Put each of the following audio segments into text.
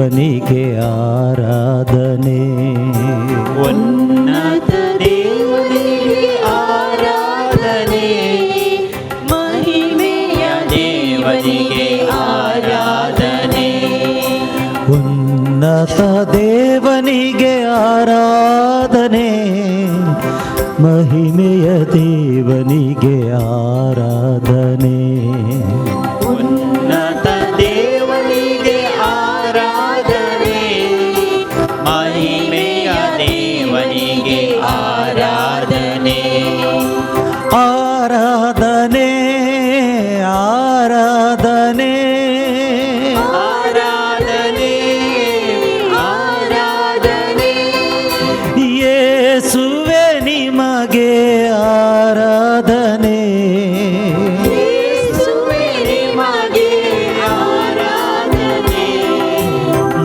ದೇವನಿಗೆ ಆರಾಧನೆ. ಉನ್ನತ ದೇವನಿಗೆ ಆರಾಧನೆ, ಮಹಿಮೆಯ ದೇವನಿಗೆ ಆರಾಧನೆ. ಉನ್ನತ ದೇವನಿಗೆ ಆರಾಧನೆ, ಮಹಿಮೆಯ ದೇವನಿಗೆ ಆರಾಧನೆ. ಉನ್ನತ ದೇವನಿಗೆ ಆರಾಧನೆ, ಮಹಿಮೆಯ ದೇವನಿಗೆ ಆರಾಧನೆ. ಆರಾಧನೆ ಆರಾಧನೆ ಆರಾಧನೆ ಆರಾಧನೆ, ಯೇಸುವೆ ನಿಮಗೆ ಆರಾಧನೆ. ಯೇಸುವೇ ನಿಮಗೆ ಆರಾಧನೆ.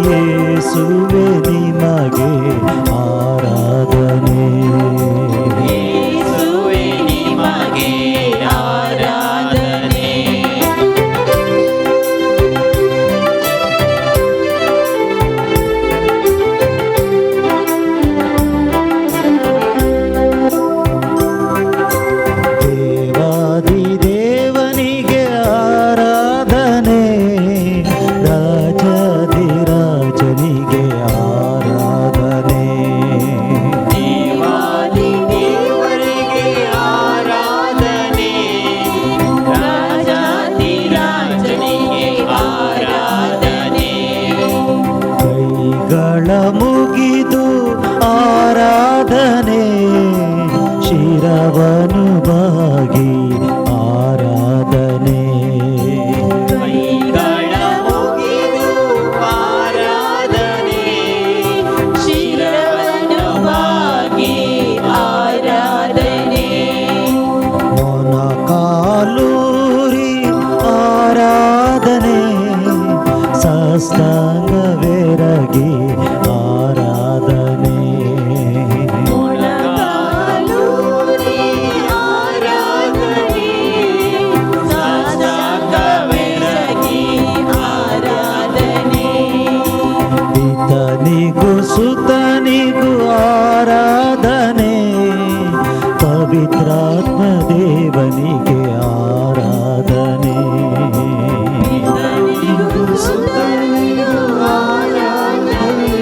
ಯೇಸುವೆ ನಿಮಗೆ ಆರಾಧನೆ. ಯೇಸುವೇ ನಿಮಗೆ ಆರಾಧನೆ. ದೇವಾದಿ ದೇವನಿಗೆ ಆರಾಧನೆ, ರಾಜಾದಿ ರಾಜನಿಗೆ ಆರಾಧನೆ. ದೇವಾದಿ ದೇವರಿಗೆ ಆರಾಧನೆ, ರಾಜಾದಿ ರಾಜನಿಗೆ ಆರಾಧನೆ. ಕೈಗಳ ಮುಗಿದು ಆರಾಧನೆ, ಶಿರವನು ಬಾಗಿ ಆರಾಧನೆ. ಕೈಗಳ ಮುಗಿದು ಆರಾಧನೆ, ಶಿರವನ್ನು ಬಾಗಿ ಆರಾಧನೆ. ಮೊಣಕಾಲೂರಿ ಆರಾಧನೆ, ಸಾಷ್ಟಾಂಗವೆರಗಿ ಆರಾಧನೆ. ಮೊಣಕಾಲೂರಿ ಆರಾಧನೆ, ಸಾಷ್ಟಾಂಗವೆರಗಿ ಆರಾಧನೆ. ಪಿತನಿಗೂ ಸುತನಿಗೂ ಆರಾಧನೆ, ಪವಿತ್ರಾತ್ಮ ದೇವನಿಗೆ ಆರಾಧನೆ. ಪಿತನಿಗೂ ಸುತನಿಗೂ ಆರಾಧನೆ,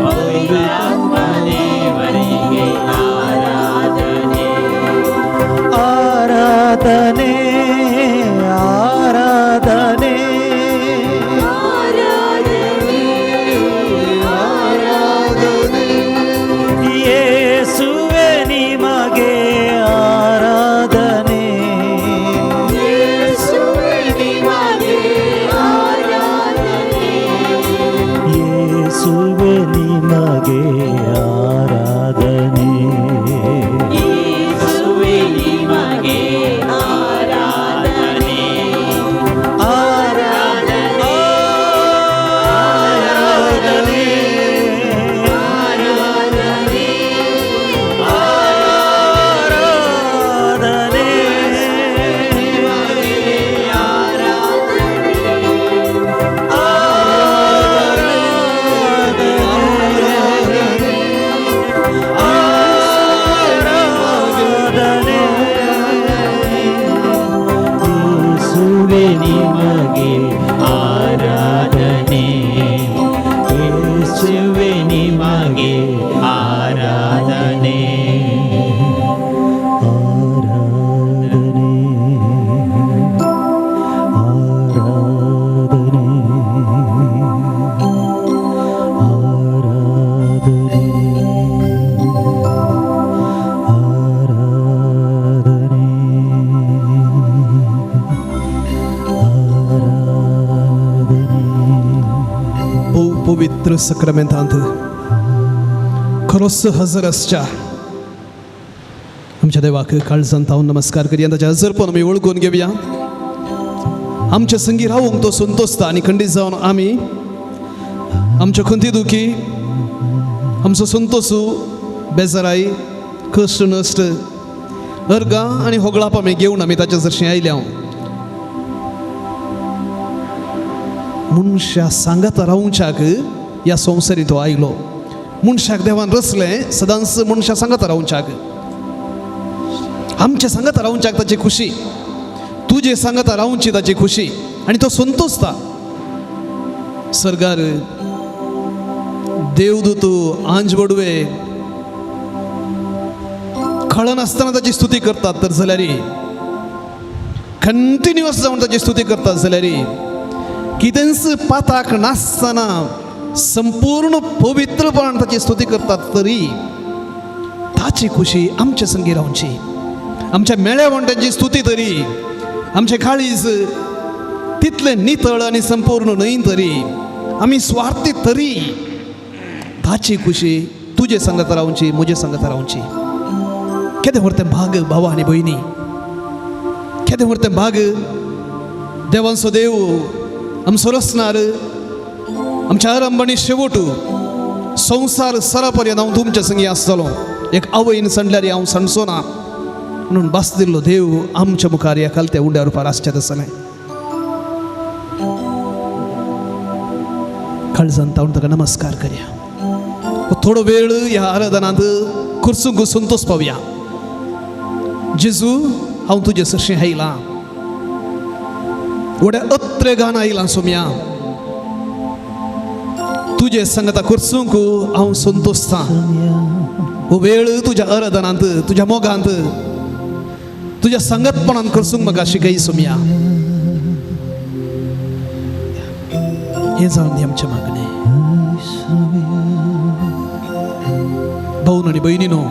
ಪವಿತ್ರಾತ್ಮ ದೇವನಿಗೆ ಆರಾಧನೆ. ಆರಾಧನೆ ಆರಾಧನೆ ಆರಾಧನೆ ಯೇಸುವೆ ನಿಮಗೆ ಆರಾಧನೆ. ಯೇಸುವೇ ನಿಮಗೆ ಆರಾಧನೆ. ಯೇಸುವೆ ನಿಮಗೆ ಆರಾಧನೆ. ಯೇಸುವೇ ನಿಮಗೆ ಆರಾಧನೆ. ಆರಾಧನೆ ಆರಾಧನೆ ಆರಾಧನೆ ಆರಾಧನೆ ಆರಾಧನೆ. ಯೇಸುವೆ ನಿಮಗೆ ಆರಾಧನೆ. ಯೇಸುವೇ ನಿಮಗೆ ಆರಾಧನೆ. ಆರಾಧನೆ ಆರಾಧನೆ ಆರಾಧನೆ ಆರಾಧನೆ आराधने. पवित्र सक्रमेंतांत खरोच हजर असच्या आमच्या देवाक काळजांत हांव नमस्कार करी ताच्या हजरपण आमी वळखून घेवया. आमच्या संगी रावूंक तो संतोषता आनी खंडीत जावन आमी आमच्या खंती दुखी आमचो संतोषू बेजाराई कश्ट नश्ट अर्गां आनी होगळाप आमी घेवन आमी ताच्या जरशीं आयल्या. मनशा सांगत रावच्याक ह्या संवसारी तो आयलो. मनशाक देवान रचलें सदांच मनशा सांगत रावच्याक, आमच्या सांगत रावच्याक ताची खुशी, तुजे सांगत रावची ताची खुशी, आनी तो संतोषता. सर्गार देवदूत आंज बडवे कळन आसतना ताची स्तुती करतात तर जाल्यार कंटिन्युअस जावन ताची स्तुती करतात जाल्यार कितेंच पाताक नासतना संपूर्ण पवित्रपणान ताची स्तुती करतात तरी ताची खुशी आमच्या संगी रावची. आमच्या मेळ्यावंट्यांची स्तुती तरी, आमचे काळीज तितले नितळ आनी संपूर्ण न्हय तरी, आमी स्वार्थी तरी ताची खुशी तुजे सांगत रावची, म्हजे सांगत रावची. केदें व्हरतें भाग भावा आनी भयणी, केदें व्हरतें भाग देवांचो देव आमचो रचणार, आमच्या आरंभणी शेवट संवसार सरापर्यंत हांव तुमच्या संगी आसतलो. एक आवयन सांडल्यार हांव सांडचो ना म्हणून बास दिल्लो देव आमच्या मुखार ह्या कालत्या उंड्या रुपार आसचें आसलें. काळजान तावन ताका नमस्कार करया. थोडो वेळ ह्या आराधनांत खुर्सूंक संतोष पावया. जेजू हांव तुजे सरशें आयलां, व्हड्या अत्रे गान आयलां सोम्या, तुजे सांगता खुर्सूंक हांव संतोषता. हो वेळ तुज्या आराधनांत, तुज्या मोगांत, तुज्या संगतपणान करसूंक म्हाका शिकय सोम्या. हें जावन दी आमचें मागणें. भाऊन आनी भयणीनो,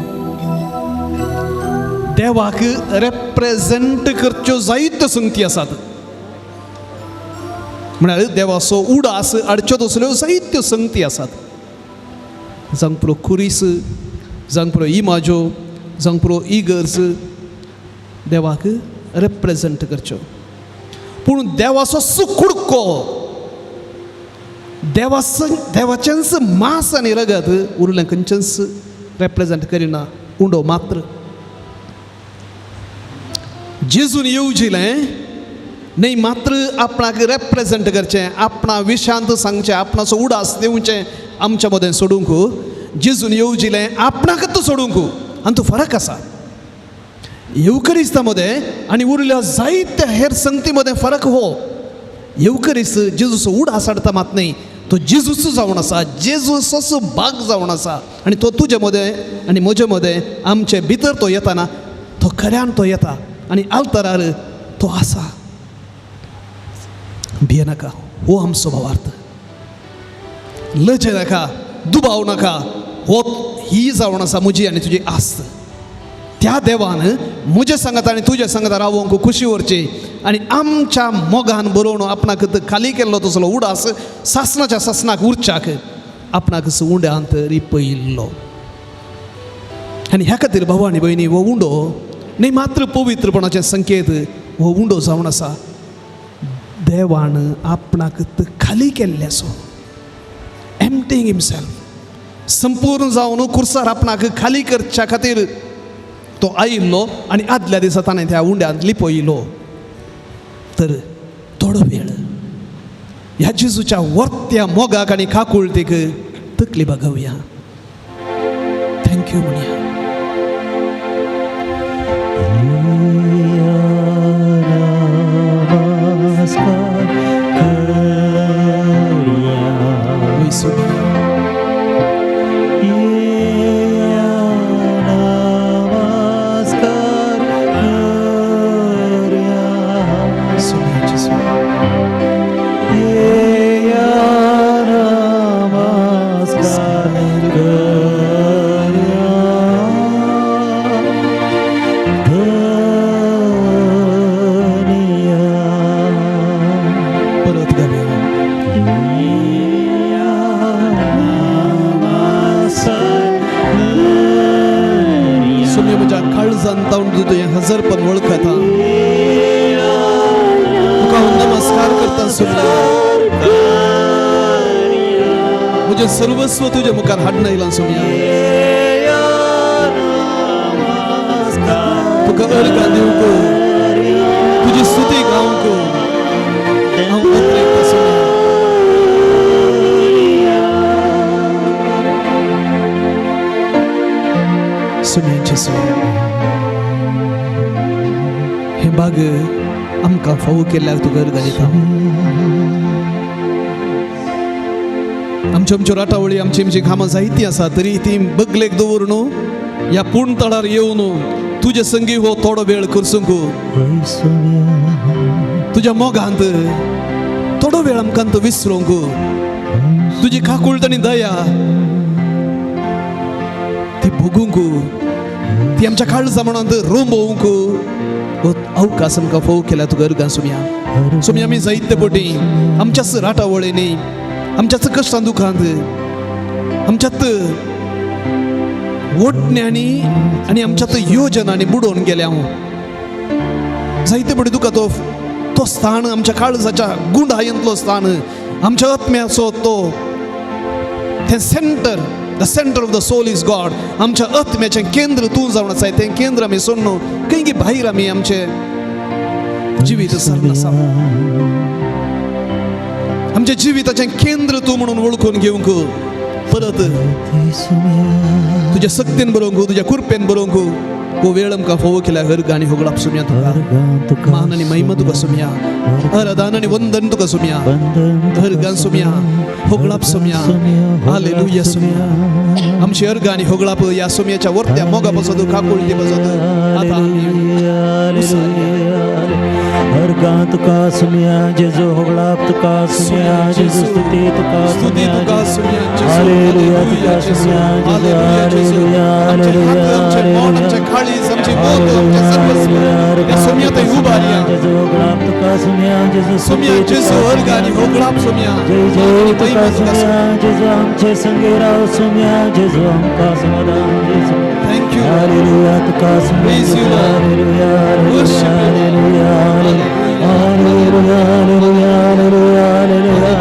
देवाक रेप्रेझेंट करच्यो जायत्यो संगती आसात. म्हळ्यार देवाचो उडास हाडच्यो तसल्यो जायत्यो संगती आसात. जावंक पुरो कुरीस, जावंक पुरो इमाजो, जावंक पुरो इगर्ज, देवाक रेप्रेझेंट करच्यो. पूण देवाचो सुकुडको, देवाचेंच मांस आनी रगत उरलें खंयचेंच रेप्रेझेंट करिना, उंडो मात्र. जेजून येवजिलें न्हय मात्र आपणाक रेप्रेझेंट करचें, आपणा विशांत सांगचें, आपणाचो उडास दिवचें आमच्या मदें सोडूंक. जेजून येवजिलें आपणाकच सोडूंक, आनी तो फरक आसा. येवकरिस्ता मदें आनी उरल्या जायत्या हेर संगती मदें फरक हो. येवकरिस्त जेजूचो उडास हाडटा मात न्हय, तो जेजूचो जावन आसा, जेजूचोच भाग जावन आसा. आनी तो तुजे मदें आनी म्हजे मदें आमचे भितर तो येताना तो खऱ्यान तो येता आनी आल्तारार तो आसा. भिये नाका, हो आमचो भावार्थ. लजे नाका, दुबाव नाका, हो ही जावन आसा म्हजी आनी तुजी आस्त. त्या देवान म्हजे सांगता आनी तुजे सांगता रावोंक खुशी व्हरची आनी आमच्या मोगान बरोवन आपणाक खाली केल्लो तसलो उडास सासणाच्या सासणाक उरच्याक आपणाक उंड्यांत रिपयल्लो. आनी ह्या खातीर भावा आनी भयणी, हो उंडो न्हय मात्र पवित्रपणाचे संकेत, हो उंडो जावन आसा देवान आपणाक खाली केल्ल्याचो. एम्प्टींग हिमसेल्फ, संपूर्ण जावन कुर्सार आपणाक खाली करच्या खातीर तो आयिल्लो आनी आदल्या दिसा ताणें त्या उंड्यांत लिपयलो. तर थोडो वेळ ह्या जेजूच्या वर्त्या मोगाक आनी काकुळटीक तकली बगवया. थँक्यू म्हणया. हजर पण वळखता, तुका नमस्कार करता सुद्धा म्हजें सर्वस्व तुजे मुखार हाडून आयलां सोम्या. तुका अर्घा दिवंक, तुजी स्तुती गावंक हांव अत्रेकता सोम्या. सुम्यांचे सो हे बाग आमकां फावो केल्यार तूं घर घालिता आमच्यो राटावळी आमची कामां जायतीं आसा तरी ती बगलेक दवर न्हू ह्या पूर्ण तळार येवन तुजे संगी हो थोडो वेळ करसूंक तुज्या मोगांत थोडो वेळ आमकां विसरूंक तुजी काकुळटणी दया ती भोगूंक ती आमच्या काळजा मनांत रोंबोवंक अवकाश आमकां फोव केल्या तूं घर सुम्या सुम्या आमी जायते पटी आमच्याच राटावळींनी आमच्याच कश्टां दुखांत आमच्यात ओडण्यांनी आनी आमच्यात योजनांनी बुडोवन गेल्या हांव जायते पटी तुका तो स्थान आमच्या काळजाच्या गुंडायंतलो स्थान आमच्या आत्म्याचो तो ते centre the centre of the soul is God आमच्या आत्म्याचें केंद्र तूं जावन आसा तें केंद्र आमी सोडून खंय भायर आमी आमचें जिवीत सारून आसा आमच्या जिविताचें केंद्र तूं म्हणून वळखून घेवंक परत तुज्या सक्तीन बरोवंक तुज्या कृपेन बरोवंक हो वेळ आमकां फोव केल्या हर गाणी होगळाप सुम्या तुका मान आनी महिमा तुका सुम्या आराधन आनी वंदन तुका सुम्या हर गान सुम्या होगळाप सुम्या हालेलुया सुम्या आमची हर गाणी होगळाप या सुम्याच्या वरत्या मोगा बसत काकुळटी बसत आता हर गान तुका सुम्या जेजो होगळाप तुका सुम्या जेजो स्तुती तुका सुम्या हालेलुया तुका सुम्या हालेलुया हालेलुया आमच्या खाळीज आमची बोध आमच्या सर्वस्व या सुम्या ते उभारिया जेजो होगळाप तुका सुम्या जेजो सुम्या जेजो हर गाणी होगळाप सुम्या जय जय तुका सुम्या जेजो आमचे संगे राव सुम्या जेजो आमकां समाधान जेजो थँक यू हालेलुया तुका सुम्या Praise you, Lord. Hallelujah Worship you, hallelujah hallelujah hallelujah hallelujah hallelujah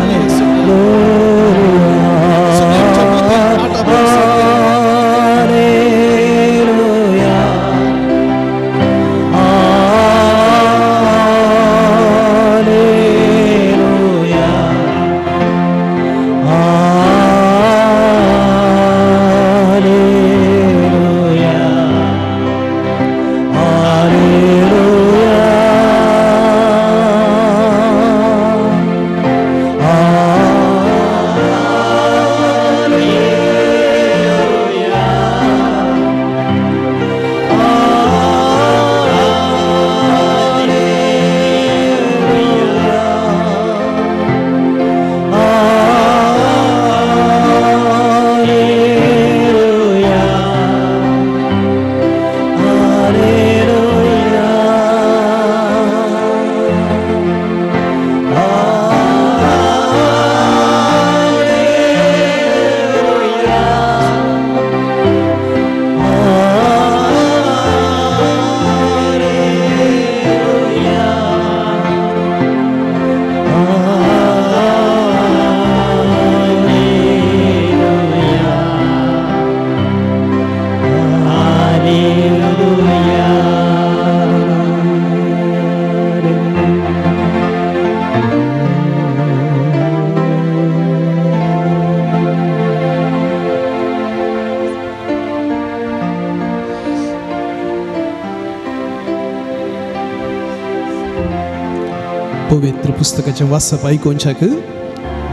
पवित्र पुस्तकाचे वाचप ऐकूनशाक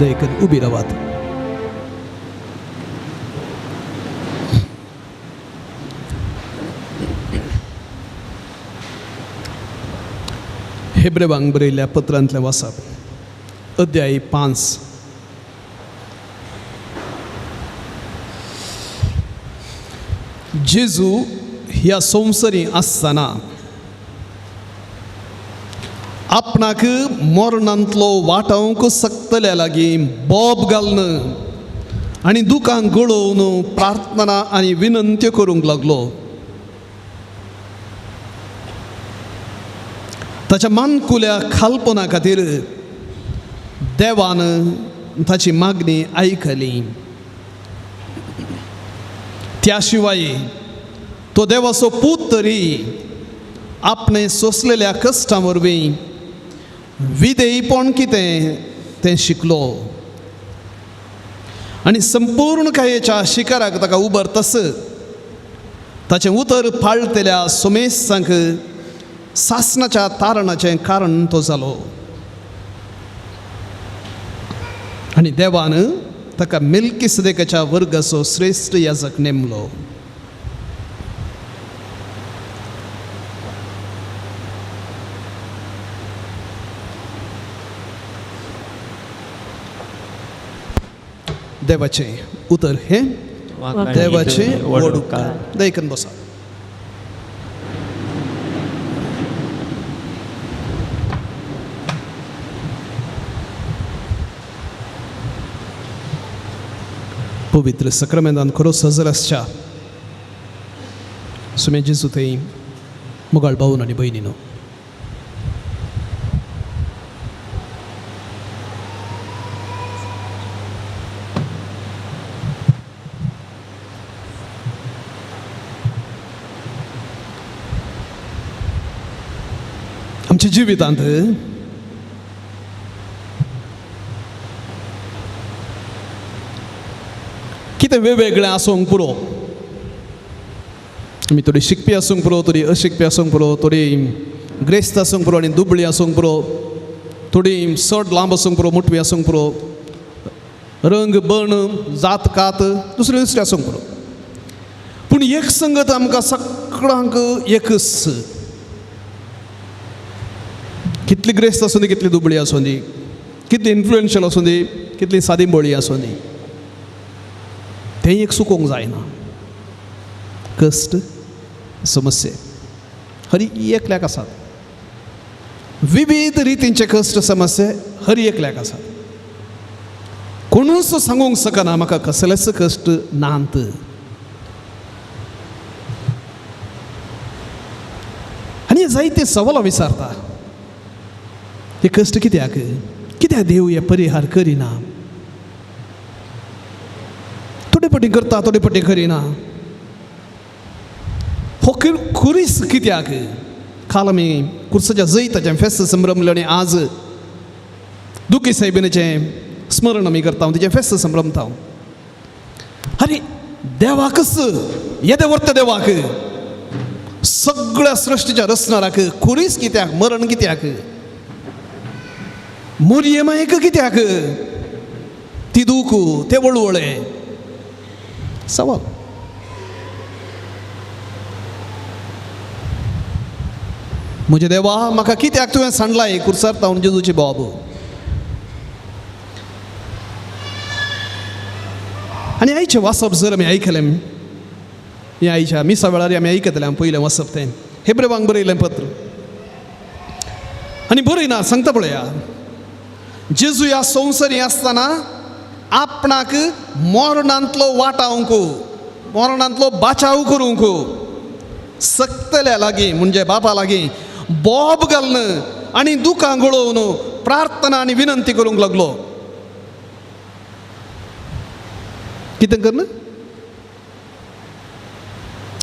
दयेकन उबी रावात. हेब्रेवांक बरयल्ल्या पत्रांतलें वाचप अध्याय 5. जेजू ह्या संवसारी आसतना आपणाक मरणांतलो वाटावंक सक्तल्या लागीं बोब घालन आनी दुखांक गळोवन प्रार्थना आनी विनंत्यो करूंक लागलो. ताच्या मानकुल्या खालपणा खातीर देवान ताची मागणी आयकली. त्या शिवाय तो देवाचो पूत तरी आपणे सोंसलेल्या कश्टां वरवीं विधेयपण कितें तें शिकलो आनी संपूर्ण कायेच्या शिखराक ताका उबरतस ताचें उतर पाळतेल्या सोमेसांक सासणाच्या तारणाचें कारण तो जालो आनी देवान ताका मेल्किसदेकाच्या वर्गाचो श्रेश्ठ याजक नेमलो. देवाचें उतर हे देवाचें व्हड उपकार. देखून बसा. पवित्र सक्रामेंतान खरो सजल आसच्या सुमे जेजू थंय मुगाळ भाऊन आनी भयणीनो, आमच्या जिवितांत कितें वेगवेगळें आसूंक पुरो. आमी थोडी शिकपी आसूंक पुरो, थोडी अशिकपी आसूंक पुरो, थोडी ग्रेस्त आसूंक पुरो आनी दुबळी आसूंक पुरो, थोडी चड लांब आसूंक पुरो, मुटवी आसूंक पुरो, रंग बर्ण जात कात दुसरे दुसरे आसूंक पुरो. पूण एक संगत आमकां सगळ्यांक एकच. कितली ग्रेस्त आसूं दी, कितली दुबळी आसूं दी, कितली इन्फ्लुएन्शियल आसूं दी, कितली सादी बोळी आसूं दी, तें एक चुकोवंक जायना. कश्ट समस्या हर एकल्याक आसात. विविध रितींचे कश्ट समस्या हर एकल्याक आसात. कोणूच सांगूंक शकना म्हाका कसलेच कश्ट नांत. आनी जायते सवाल विचारता, हे कश्ट कित्याक देव हे परिहार करिना. थोडे पटी करता, थोडे पटी करिना. हो खुरीस कित्याक. काल आमी कुर्साच्या जैताचें फेस्त संभ्रमलें आनी आज दुखी सायबिणेचें स्मरण आमी करता, तेजें फेस्त संभ्रमता. अरे देवाकच येदे व्हरता देवाक, सगळ्या सृश्टीच्या रचणाराक खुरीस कित्याक, मरण कित्याक, मोरयेमायेक कित्याक, ती दूख ते वळवळे सवाल. म्हजे देवा म्हाका कित्याक तुवें सांडलाय कुर्सार तावन जेजूची बाब. आनी आयचें वाचप जर आमी आयकलें, हें आयच्या मिसा वेळार आमी आयकतलें पयलें वाचप तें हेब्रेवांक बरयलें पत्र. आनी बरयना सांगता पळया, जेजू ह्या संवसारी आसतना आपणाक मरणांतलो वाटावंक, मरणांतलो बाचाव करूंक सक्तल्या लागीं म्हणजे बापा लागीं बोब घालन आनी दुखां गळोवन प्रार्थना आनी विनंती करूंक लागलो. कितें करन,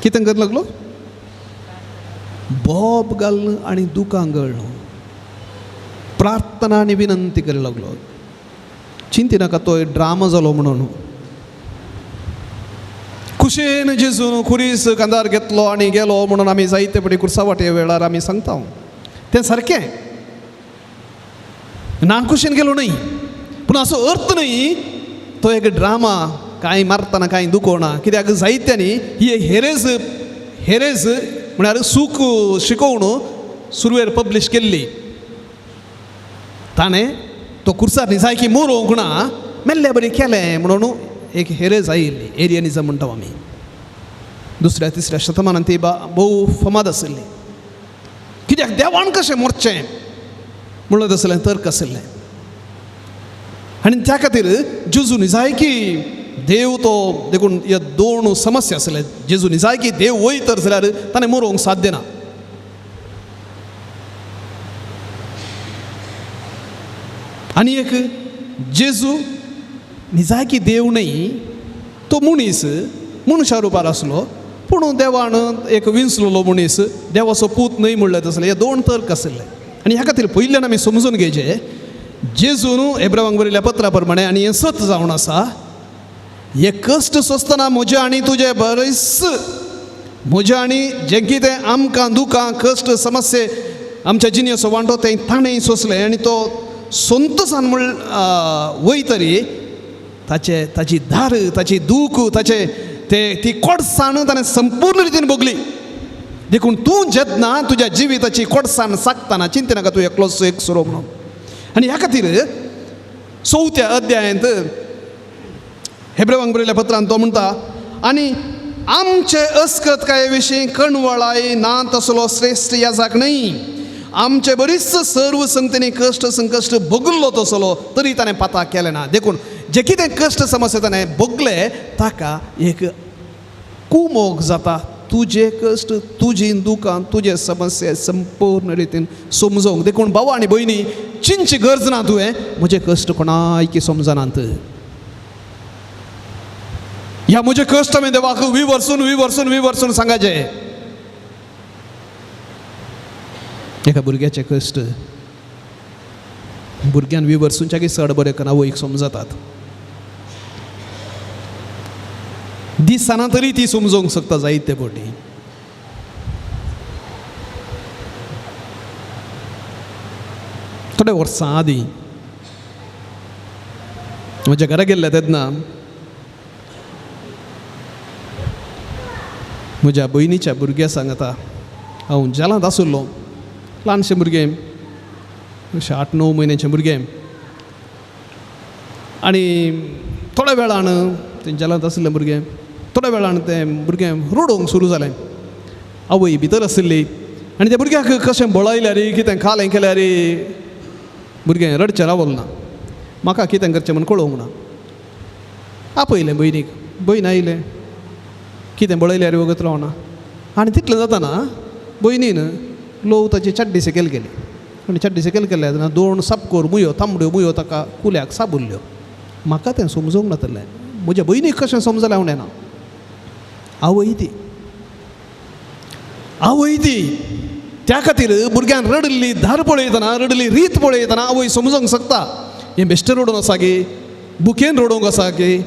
कितें कर लागलो, बोब घालन आनी दुखां गळन प्रार्थना आनी विनंती करूंक लागलो. चिंती नाका तो ड्रामा जालो म्हणून. कुशेन जेजून खुरीस कांदार घेतलो आनी गेलो म्हणून आमी जायते पटी कुर्सा वाटे वेळार आमी सांगता. तें सारकें ना, कुशेन गेलो न्हय, पूण असो अर्थ न्हय तो एक ड्रामा. कांय मारतना कांय दुखोवना, कित्याक जायत्यांनी ही हेरेज हेरेज म्हळ्यार सूख शिकोवण सुरवेर पब्लीश केल्ली. ताणें तो कुर्सार न्ही जाय की मोरोवंक ना, मेल्ले बरें केलें म्हणून एक हेरेज आयिल्ली, एरियनिजम म्हणटा आमी. दुसऱ्या तिसऱ्या शतमानांत ती भोव फामाद आशिल्ली. कित्याक देवान कशें मरचें म्हणत आसलें तर्क आशिल्लें. आनी त्या खातीर जेजू न्ही जाय की देव तो देखून ह्या दोन समस्या आसले. जेजू न्ही जाय की देव वयतर जाल्यार ताणें मरोवंक साध्य ना. आनी एक जेजू न्ही जाय की देव न्ही, तो मनीस मनशा रुपार आसलो, पूण देवान एक विंचलेलो मनीस, देवाचो पूत न्हय म्हणलें तसलें. हे दोन तर्क आशिल्ले. आनी ह्या खातीर पयल्यान आमी समजून घेवचें, जेजून हेब्रेवांक बरयल्ल्या पत्रा प्रमाणे आनी हें सत जावन आसा, हे कश्ट सोंसतना म्हजे आनी तुजे बरेच म्हज्या आनी जें कितें आमकां दुखां कश्ट समस्ये आमच्या जिणेचो वांटो तें ताणें सोंसलें आनी तो संतोसान म्हण वयतरी ताची धार ताची दूख ती कोडसाण ताणें संपूर्ण रितीन भोगली. देखून तूं जेन्ना तुज्या जिविताची कोडसाण सागतना चिंते नाका तूं एकलोच एक सोरो म्हणून. आनी ह्या खातीर 4थ्या अध्यायांत हेब्रेवांक बरयल्ल्या पत्रांत तो म्हणटा आनी आमचे अस्कतकाये विशीं कणवळाय ना तसलो श्रेश्ठ याजाक न्हय. आमचे बरीच सर्व संगतींनी कश्ट संकश्ट भोगलो तसलो तरी ताणें पाताक केलें ना. देखून जे कितें कश्ट समस्या ताणें भोगले ताका एक कुमोग जाता. तुजे कश्ट तुजी दुखां तुजे समस्या संपूर्ण रितीन समजोवंक. देखून भावा आनी भयणी चिंतची गरज ना तुवें म्हजे कश्ट कोणायकी समजनात. ह्या म्हजे कश्ट हांवें देवाक विवर्सून सांगाचें. एका भुरग्याचे कश्ट भुरग्यान विवर्सूंच्याकी चड बरें करून आवयक समजतात. दिसाना तरी ती समजोवंक शकता जायते फावटी. थोड्या वर्सां आदीं म्हज्या घरा गेल्ले तेन्ना म्हज्या भयणीच्या भुरग्या सांगता हांव जेलांत आसुल्लो. ल्हानशें भुरगें अशें 8-9 म्हयन्याचें भुरगें आनी थोड्या वेळान तें जेलांत आशिल्लें भुरगें थोड्या वेळान तें भुरगें रडोवंक सुरू जालें. आवय भितर आशिल्ली आनी त्या भुरग्याक कशें बळयलें रे कितें खालें केलें रे भुरगें रडचें रावलें ना. म्हाका कितें करचें म्हूण कळोवंक ना. आपयलें भयणीक. भयण आयलें कितें बळयलें रे वगत रावना. आनी तितलें जाताना भयणीन लोव ताची चड्डी सकयल केली आनी चड्डी सकयल केल्या तेन्ना 2 सापकोर मुयो तांबड्यो मुयो ताका कुल्याक साबुरल्यो. म्हाका तें समजोवंक नातलें. म्हज्या भयणीक कशें समजलें हांव ना. आवय ती त्या खातीर भुरग्यान रडली धार पळयतना रडली रीत पळयतना आवय समजोवंक शकता हें बेश्टें रडोवन आसा गे बुकेन रडोवंक आसा गे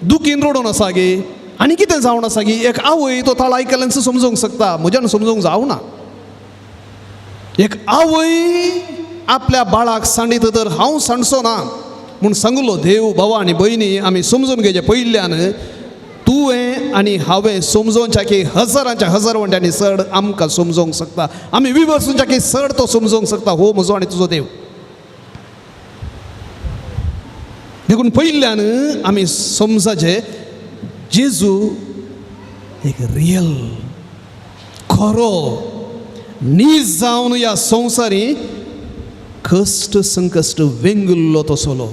दुखीन रडोवन आसा गे आनी कितें जावन आसा गे. एक आवय तो ताळ आयकल्यान समजोवंक शकता. म्हज्यान समजोवंक जावना. एक आवय आपल्या बाळाक सांडीत तर हांव सांडचो ना म्हूण सांगलो देव भावा आनी भयणी आमी समजून घेवचे पयल्यान तुवें आनी हांवें समजोवच्या की हजारांच्या हजार वंट्यांनी चड आमकां समजोवंक शकता. आमी विवर्सूंच्या की चड तो समजोवंक शकता हो म्हजो आनी तुजो देव. देखून पयल्यान आमी समजाचे जेजू एक रियल खरो नीज जावन ह्या संवसारी कश्ट संकश्ट वेंगुल्लो तसलो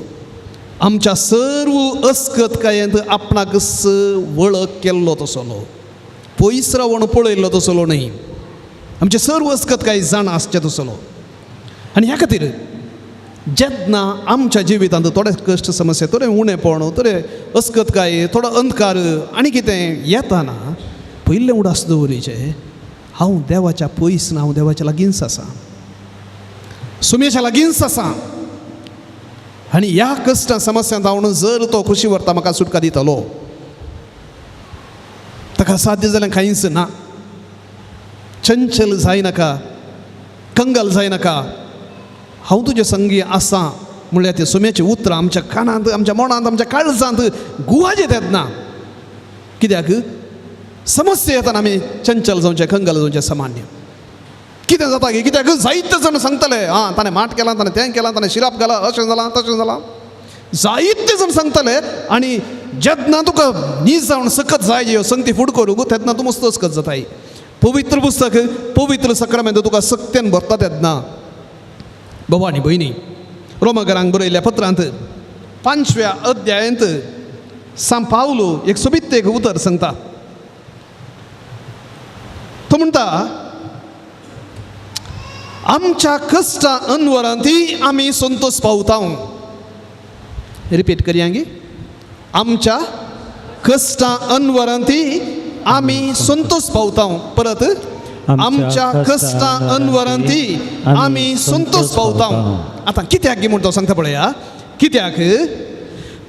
आमच्या सर्व अस्कतकायेंत आपणाक वळख केल्लो तसलो पयस रावण पळयल्लो तसलो न्हय. आमचे सर्व अस्कतकाय जाण आसचे तसलो. आनी ह्या खातीर जेन्ना आमच्या जिवितांत थोडे कश्ट समस्या थोडे उणेपण थोडे अस्कतकाय थोडो अंधकार आनी कितें येताना पयलें उडास दवरीचें हांव देवाच्या पयस ना हांव देवाच्या लागींच आसा सुमेच्या लागींच आसा. आनी ह्या कश्ट समस्यांत हांव जर तो खुशी व्हरता म्हाका सुटका दितलो ताका साध्य जाल्यार कांयच ना. चंचल जायनाका कंगाल जायनाका हांव तुजे संगी आसा म्हणल्यार ते सुमेचें उतर आमच्या कानांत आमच्या मनांत आमच्या काळजांत गुवाजेत येतना. कित्याक समस्या येताना आमी चंचल जावचे कंगाल जावचे सामान्य. कितें जाता गे कित्याक जायते जाण सांगतले ताणें माट केलां ताणें तें केलां ताणें शिराप घाला अशें जालां तशें जालां जायते जाण सांगतले. आनी जेन्ना तुका नीज जावन सकत जाय ह्यो संगती फुड करूंक तेन्ना तूं मस्त सकत जाताय. पवित्र पुस्तक पवित्र सक्रमेंत तुका सक्त्यान भरता तेन्ना भावा आनी भयणी रोमाकारांक बरयल्ल्या पत्रांत 5व्या अध्यायांत सान पावलो एक सोबीत एक उतर सांगता. तो म्हणटा आमच्या कश्टा अनवरांती आमी संतोष पावता. रिपीट करया गे आमच्या कश्टा अनवरांती आमी संतोष पावता. परत आमच्या कश्टा अनवरांती आमी संतोष पावता. आतां कित्याक गे म्हूण तो सांगता पळया. कित्याक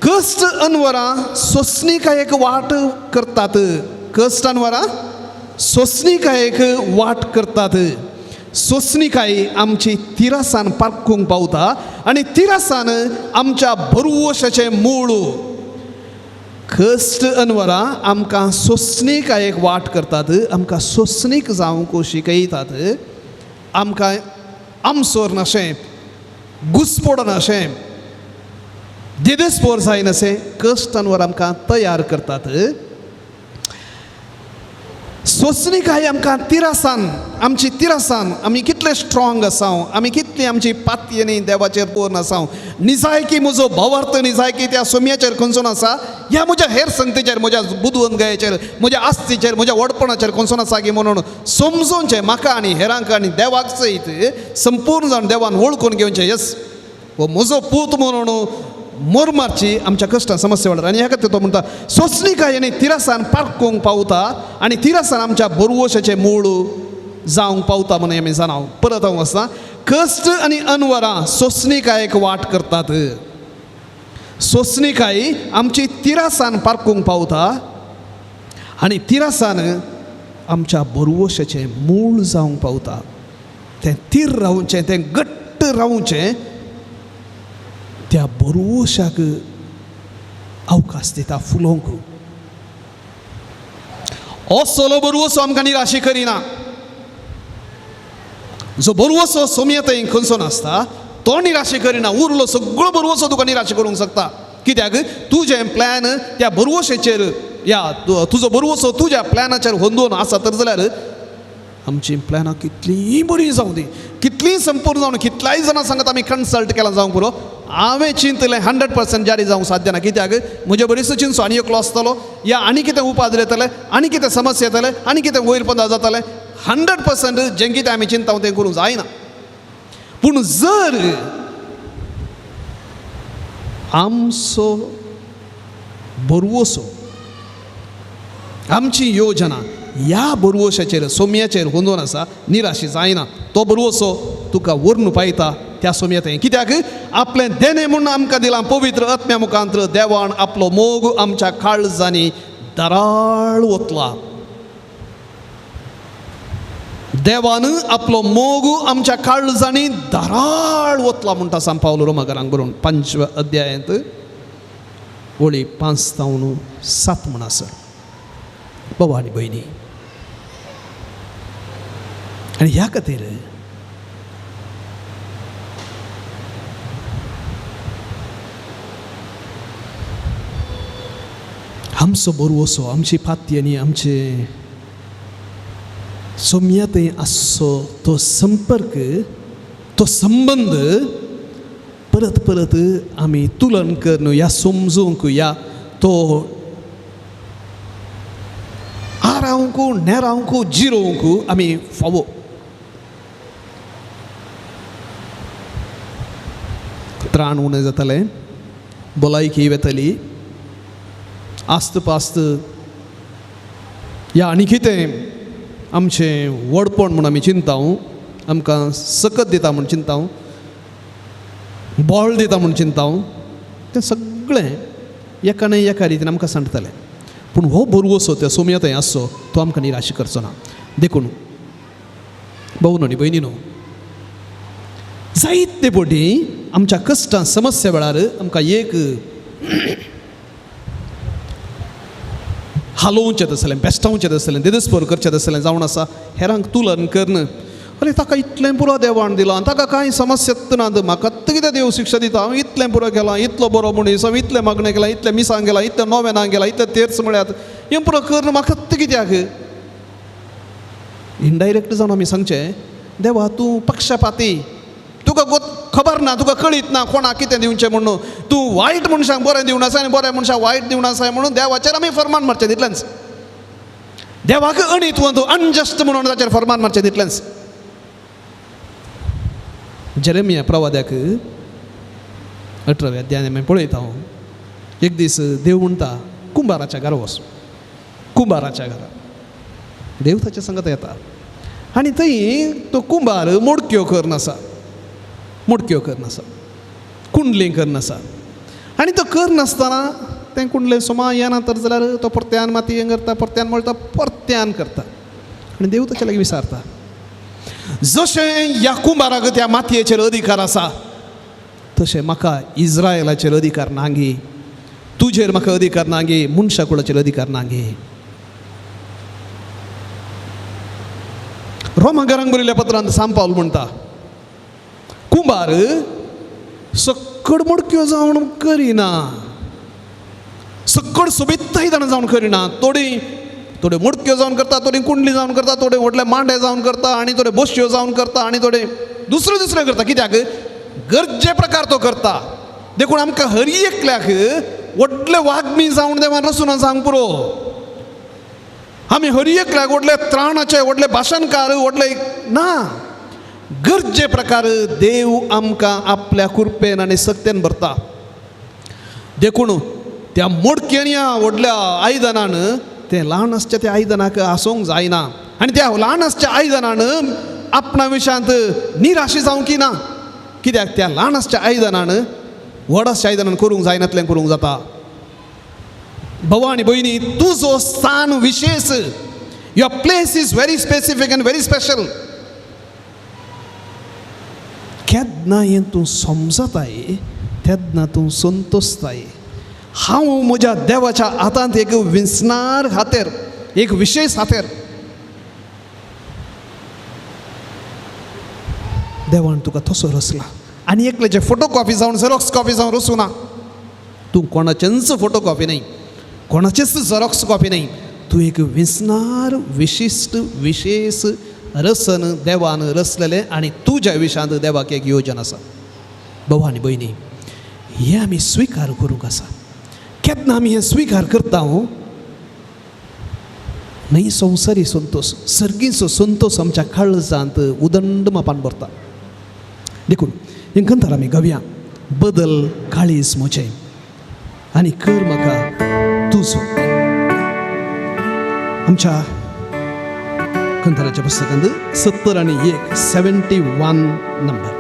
कश्ट अनवरां सोंसणीकायेक वाट करतात. कश्ट अनवरां सोंसणीकायेक वाट करतात. सोंसणीकाय आमची तिरासान पारखूंक पावता आनी तिरासान आमच्या भरवशाचें मूळ. कश्ट अनवरां आमकां सोंसणीकायेक वाट करतात, आमकां सोंसणीक जावंक शिकयतात, आमकां आमसोर नाशें, घुसपड नाशें, देदेस्पोर जायन अशें कश्ट अनवर आमकां तयार करतात. सोंसणीकाय आमकां तिरासान, आमची तिरासान आमी कितले स्ट्रॉंग आसांव, आमी कितली आमची पातयेनी देवाचेर पोवन आसांव, निजायकी म्हजो भावार्थ निजायकी त्या सोम्याचेर खंयसून आसा, ह्या म्हज्या हेर संगतीचेर, म्हज्या बुदवंतगयेचेर, म्हज्या आस्तीचेर, म्हज्या वडपणाचेर खंयसून आसा की म्हणून समजोवचें म्हाका आनी हेरांक आनी देवाक सयत संपूर्ण जाण देवान वळखून घेवचें. यस, हो म्हजो पूत म्हणून मोर मारची आमच्या कश्टां समस्या वाडर. आनी ह्या खातीर तो म्हणटा सोंसणीकाय आनी तिरासान पारखूंक पावता आनी तिरासान आमच्या भरवशाचें मूळ जावंक पावता म्हणून आमी जाणाव. परत हांव वचना. कश्ट आनी अनवरां सोंसणीकायेक वाट करतात. सोंसणीकाय आमची तिरासान पारखूंक पावता आनी तिरासान आमच्या भरवशाचें मूळ जावंक पावता. तें तीर रावचें, तें घट्ट रावचें, त्या भरवशाक अवकाश दिता फुलोवंक. असलो भरवसो आमकां निराशी करिना. जो भरवसो सोम्यतेन खंयसून आसता तो निराशी करिना. उरलो सगळो भरवसो तुका निराशी करूंक शकता. कित्याक तुजें प्लॅन त्या भरवशेचेर, या तुजो भरवसो तुज्या प्लॅनाचेर होंदून आसा तर जाल्यार आमची प्लॅनां कितलींय बरीं जावं दी, कितलींय संपूर्ण जावन, कितल्याय जाणां सांगत आमी कन्सल्ट केला जावंक पुरो, हांवें चिंतलें 100% जारी जावंक साध्य ना. कित्याक म्हजे बरेचसो चिंतसो आनी एकलो आसतलो, या आनी कितें उपाद येतले, आनी कितें समस्या येतले, आनी कितें वयर पदा जातलें. 100% जें कितें आमी चिंताव तें करूंक जायना. पूण जर आमचो भरवसो, आमची योजना ह्या भरवशाचेर, सोम्याचेर होंदून आसा, निराशी जायना. तो भरवसो तुका व्हरून पायता त्या सोम्यतेन. कित्याक आपलें देणें म्हणून आमकां दिलां पवित्र आत्म्या मुखांत्र देवान आपलो मोग आमच्या काळजांनी दाराळ ओतला. देवान आपलो मोग आमच्या काळजांनी दाराळ ओतला म्हणटा सांग पावलो रोमाकारांक बरोवन 5व्या अध्यायांत वळी 5 तावन 7 म्हण आसा. बाबा आनी भयणी, आनी ह्या खातीर आमचो भरवसो, आमची पातय आनी आमचे सोम्यतें आसचो तो संपर्क, तो संबंद परत परत आमी तुलन करन, या समजूंक, या तो आरावंक, नेरावंक, जिरोवंक आमी फावो. त्राण उणें जातालें, भलायकी वतली, आस्त पास्त, या आनी कितें आमचें व्हडपण म्हूण आमी चिंताव, आमकां सकत दिता म्हूण चिंताव, बळ दिता म्हूण चिंताव, तें सगळें एका न्हय एका रितीन आमकां सांडटलें. पूण हो भरवसो त्या सोम्यतें आसचो तो आमकां निराश करचो ना. देखून भाऊ आनी भयणीनो, जायते फावटी आमच्या कश्टां समस्या वेळार आमकां एक हालोवचें आसलें, बेश्टावचें आसलें, देदेस्पर करचें आसलें जावन आसा हेरांक तुलन करन. अरे ताका इतलें पुरो देवान दिलां, ताका कांय समस्या ना, म्हाका कितें देव शिक्षा दिता, हांव इतलें पुरो केलां, इतलो बरो मनीस, हांव इतलें मागणें केलां, इतलें मिसांग गेलां, इतलें नोवेनांक गेलां, इतलें तेर्स म्हळ्यात, हें पुरो करन म्हाका कित्याक. इनडायरेक्ट जावन आमी सांगचें, देवा तूं पक्षपाती, तुका खबर ना, तुका कळीत ना कोणाक कितें दिवचें म्हणून, तूं वायट मनशांक बरें दिवं नासा आनी बऱ्या मनशाक वायट दिवं नासा म्हणून देवाचेर आमी फरमान मारचें तितलेंच. देवाक अणितवंत, तूं अनजस्ट म्हणून ताचेर फरमान मारचें तितलेंच. जेरेमिया प्रवाद्याक 18व्या अध्यायान आमी पळयता हांव, एक दीस देव म्हणटा कुंभाराच्या घरा वच. कुंभाराच्या घरा देव ताच्या संगत येता आनी थंय तो कुंभार मोडक्यो करनासा, मोडक्यो करनासा, कुंडली करनासा. आनी तो करनासतना तें कुंडले सोमा येना तर जाल्यार तो परत्यान मातयेन करता, परत्यान मळटा, परत्यान करता. आनी देव ताचे लागीं विचारता जशें ह्या कुंभाराक त्या मातयेचेर अधिकार आसा तशें म्हाका इस्रायलाचेर अधिकार ना गे तुजेर म्हाका अधिकार ना गे मनशा कुळाचेर अधिकार ना गे रोमाकारांक बरयल्ल्या पत्रांत सांत पावल म्हणटा कुंभार सक्कड मडक्यो जावन करिना सक्कड सोबिताय जाणां जावन करिना थोडे मडक्यो जावन करता थोडी कुंडली जावन करता थोडे व्हडले मांडे जावन करता आनी थोडे बश्यो जावन करता आनी थोडे दुसरें करता कित्याक गरजे प्रकार तो करता देखून आमकां हर एकल्याक व्हडले वागमी जावन देवान रचून सांग पुरो आमी हर एकल्याक व्हडले त्राणाचे व्हडले भाशणकार व्हडले ना गरजे प्रकार देव आमकां आपल्या कृपेन आनी सक्तेन भरता देखून त्या मोडक्यान या व्हडल्या आयदनान तें ल्हान आसच्या त्या आयदनाक आसूंक जायना आनी त्या ल्हान आसच्या आयदनान आपणा विशयांत निराशी जावंकी ना कित्याक त्या ल्हान आसच्या आयदनान व्हड आसच्या आयदनान करूंक जायनातलें करूंक जाता भावा आनी भयणी तुजो स्थान विशेष your place is very specific end very special केन्ना हें तूं समजताय तेन्ना तूं संतोसताय हांव म्हज्या देवाच्या हातांत एक विसणार हातेर एक विशेष हातेर देवान तुका तसो रचला आनी एकल्याचे फोटो कॉपी जावन झेरॉक्स कॉपी जावन रचूं ना तूं कोणाचेंच फोटो कॉपी न्ही कोणाचेच झेरॉक्स कॉपी न्ही तूं एक विसणार विशिश्ट विशेष रसन देवान रचलेलें आनी तुज्या विशयांत देवाक एक योजन आसा भावा आनी भयणी हें आमी स्विकार करूंक आसा केन्ना आमी हें स्विकार करता न्ही संवसारी संतोष सर्गीचो संतोष आमच्या काळजांत उदंड मापान भरता देखून हें कंथार आमी गावया बदल काळीज म्हजें आनी कर म्हाका तुजो आमच्या कंथाराच्या पुस्तकांत 70 आनी 1 71 नंबर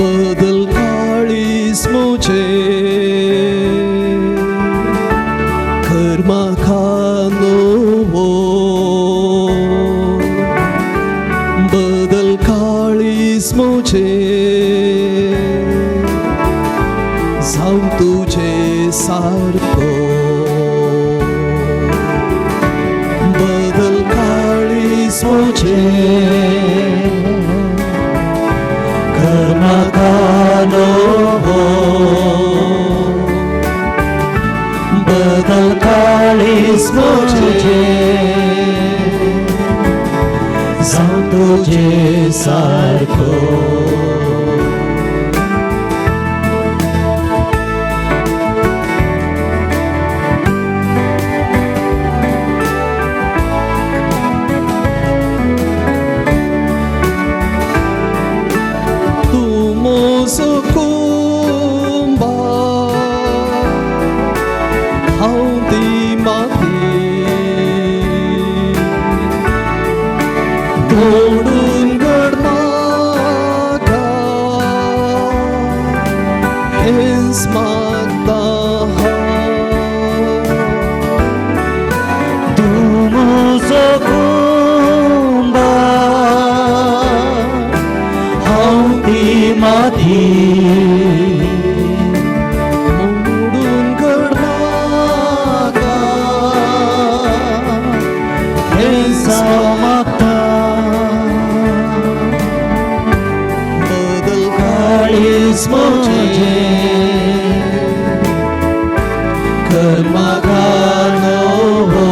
बदल काळीज म्हजें कर म्हाका नवो बदल काळीज म्हजें जावं तुजें सारको बदल काळीज म्हजें कर म्हाका नवो बदल काळीज म्हजें जावं तुजें सारको ओडून घड म्हाका हेंच मागता तूं म्हजो कुंभार हांव ती माती ओडून घड म्हाका हेंच मागता काळीज म्हजें कर म्हाका नवो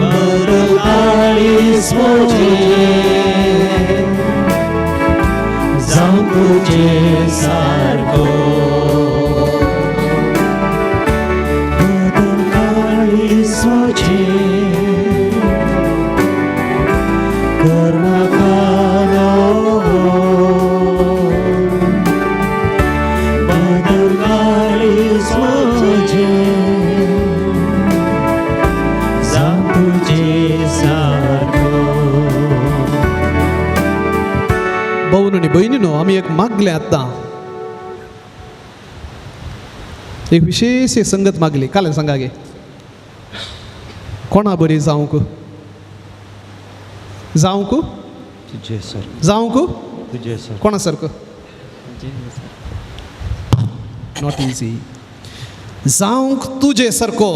बदल काळीज म्हजें जावं तुजें सारको बदल काळीज म्हजें कर म्हाका भाऊन आणि बहिणीनो, आम्ही एक मागले आता, एक विशेष संगत मागली. काल सांगा गे कोणा बरी जावंक जावंक तुझे सर जावंक तुझे सर कोणा सारखं नॉट इझी. जावंक तुझे सारको,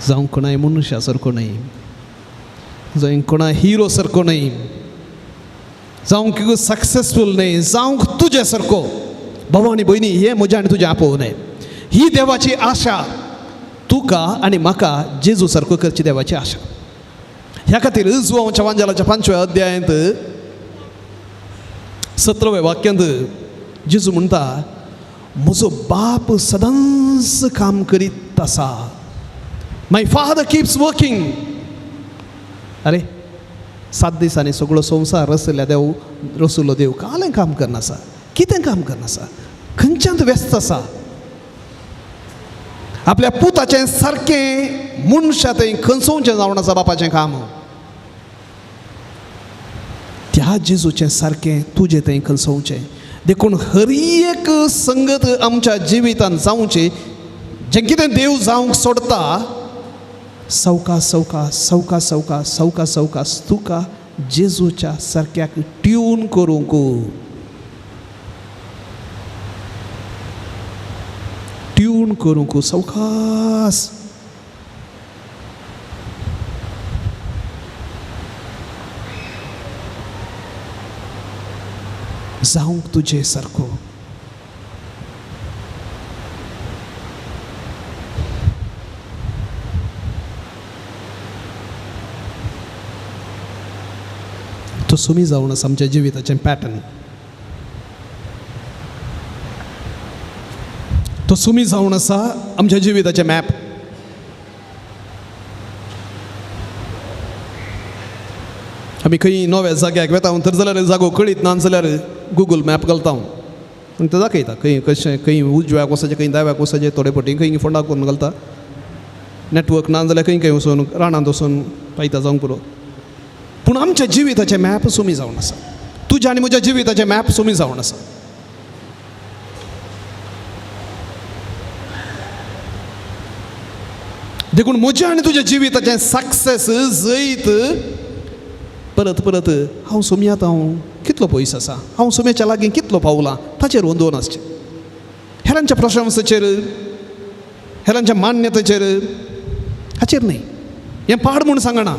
जावंक कोणा मनुष्या सारको नाही, जावंक कोणा हिरो सारको नाही, जावंक सक्सेसफुल नाही, जावंक तुझे सारको. भाऊ आणि बहिणी, हे म्हज्या आनी तुझ्या आपोवणे, ही देवाची आशा तुका आणि म्हाका जेजू सारको करची देवाची आशा. ह्या खातीर जुवांच्या वांजलाच्या 5व्या अध्यायांत 17व्या वाक्यांत जेजू म्हणटा, म्हजो बाप सदांच काम करीत आसा. माय फादर कीप्स वर्किंग. अरे 7 दिसांनी सगळो संवसार रचल्या देव रचलो देव कालें काम करना आसा, कितें काम करना आसा, खंयच्यांत व्यस्त आसा. आपल्या पुताचें सारकें मनशा थंय खंचोवचें जावन आसा बापाचें काम. त्या जेजूचें सारकें तुजें थंय खंचोवचें. देखून हर एक संगत आमच्या जिवितांत जावचें. जें कितें देव जावंक सोडता, सवकास सवकास सवकास सवकास सवकास सवकास तुका जेजूच्या सारक्याक ट्यून करूंक, ट्यून करूंक सवकास. जावंक तुजे सारको. तो सुमी जावन आसा आमच्या जिविताचें पॅटर्न. तो सुमी जावन आसा आमच्या जिविताचें मॅप. आमी खंय नव्या जाग्याक वेता तर जाल्यार जागो कळीत ना जाल्यार गुगल मॅप घालता आनी ते दाखयता खंय कशें, खंय उजव्याक वचचें, खंय दाव्याक वचचें, थोडे फावटी खंय फोंडाक करून घालता. नॅटवर्क ना जाल्यार खंय वचून रानांत वचून पायता जावंक पुरो. पूण आमच्या जिविताचें मॅप सुमी जावन आसा. तुज्या आनी म्हज्या जिविताचें मॅप सुमी जावन आसा. देखून म्हज्या आनी तुज्या जिविताचें सक्सेस जैत परत परत हांव सुमयात, हांव कितलो पयस आसा, हांव सुम्याच्या लागीं कितलो पावलां, ताचेर वंदोवन आसचें. हेरांच्या प्रशंसेचेर, हेरांच्या मान्यतेचेर हाचेर न्ही. हें पाड म्हूण सांगना.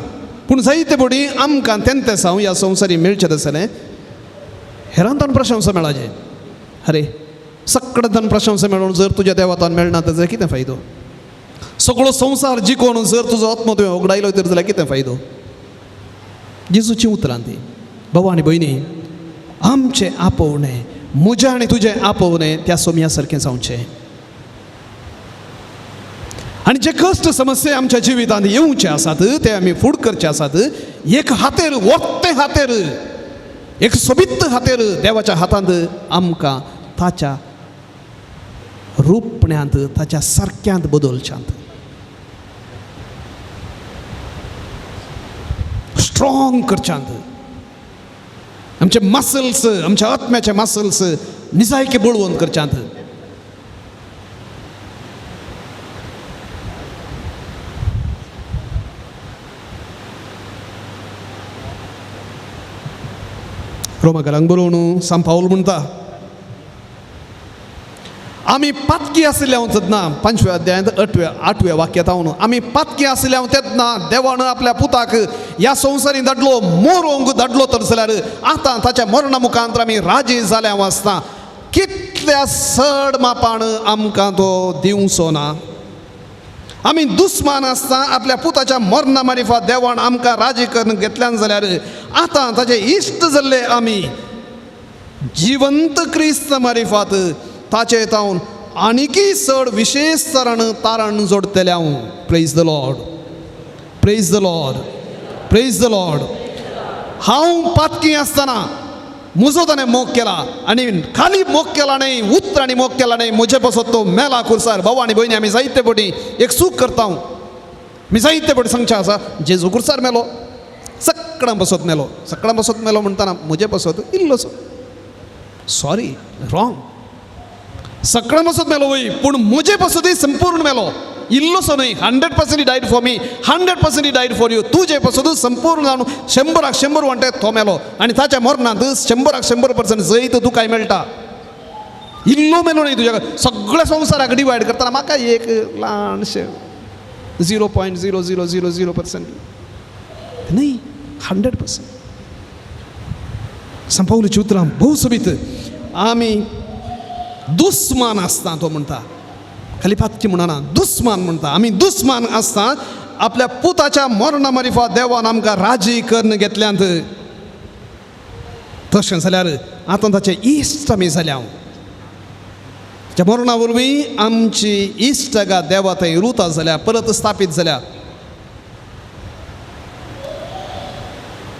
पूण जायते फावटी आमकां तेन्ना सावन ह्या संवसारी मेळचें आसलें हेरांतल्यान प्रशंसा मेळाचें. अरे सगळ्यांतल्यान प्रशंसा मेळोवन जर तुज्या देवातान मेळना ताचो कितें फायदो. सगळो संवसार जिखोवन जर तुजो आत्मो तुवें वगडायलो तर जाल्यार कितें फायदो. जेजूची उतरां ती. भाऊ आनी भयणी, आमचें आपोवणें, म्हजें आनी तुजें आपोवणें त्या सोम्या सारकें जावचें. आनी जे कश्ट समस्या आमच्या जिवितांत येवचे आसात ते आमी फूड करचे आसात. एक हातेर वरते हातेर, एक सोबित हातेर देवाच्या हातांत आमकां ताच्या रूपण्यांत, ताच्या सारक्यांत बदलच्यांत. स्ट्रॉंग करच्यांत. आमचे मसल्स, आमच्या आत्म्याचे मसल्स निजायके बळवंत करच्यांत. रोमाकारांक बरोवन सांत पाऊल म्हणटा, आमी पातकी आसल्यां तेन्ना 5व्या अध्यायांत 8व्या वाक्यांत हांव आमी पातकी आसल्यां तेन्ना देवान आपल्या पुताक ह्या संवसारी धाडलो, मोरोंक धाडलो तर जाल्यार आतां ताच्या मरणा मुखांत आमी राजी जाल्या आसता कितल्या चड मापान आमकां तो दिवचो ना. आमी दुस्मान आसता आपल्या पुताच्या मरणा मारिफात देवान आमकां राजी करून घेतल्यान जाल्यार आतां ताचे इश्ट जाल्ले आमी जिवंत क्रिस्त मारिफात ताचे तावन आनीकी चड विशेष तारण जोडतले हांव. Praise the Lord, praise the Lord, praise the Lord. हांव पातकी आसतना म्हजो ताणें मोग केला आनी खाली मोग केला न्ही, उतरांनी मोग केला न्ही, म्हजे पासत तो मेला खुर्सार. भाऊ आनी भयणी, आमी जायते फावटी एक सूख करता. आमी जायते फावटी सांगचे आसा जेजू खुर्सार मेलो. सकाळां बसत मेलो म्हणटाना म्हजे बसत इल्लोसो सॉरी रॉंग सकाळां बसत मेलो वय पूण म्हजे बसतय संपूर्ण मेलो इल्लोसो न्हय 100% he died for me 100% he died for you तुजे बसत संपूर्ण जावन 100% वांटे तो मेलो आनी ताच्या मरणांत 100% जैत तुकाय मेळटा इल्लो मेलो न्हय तुज्या सगळ्या संवसाराक डिवायड करतना म्हाका एक ल्हानशें 0.0000% न्ही 100%. संपावलीची उतरां भोव सोबीत आमी दुस्मान आसता तो म्हणटा खाली पातकी म्हणना दुस्मान म्हणटा आमी दुस्मान आसता आपल्या पुताच्या मरणा मारिफा देवान आमकां राजी करून घेतल्यांत तशें जाल्यार आतां ताचे इश्ट आमी जाल्या त्या मरणा वरवीं आमची इश्टगा देवा थंय रुता जाल्या परत स्थापीत जाल्या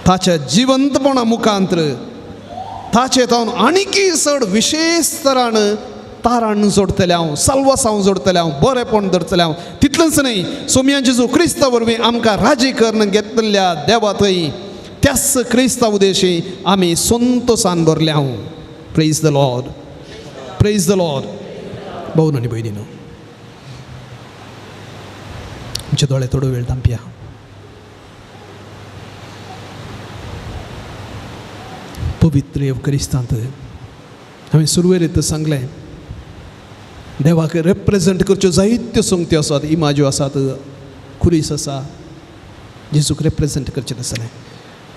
ताच्या जिवंतपणा मुखांतर ताचे तावन आनीकय चड विशेष तरान तारान जोडतले हांव साल्वासांव जोडतले हांव बरेपण धरतले हांव तितलेंच न्हय सोमया जेजू क्रिस्ता वरवीं आमकां राजी करून घेतलेल्या देवा थंय त्याच क्रिस्ता उदेशी आमी संतोसान भरले हांव प्रेज द लॉर्ड भाऊन आनी भयणीनो आमचे दोळे थोडो वेळ थांबया पवित्र एवकरिस्तांत हांवें सुरवेरेंत सांगलें देवाक रिप्रेझेंट करच्यो जायत्यो संगत्यो आसात इमाज्यो आसात खुरीस आसा जेजूक रिप्रेझेंट करचें नासलें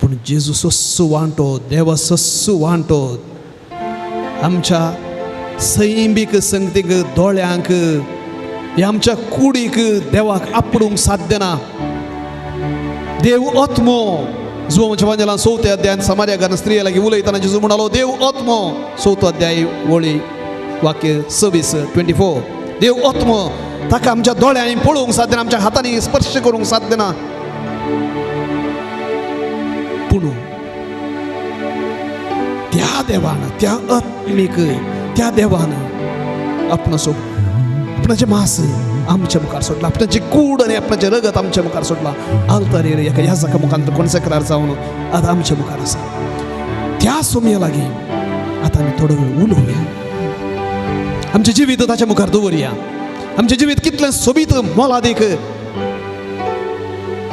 पूण जेजू सस्सू वांटो देवा सस्सू वांटो आमच्या सैमीक संगतीक दोळ्यांक ह्या आमच्या कुडीक देवाक आपणूंक साध्य ना देव आत्मो जुवांच्या वांजेलान 4 अध्यायान समार्या घरान स्त्रिये लागीं उलयतना जेजू म्हणालो देव आत्मो 4 अध्याय वळी वाक्य 26-24 देव आत्मो ताका आमच्या दोळ्यांनी पळोवंक साध्य ना आमच्या हातांनी स्पर्श करूंक साध्य ना पूण त्या देवान त्या आत्मीक त्या देवान आपणाचे मास आमच्या मुखार सोडला आपणाची कूड आनी आपणाचे रगत आमच्या मुखार सोडला आल्तारेर एका ह्या मुखांत कॉन्सेक्रार जावन आतां आमच्या मुखार आसा त्या सोमया लागीं आतां आमी थोडो वेळ उलोवया आमचें जिवीत ताच्या मुखार दवरया आमचें जिवीत कितलें सोबीत मोलादीक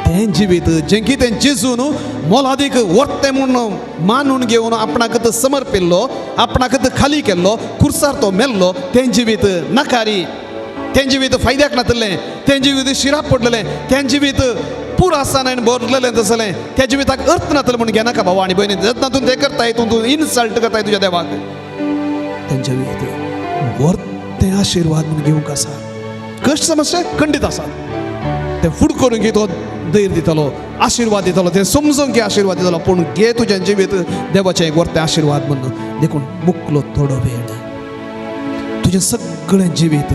तें जिवीत जें कितें जेजून मोलादीक वर्तें म्हणून मानून घेवन आपणाक समर्पिल्लो आपणाक खाली केल्लो कुर्सार तो मेल्लो तें जिवीत नाकारी तें जिवीत फायद्याक नातलें तें जिवीत शिराप पडलेलें तें जिवीत पुरासानान भरलेलें तसलें त्या जिविताक अर्थ नातलें म्हूण घेनाका भाव आनी भयणी जेन्ना तूं तें करता हितून तूं इन्सल्ट करता तुज्या देवाक तें जिवीत वर्तें आशिर्वाद म्हूण घेवंक आसा कश्ट समस्या खंडीत आसा तें फूड करून घे तो धैर्य दितलो आशिर्वाद दितलो तें समजून घे आशिर्वाद दितलो पूण घे तुजें जिवीत देवाचें एक वर्तें आशिर्वाद म्हणून देखून मुकलो थोडो वेळ तुजें सगळें जिवीत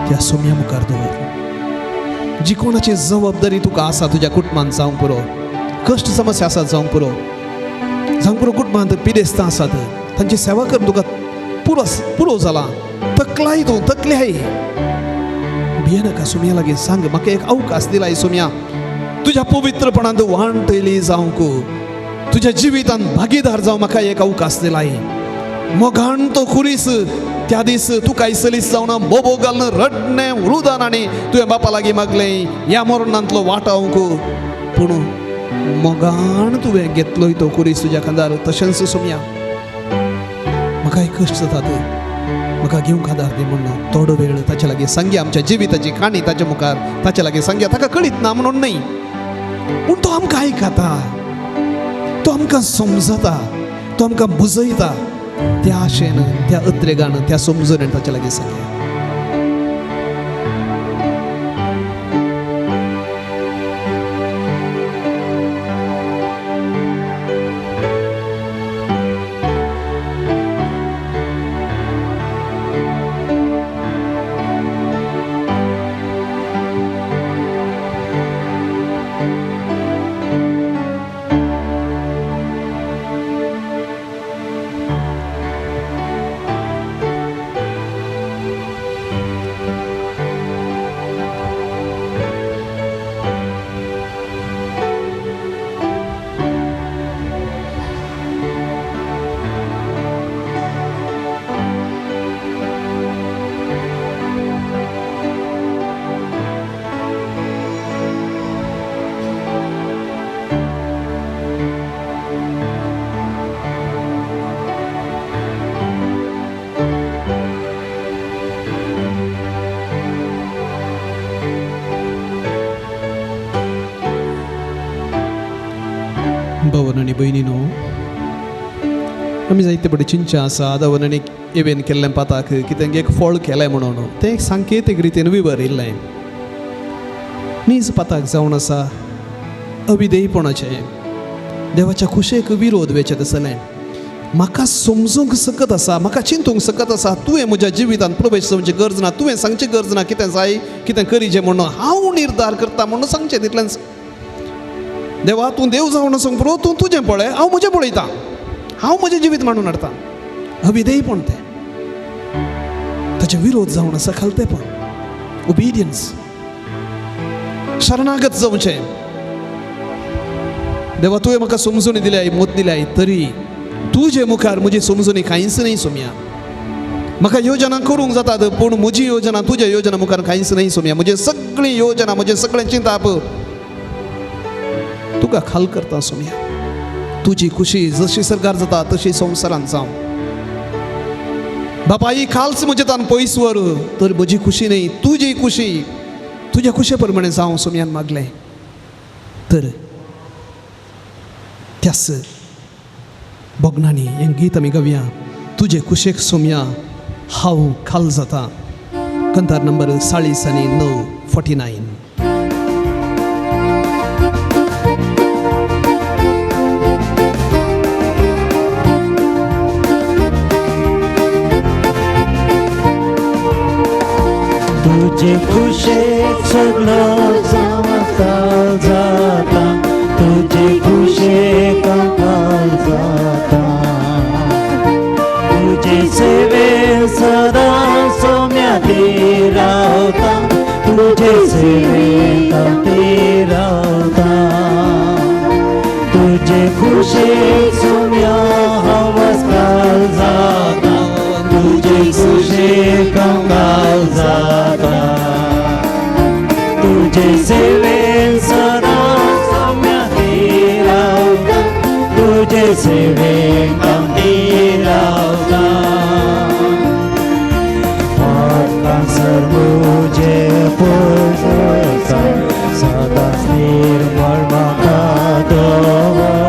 त्या सोम्या मुखार दवर जी कोणाची जबाबदारी तुका आसा तुज्या कुटुंबांत जावंक पुरो कश्ट समस्या आसात जावंक पुरो कुटुंबांत पिडेस्तां आसात तांची सेवा करून तुका पुरो जाला तकलाय तूं तकल्याय भियेनाका सोम्या लागीं सांग म्हाका एक अवकाश दिलाय सोम्या तुज्या पवित्रपणांत वांटयली जावंक तुज्या जिवितांत भागीदार जावं म्हाका एक अवकाश दिलाय मोगान तो खुरीस त्या दीस तूं कांय सलीस जावना बोबो घालून रडणें रुदान आनी तुवें बापा लागीं मागलें ह्या मरणांतलो वांटोवंक पूण मोगान तुवें घेतलोय तो खुरीस तुज्या खांदार तशेंच सोम्या म्हाका एक कश्ट जातात म्हाका घेवंक आदार दी म्हणून थोडो वेळ ताचे लागीं सांगया आमच्या जिविताची काणी ताच्या मुखार ताचे लागीं सांगया ताका कळीत ना म्हणून न्हय पूण तो आमकां आयकता तो आमकां समजता तो आमकां बुजयता त्या आशेन त्या अत्रेगान त्या समजुनेन ताचे लागीं सांगया भावन आनी भयणीनो, आमी जायते बडी चिंचा आसा भावन इवेंट केल्लें पाताक कितें एक फळ केलें म्हणून तें एक सांकेतीक रितीन विवरिल्लें. नीज पाताक जावन आसा अविधेयपणाचें, देवाच्या कुशेक विरोध वेचत आसलें. म्हाका समजूंक सकत आसा, म्हाका चिंतूंक सकत आसा, तुवें म्हज्या जिवितांत प्रवेश जावची गरज ना, तुवें सांगची गरज ना कितें जाय कितें करीचें म्हणून हांव निर्धार करता म्हणून सांगचें तितलेंच. देवा तूं देव जावन आसूंक पुरो, तूं तुजें पळय, हांव म्हजें पळयतां, हांव म्हजें जिवीत मांडून हाडटां. अविधेयपण तें, ताचे विरोध जावन आसा खालतेपण, ओबिडियन्स, शरणागत जावचें. देवा तुवें म्हाका समजून दिल्याय, मत दिल्याय, तरी तुजे मुखार म्हजी समजुनी कांयच न्ही सोम्या. म्हाका योजना करूंक जातात पूण म्हजी योजना तुज्या योजना मुखार कांयच न्ही सोम्या. म्हजी सगळी योजना, म्हजें सगळें चिंताप तुका खाल करता सोम्या. तुजी खुशी जशी सरकार जाता तशी संवसारांत जावं. बापा ही खालच म्हजे तान पयस व्हर, तर म्हजी खुशी न्ही तुजी खुशी तुज्या खुशे प्रमाणे जावं सोम्यान मागलें. तर त्याच बोगनांनी हें गीत आमी गावया. तुजे कुशेक सोम्या हांव खाल जाता. कंतार नंबर 40 आनी 9 49. तुझे खुशेक सगळं काल जाता, तुझे खुशेक काल जाता. तुझे सेवे सदा सोम्या ते रावता, तुझे सेवे ते रावता. तुझे खुशेक सोम्या हवस काल जाता, तुझे खुशेक काल जाता. तुझे सेवे सदा सोम्या ते रावता, तुझे सेवे ते रावता. सर मुझे पोषता, सदांच निर्मळ म्हाका दवर.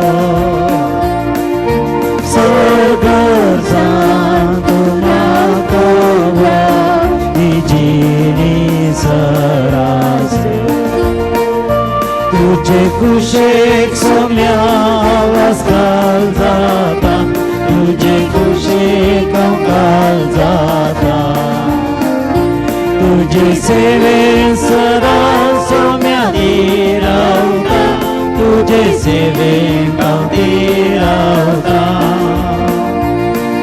सरगर सांग म्हाका जिणी सरासे. तुझे कुशेक सोम्या आवाज काल जाता, तुझे कुशेक काल जाता. तुझे सेवे सदा सोम्या ते रावता, तुझे सेवे ते रावता.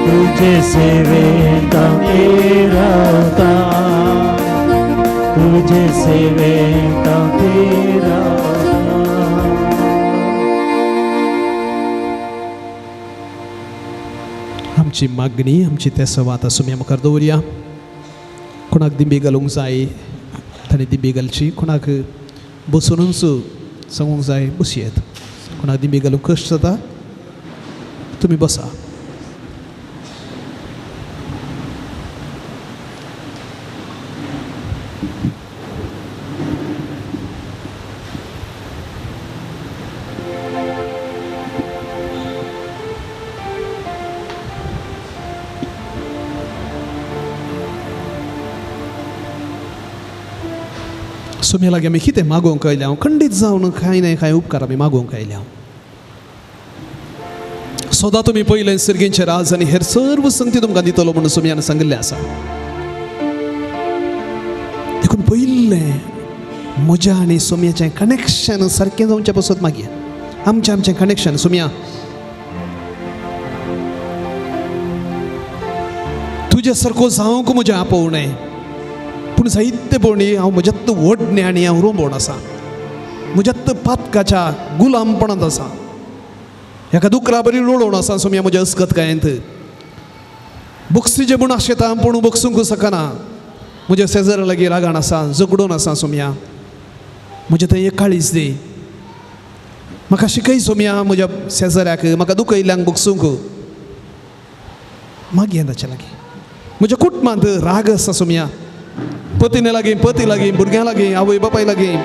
तुझे सेवे ते रावता, तुझे सेवे ते रावता. आमची मागणी आमची ते सवात सोम्या मुखार दवरया. कोणाक दिंबी घालूंक जाय ताणें दिंबी घालची, कोणाक बसूनच सांगूंक जाय बसयेत. कोणाक दिंबी घालूंक कश्ट जाता तुमी बसा. सोम्या लागीं आमी कितें मागोवंक आयल्या, खंडीत जावन कांय ना कांय उपकार आमी मागोवंक आयल्या. सदां तुमी पयलें सर्गेचें राज आनी हेर सर्व संगती तुमकां दितलो म्हणून सोम्यान सांगिल्लें आसा. देखून पयलें म्हज्या आनी सोम्याचें कनेक्शन सारकें जावचें पासत मागीर आमचें कनेक्शन. सोम्या तुजे सारको जावंक म्हजें आपोवणें, पूण जायते पळोवणी हांव म्हज्यात व्हडणे आनी हांव रोंबोण आसा, म्हज्यात पातकाच्या गुलामपणांत आसा, हेका दुकरा बरी रोळोवन आसा. सोम्या म्हज्या अस्कतकायेंत बक्षीचें म्हूण आशेता पूण बक्षूंक सकना. म्हज्या शेजारा लागीं रागाण आसा, झगडून आसा. सोम्या म्हजें थंय एक काळीज दी, म्हाका शिकय सोम्या म्हज्या शेजाऱ्याक, म्हाका दुखयल्यांक बक्षूंक. मागीर ताचे लागीं म्हज्या कुटुंबांत राग आसा सोम्या, पतीने लागीं, पती लागीं, भुरग्यां लागीं, आवय बापाय लागीं.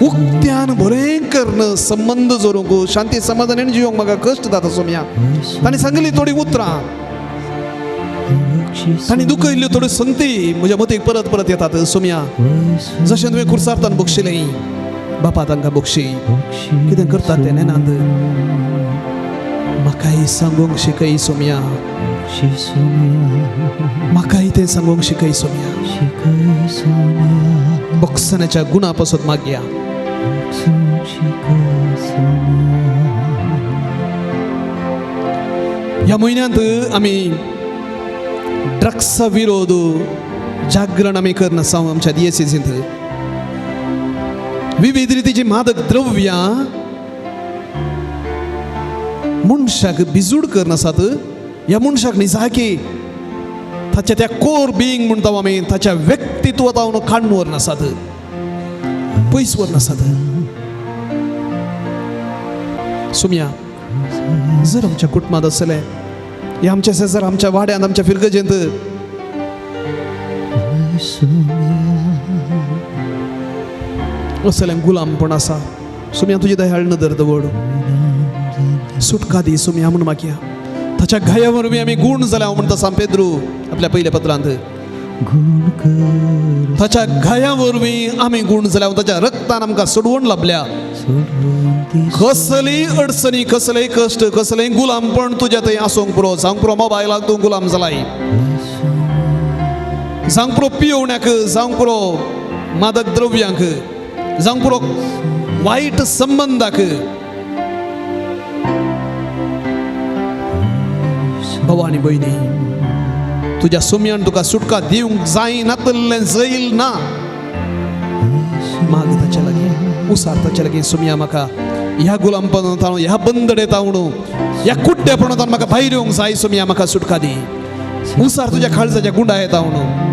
उक्त्यान बरें करणं संबंध जोरूंक शांती समाधानान जिवंक म्हाका कश्ट जाता सोम्या. तांणी सांगली थोडी उतरां, तांणी दुखयल्ल्यो थोड्यो संगती म्हज्या मतीक परत परत येतात सोम्या. जशें तुवें खुर्सारतान बक्षिलें, बापा तांकां बक्षी, कितें करतात तें नेनात. म्हाकाय सांगूंक शिकय सोम्या, म्हाकाय तें सांगूंक शिकय सोम्या. बक्षण्याच्या गुणा पासून मागया. ह्या म्हयन्यांत आमी ड्रग्सा विरोध जागरण आमी करन आसा आमच्या दियेसींत. विविध रितीची मादक द्रव्यां मनशाक बिजूड करन आसात. ह्या मनशाक निजाकी ताच्या त्या कोर बिईंग म्हणटा आमी ताच्या व्यक्तित्वान काडून व्हरन आसात, पयस व्हरन आसात. सोम्या, जर आमच्या कुटुंबात असलें, हे आमच्या शेजार आमच्या वाड्यांत आमच्या फिरगजेंत असलें गुलामपण आसा, सोम्या तुजी दयाळ नदर दवड, सुटका दी सोम्या म्हूण मागया. ताच्या गाया वरवीं आमी गूण जाल्या म्हणटा सान पेद्रू आपल्या पयल्या पत्रांत. ताच्या गाया वरवीं आमी गूण जाल्या, ताच्या रक्तान आमकां सोडवण लाभल्या. कसली अडचणी, कसलेय कश्ट, कसलेय गुलामपण तुज्या थंय आसूंक पुरो. जावंक पुरो मोबायलाक तूं गुलाम जालाय, जावंक पुरो पियोवण्याक, जावंक पुरो मादक द्रव्यांक, जावंक पुरो वायट संबंधाक. भवानी भयणी, तुज्या सोम्यान तुका सुटका दिवंक जायनातलें जैल ना. माग ताच्या लागीं, उसार ताच्या लागीं सोम्या. म्हाका ह्या गुलामपणांत, ह्या बंदडेतावण, ह्या कुट्टेपणांतल्यान म्हाका भायर येवंक जाय सोम्या. म्हाका सुटका दी. उसार तुज्या काळजाच्या गुंडा येतावण.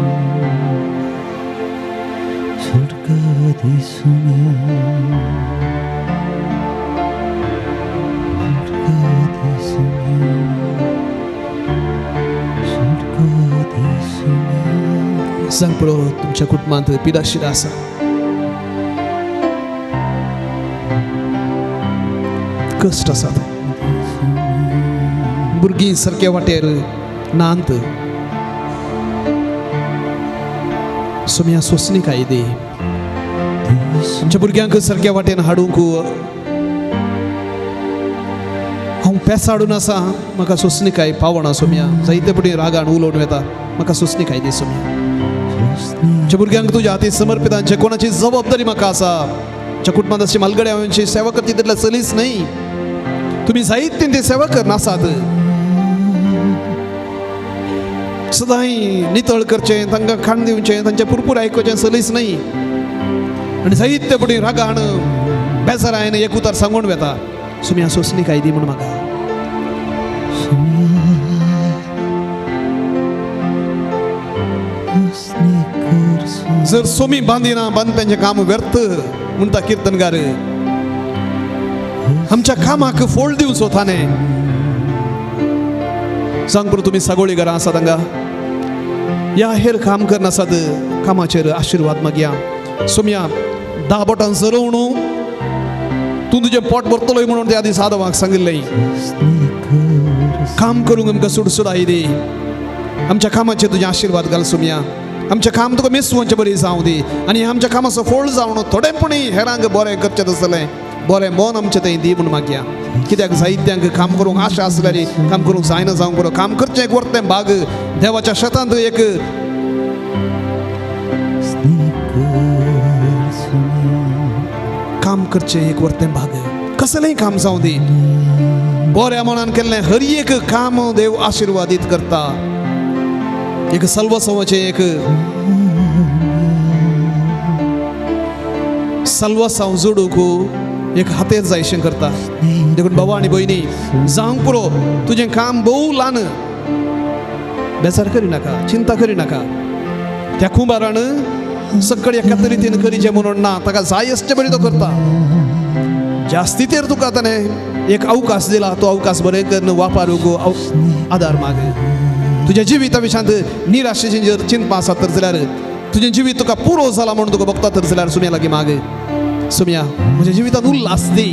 सांग पुरो तुमच्या कुटुंबांत पिडाशिरा आसा, कश्ट आसात, भुरगीं सारक्या वाटेर नांत. सोम्या सोंसणीकाय दी. आमच्या भुरग्यांक सारक्या वाटेन हाडूंक हांव पेसाडून आसा. म्हाका सोंसणीकाय पावना सोम्या. जायते पटी रागान उलोवन वता. म्हाका सोंसणीकाय दी सोम्या. आमच्या भुरग्यांक तुज्या हाती समर्पितांचे कोणाची जबाबदारी म्हाका आसा. आमच्या कुटुंबांत अशी मालगड्यांची सेवा करची तितल्या चलीच न्हय. तुम्ही जायते ते सेवा करनासात. सदांय नितळ करचें, तांकां खाण दिवचें, तांचें पुरपूर आयकुचें चलीच न्हय. आनी जायते पटी रागान बेजारायन एक उतार सांगून वेता. सोम्या सोंसणीकाय दी म्हूण म्हाका. जर सोमी बांदिना, बांदप्यांचें काम व्यर्थ म्हणटा कीर्तनगार. आमच्या कामाक फोड दिवंक सोताने. सांग पुरो तुमी सागोळी घरां आसात हांगा, ह्या हेर काम करनासात, कामाचेर आशिर्वाद मागया. सोम्या 10 बोटां सरवण तूं तुजें पोट भरतलोय म्हणून त्या दीस आदवाक सांगिल्लें. काम करूंक आमकां सुडसुडाय दी. आमच्या कामाचेर तुजें आशिर्वाद घाल सोम्या. आमचें काम तुका मेसवचें बरी जावं दी. आनी आमच्या कामाचो फळ जावन थोडेपणी हेरांक बरें करचें आसलें, बरें मन आमचें थंय दी म्हूण मागया. कित्याक जायत्यांक काम करूंक आशा आसल्यारी काम करूंक जायना जावंक पुरो. काम करचें एक वर्तें भाग देवाच्या शेतांत एक काम करचें एक वर्तें भाग. कसलेंय काम जावं दी. बऱ्या मनान केल्लें हर एक काम देव आशिर्वादीत करता. एक सल्वसावाचें एक सल्वसाव जोडूंक एक हातेर जायशें करता. देखून बाबा आनी भयणी, जावंक पुरो तुजें काम भोव ल्हान, बेजार करिनाका, चिंता करिनाका. त्या कुंभारान सगळें एका तरेन करीचें म्हणून ना, ताका जाय आसचें बरें तो करता. जास्ती तेर तुका ताणें एक अवकाश दिला, तो अवकाश बरें करून वापरूंक आदार माग. तुज्या जिविता विशांत निराशेची जर चिंता आसा तर जाल्यार, तुजें जिवीत तुका पुरो जाला म्हणून तुका बघता तर जाल्यार सुम्या लागीं माग. सोम्या म्हज्या जिवितांत उल्हास दी,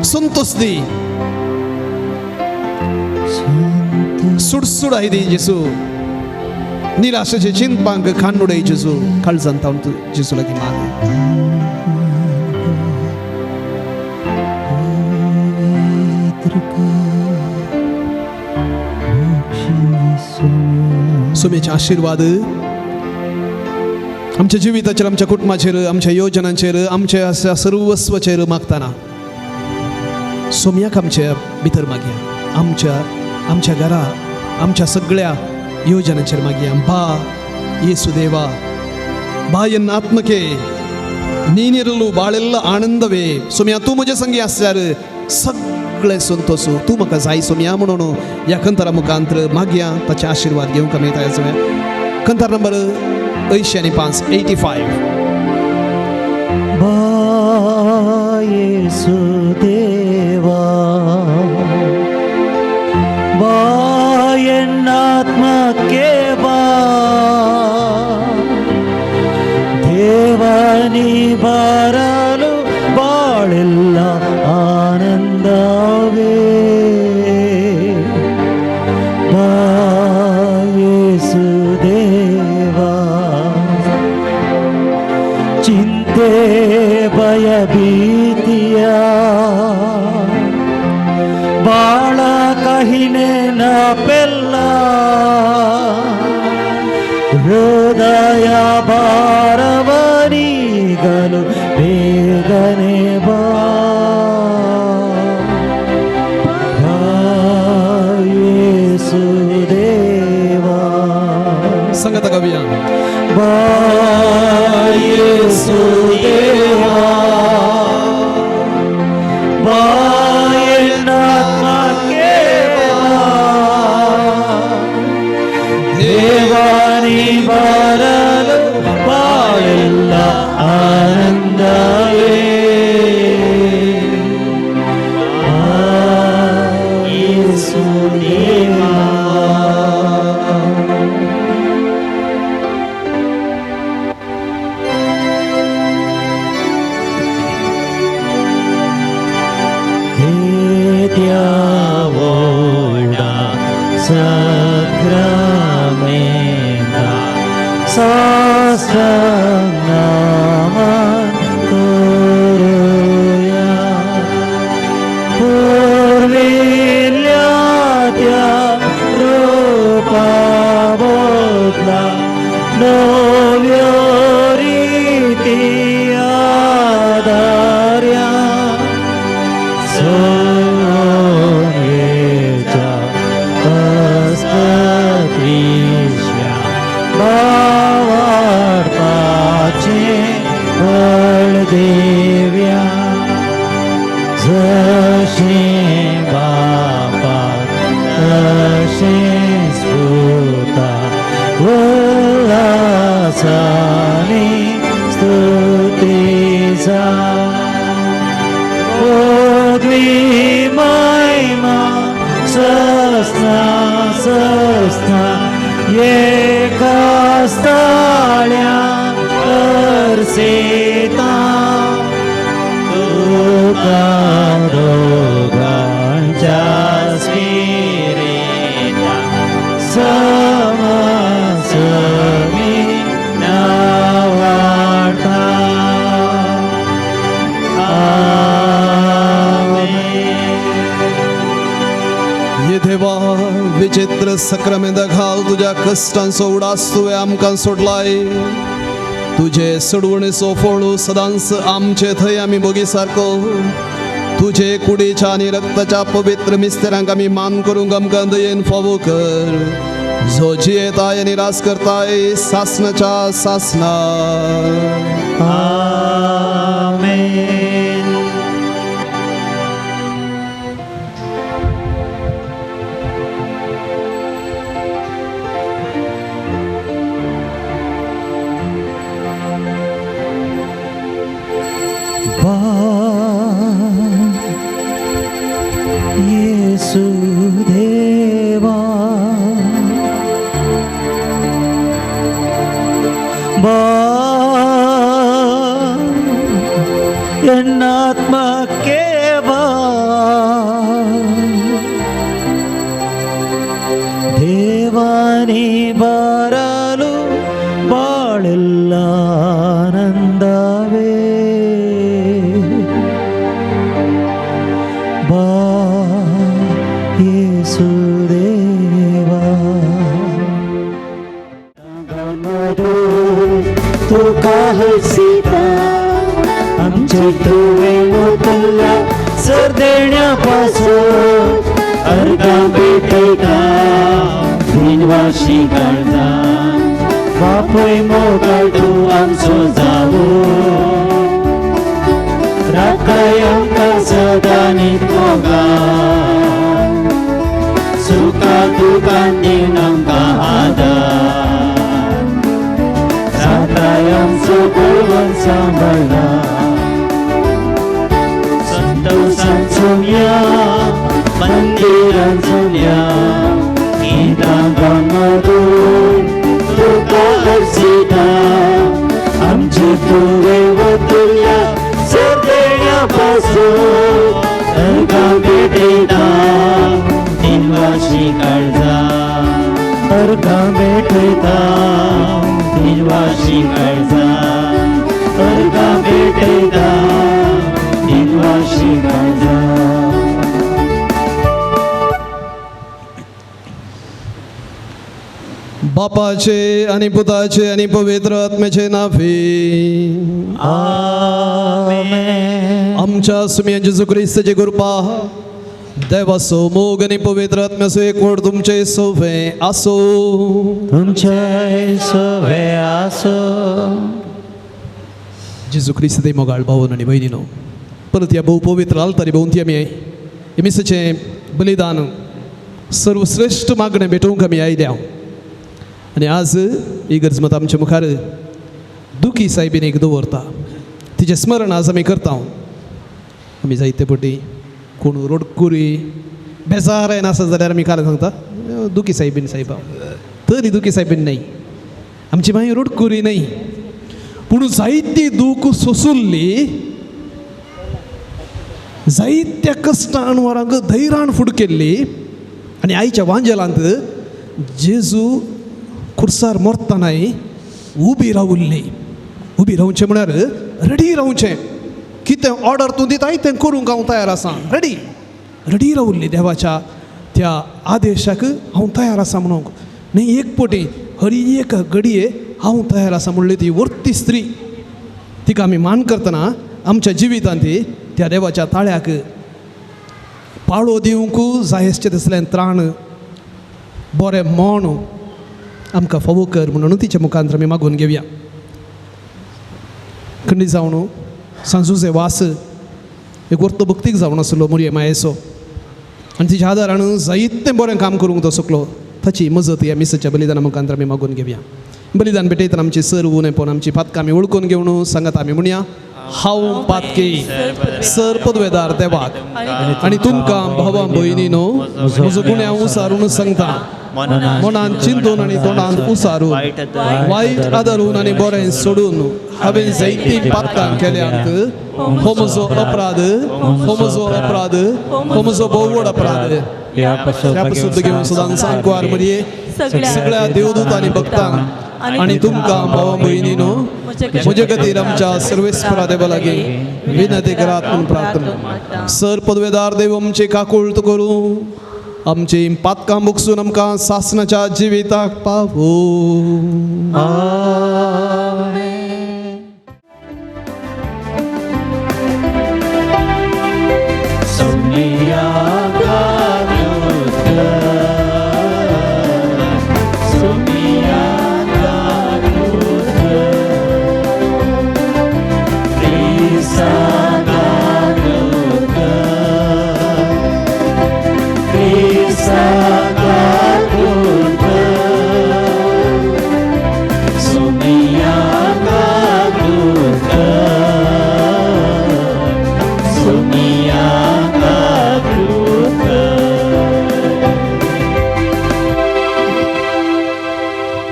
संतोष दी, सुडसुडाय दी जेसू. निराशेचे चिंतपांक खान उडय जेसू. काळजांत हांव जेसू लागीं माग. सोम्याचे आशीर्वाद आमच्या जिविताचेर, आमच्या कुटुंबाचेर, आमच्या योजनांचेर, आमच्या सर्वस्वाचेर मागताना सोम्याक आमच्या भितर मागया. आमच्या घरा, आमच्या सगळ्या योजनांचेर मागया. बा येसु देवा, बा ಎನ್ನ ಆತ್ಮಕ್ಕೆ ನೀನಿರಲು ಬಾಳೆಲ್ಲ ಆನಂದವೇ. सोम्या तू म्हजे संगी आसल्यार सगळे संतोष. तू म्हाका जाय सोम्या म्हणून ह्या कंतरा मुखांतर मागया. ताचे आशीर्वाद घेवंक मेळटा. सोम्या कंतार नंबर 85. बा येसु देवा, बा ಎನ್ನಾತ್ಮಕ್ಕೆ ಬಾ. ದೇವನಿ ಬರಲು ಬಾಳೆಲ್ಲ ಆನಂದವೇ. ಬಾ ಯೇಸು ದೇವಾ, ಚಿಂತೆ ಭಯ ಭೀತಿಯ ಬಾಳ ಕಹಿನೆ ನಾಪೆಲ್ಲ. ಹೃದಯ ಭಾರವನಿಗಲು ಬೇಗನೆ ಬಾ. ಯೇಸು ದೇವಾ. ಸಂಗತ ಕವಿಯ ಬಾ ಯೇಸು ದೇವಾ, ಬಾ ಎನ್ನಾತ್ಮಕ್ಕೆ ಬಾ. ದೇವಾನಿ ಬರಲು ಬಾಳೆಲ್ಲ ಆನಂದವೇ. ಯೇಸು ದೇವಾ. Diavola sacramenta sastranaman koroya purvilyatia rupa bodla novioritiya darya. Soneja Aspatishya Bhavartache Valdevya. Zashe Baba Zashe Sruta Valasani Stutiza. Maima sasna sasna ekastalya arseta. Tukarogancha spirita samasami navarta. ये देवा विचित्र सक्रमेंत घाल. तुझ्या कष्टांचो उडास तुवें आमकां सोडलाय. तुझे सडवणेचो फळ सदांच आमचे थंय आमी बगी सारको. तुझे कुडीच्या आनी रक्ताच्या पवित्र मिस्तेरांक आमी मान करूंक आमकां दयेन फावो कर. जो जियेताय आनी रास करताय सासनाच्या सासना. आमेन. बा येसु देवा, बा देण्यापासून अर्गा भेटयता बिनवाशी काळजा बापूय मोगाळ तूं आमचो जावो राखाय आमकां सदां नीत मोगाळ सुखा दुखान दिवन आमकां आदार राखाय आमचो गोवन सांबाळा संतोषांचो या मंदिरांचो या गीतांगामधून तुका अर्जिता आमची तुवे वतुल्या सर देण्यापासून अर्गा भेटयता दिनवाशी काळजा अर्गा भेटयता दिनवाशी काळजा अर्गा भेटयता दिनवाशी काळजा बापाचे आणि पुताचे आणि पवित्र आत्म्याचे नावे आमेन. आमच्या सुमिया जेजू ख्रिस्ताची कृपा देवाचो मोग आणि पवित्र आत्म्याचो एकवट तुमचे सोवे आसो तुमचे सोवे आसो. जेजू ख्रिस्त ते मोगाळ भावन आणि बहिणीनो परत या बहु पवित्र आलतारी भोवती आमी एमिसाचें बलिदान सर्वश्रेष्ठ मागणें भेटोवंक आमी आयल्या आनी आज ही गरजमत आमच्या मुखार दुखी सायबीन एक दवरता तिचें स्मरण आज आमी करता. आमी जायते फावटी कोण रोडकुरी बेजार येना आसा जाल्यार आमी कारण सांगता दुखी सायबीन सायबा तरी दुखी सायबीन न्हय आमची मागीर रोडकुरी न्हय पूण जायती दूख सोंसुल्ली जायत्या कश्टान वरांक धैर्यान फुड केल्ली आनी आयच्या वांजेलांत जेजू खुर्सार मरतनाय उबी रावुल्ली. उबी रावचें म्हळ्यार रेडी रावचें कितें ऑर्डर तूं दिताय तें करूंक हांव तयार आसा रेडी रेडी रावुल्ली देवाच्या त्या आदेशाक हांव तयार आसा म्हणूंक न्ही एक पोटी हरी एक घडये हांव तयार आसा म्हणली ती वर्ती स्त्री तिका आमी मान करतना आमच्या जिवितांत त्या देवाच्या ताळ्याक पाळो दिवंक जाय आसचें तसलें त्राण बरें मोण आमकां फावो कर म्हणून तिच्या मुखांतर आमी मागून घेवया. खंडी जावन सांजुजे वास एक वर्त भक्तीक जावन आसलो मुरये मायेचो आनी तिच्या आदारान जायतें बरें काम करूंक तो शकलो ताची मजत ह्या मिसाच्या बलिदाना मुखांतर आमी मागून घेवया. बलिदान भेटयतना आमची सर्व उणेपण आमची पातकां आमी वळखून घेवन सांगात आमी म्हणया हांव पातकी सर पदवेदार देवाक आनी तुमकां भावां भयणीनो म्हजो गुन्या उसारून सांगता मनान चिंतून आनी तोंडान उसारून वायट आदरून आनी बरें सोडून हांवें जायतीं पातकां केल्यांत हो म्हजो अपराध हो म्हजो अपराध हो म्हजो भोव व्हड अपराध ह्या पासून घेवन सदांच सांगवार मरये सगळ्या देवदूतांनी भक्तांक आनी तुमकां भावां भयणीनो म्हजे खातीर आमच्या सर्वेस्परा देवा लागीं विनंती करात म्हणून प्रार्थना. सर पदवेदार देव आमची काकुळट करूं आमची पातकां मुगसून आमकां सासणाच्या जिविताक पावो.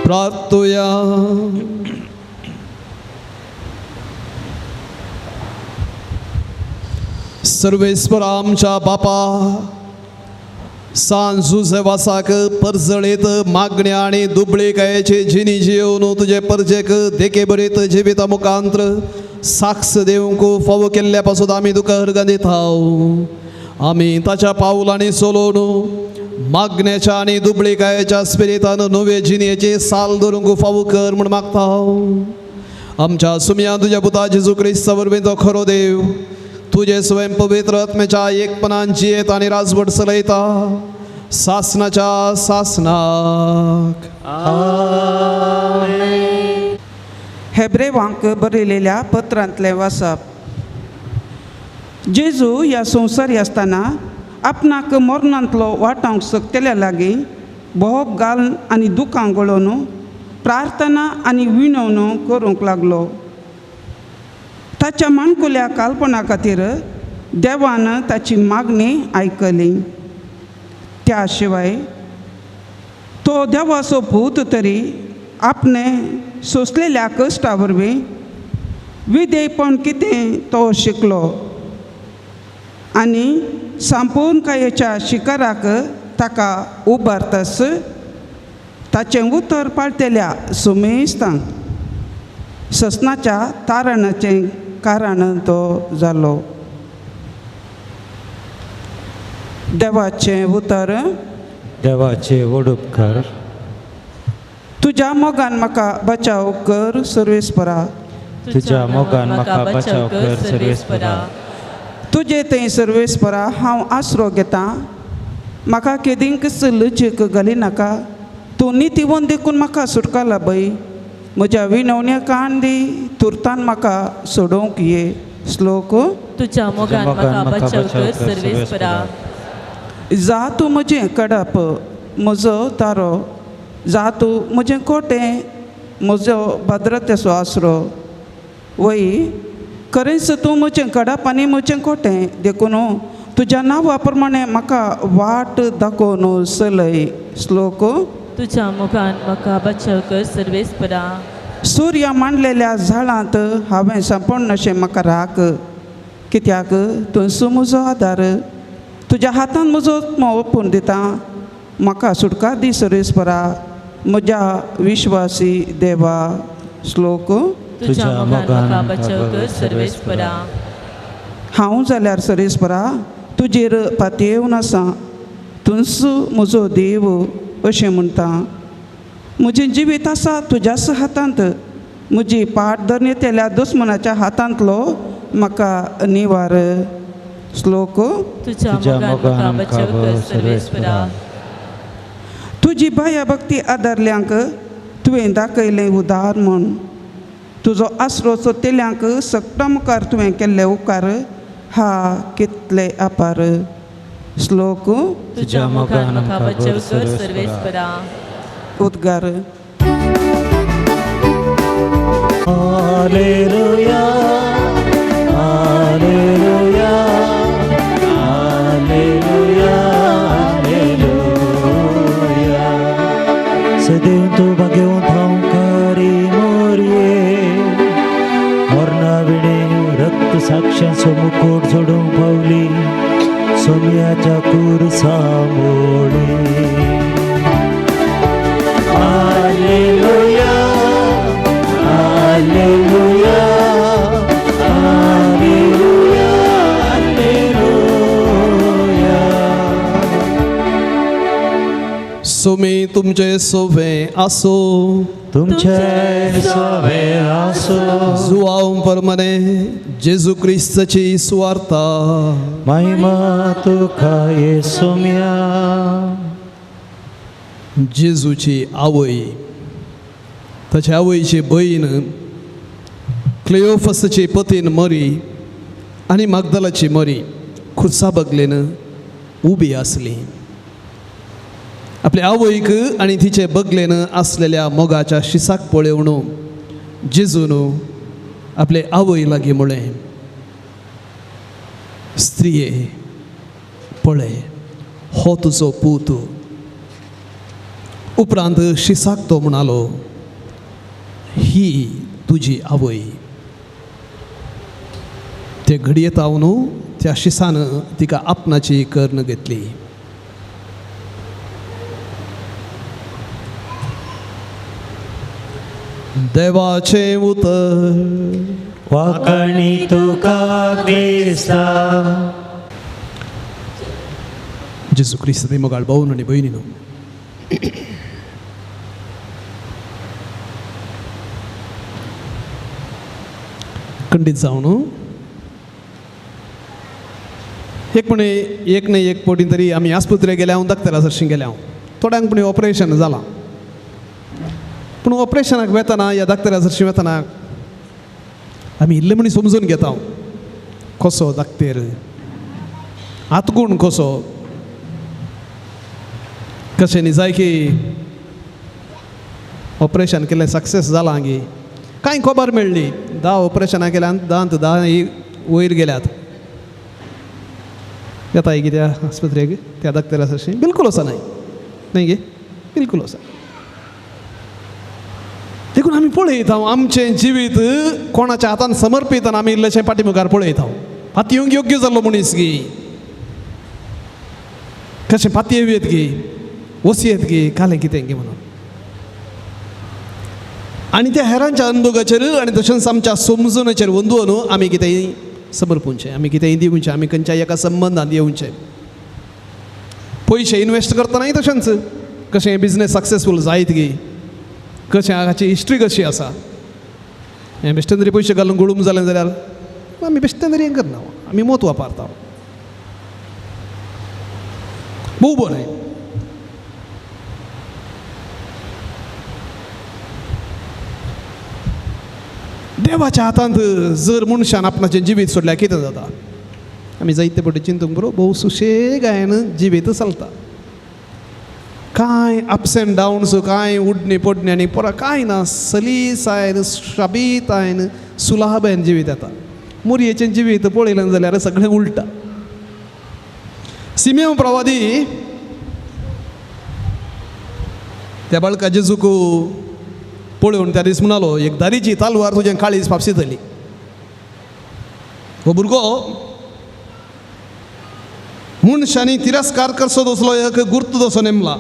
प्रार्थया. सर्वेस्पर आमच्या बापा सांजुजे वासाक परजळेत मागण्या आनी दुबळेकायेचे जिनी जियोवन तुजे परजेक देखे बरेत जिविता मुखांतर साक्ष देवंक फावो केल्ल्या पासून आमी तुका अर्घ दिताव. आमी ताच्या पावलांनी चलोवन मागण्याच्या आनी दुबळेकायेच्या स्पिरितान नवे जिणेचे साल धरूंक फावो कर म्हूण मागताव. आमच्या सुमया तुज्या पुता जेजू क्रिस्ता वरवीं तो खरो देव तूं तुझे स्वयं पवित्र आत्म्याच्या एकपणांची येत आणि राजवट चलयता सासनाच्या सासनाक. हेब्रेवांक बरयलेल्या पत्रांतलें वाचप. जेजू ह्या संवसारी आसतना आपणाक मरणांतलो वाटावंक शकतल्या लागीं भोग घालन आनी दुखां गळोवन प्रार्थना आनी विनवणो करूंक लागलो. ताच्या माणकुल्या काल्पना खातीर देवान ताची मागणी आयकली. त्या शिवाय तो देवाचो भूत तरी आपणे सोंसलेल्या कश्टा वरवीं विधेयपण कितें तो शिकलो आनी संपूर्णकायेच्या शिखराक ताका उबारतस ताचें उतर पाळटेल्या सुमेस्तांक ससनाच्या तारणाचें कारण तो जालो. देवाचें उतर. देवाचे वडुपकार. तुज्या मोगान म्हाका बचाव कर सर्वेस्परा. तुझ्या मोगान म्हाका बचाव कर सर्वेस्परा. तुजे थंय सर्वेस्परा हांव आसरो घेतां. म्हाका केदींक लज्जेक घाली नाका. तूं नितीवन देखून म्हाका सुटका लाभय. म्हज्या विनवण्या कांदी तुर्तान म्हाका सोडोवंक ये. श्लोक. तुझ्या मोगान म्हाका बचाव कर सर्वेस्परा. जा तूं म्हजें कडप म्हजो तारो. जा तूं म्हजें कोटें म्हजो भद्रतेचो आसरो. वय खरेंच तूं म्हजें कडप आनी म्हजें कोटें देखून तुज्या नांवा प्रमाणें म्हाका वाट दाखोवन चलय. श्लोक. तुझ्या मोगान म्हाका बचाव कर सर्वेस्परा. सूर्य मांडलेल्या झाडांत हांवें सांपण अशें म्हाका राख. कित्याक तूं म्हजो आदार. तुज्या हातान म्हजो ओपून दिता. म्हाका सुटका दी सर्वेस्परा म्हज्या विश्वासी देवा. श्लोक. तुझ्या मोगान म्हाका बचाव कर सर्वेस्परा. हांव जाल्यार सर्वेस्परा तुजेर पातयेवन आसा. तूंच म्हजो देव अशें म्हणटा. म्हजें जिवीत आसा तुज्याच हातांत. म्हजी पाट धरून येतेल्या दुस्मनाच्या हातांतलो म्हाका निवार. श्लोक. तुझ्या मोगान म्हाका बचाव कर सर्वेस्परा. तुजी भाया भक्ती आदारल्यांक तुवें दाखयलें उदार म्हण. तुजो आसरो सोदतेल्यांक सक्ता मुखार तुवें केल्ले उपकार हा कितले आपार. श्लोक. तुझ्या मोगान म्हाका बचाव कर सर्वेस्परा. उद्गार. Hallelujah hallelujah hallelujah hallelujah. सदैव तू भाग्यवंत हांवकारी मोरये. मरणा विणे रक्त साक्षांचो मुकुट जोडूंक पावली. सोम्याच्या कूर सामोळी. Hallelujah hallelujah hallelujah hallelujah. सोमी तुमचे सोवे आसो. तुमचे सोवे आसो. जुआव परमने जेजू क्रिस्ताची सुवार्ता. महिमा तुका येसुम्या. जेजूची आवय ताच्या आवयची बहीण क्लेओफसाची पतीन मरी आनी मागदलाची मरी खुर्सा बगलेन उबी आसली. आपल्या आवयक आनी तिचे बगलेन आसलेल्या मोगाच्या शिसाक पळोवन जेजून आपले आवय लागीं म्हळें, स्त्रिये पळय हो तुजो पूत. उपरांत शिसाक तो म्हणालो, ही तुजी आवय. ते घडयेत न्हू त्या शिसान तिका आपणाची कर्ण घेतली. देवाचे उतर. वाकणी तुका क्रिस्ता. जेजू क्रिस्त मोगाळ भाऊन आनी भयणीनो, खंडीत जावन एक नाही एक पोटीन तरी आमी आस्पत्रेक गेल्या हांव दाक्तरा सरशी गेल्या हांव थोड्यांक पुणे ऑपरेशन जालां पूण ऑपरेशनाक वेतना या दाक्तरा सरशी वेतना आमी इल्ले म्हणी समजून घेता हांव कसो दाक्तेर आतगूण कसो कशें न्ही जाय की ऑपरेशन केल्लें सक्सेस जालां गी कांय खबर मेळ्ळी 10 ऑपरेशनां केल्यान 10 वयर गेल्यात येता कित्या आस्पत्रेक त्या दाक्तरा सरशी बिलकुल वचना न्ही गे बिलकुल वचना देखून आमी पळयता आमचें जिवीत कोणाच्या हातान समर्पित आमी इल्लेशें फाटीमुखार पळयता फातयोंक योग्य जाल्लो मनीस गी कशें फातयेवेत गी वसियत गी कालें कितें गी म्हणून आनी त्या हेरांच्या अनुभवाचेर आनी तशेंच आमच्या समजुनाचेर वंदून आमी कितेंय समर्पूंचें आमी कितेंय दिवचें आमी खंयच्याय एका संबंधांत येवचें पयशे इन्वेस्ट करतनाय तशेंच कशें बिजनेस सक्सेसफूल जायत गी कशें हाची हिस्ट्री कशी आसा हें बेश्टें तरी पयशे घालून गळूम जालें जाल्यार आमी बेश्टें तरी हें करना आमी मत वापरता भोव बरें देवाच्या हातांत जर मनशान आपणाचें जिवीत सोडल्यार कितें जाता आमी जायते फावटी चिंतूंक बरो भोव सुशेगायेन जिवीत चलता कांय अप्स एंड डावन्स कांय उडणी पडणी आनी परत कांय ना सलीसायन शाबीतायन सुलाबायन जिवीत येता मुरयेचें जिवीत पळयलें जाल्यार सगळें उलटा सिमेओन प्रवादी त्या बाळका जेजूक पळोवन त्या दीस म्हणालो एक दारीची तालवार तुजें काळीज फापसितली हो भुरगो मनशांनी तिरस्कार करचो दसलो एक गुर्त दसो नेमला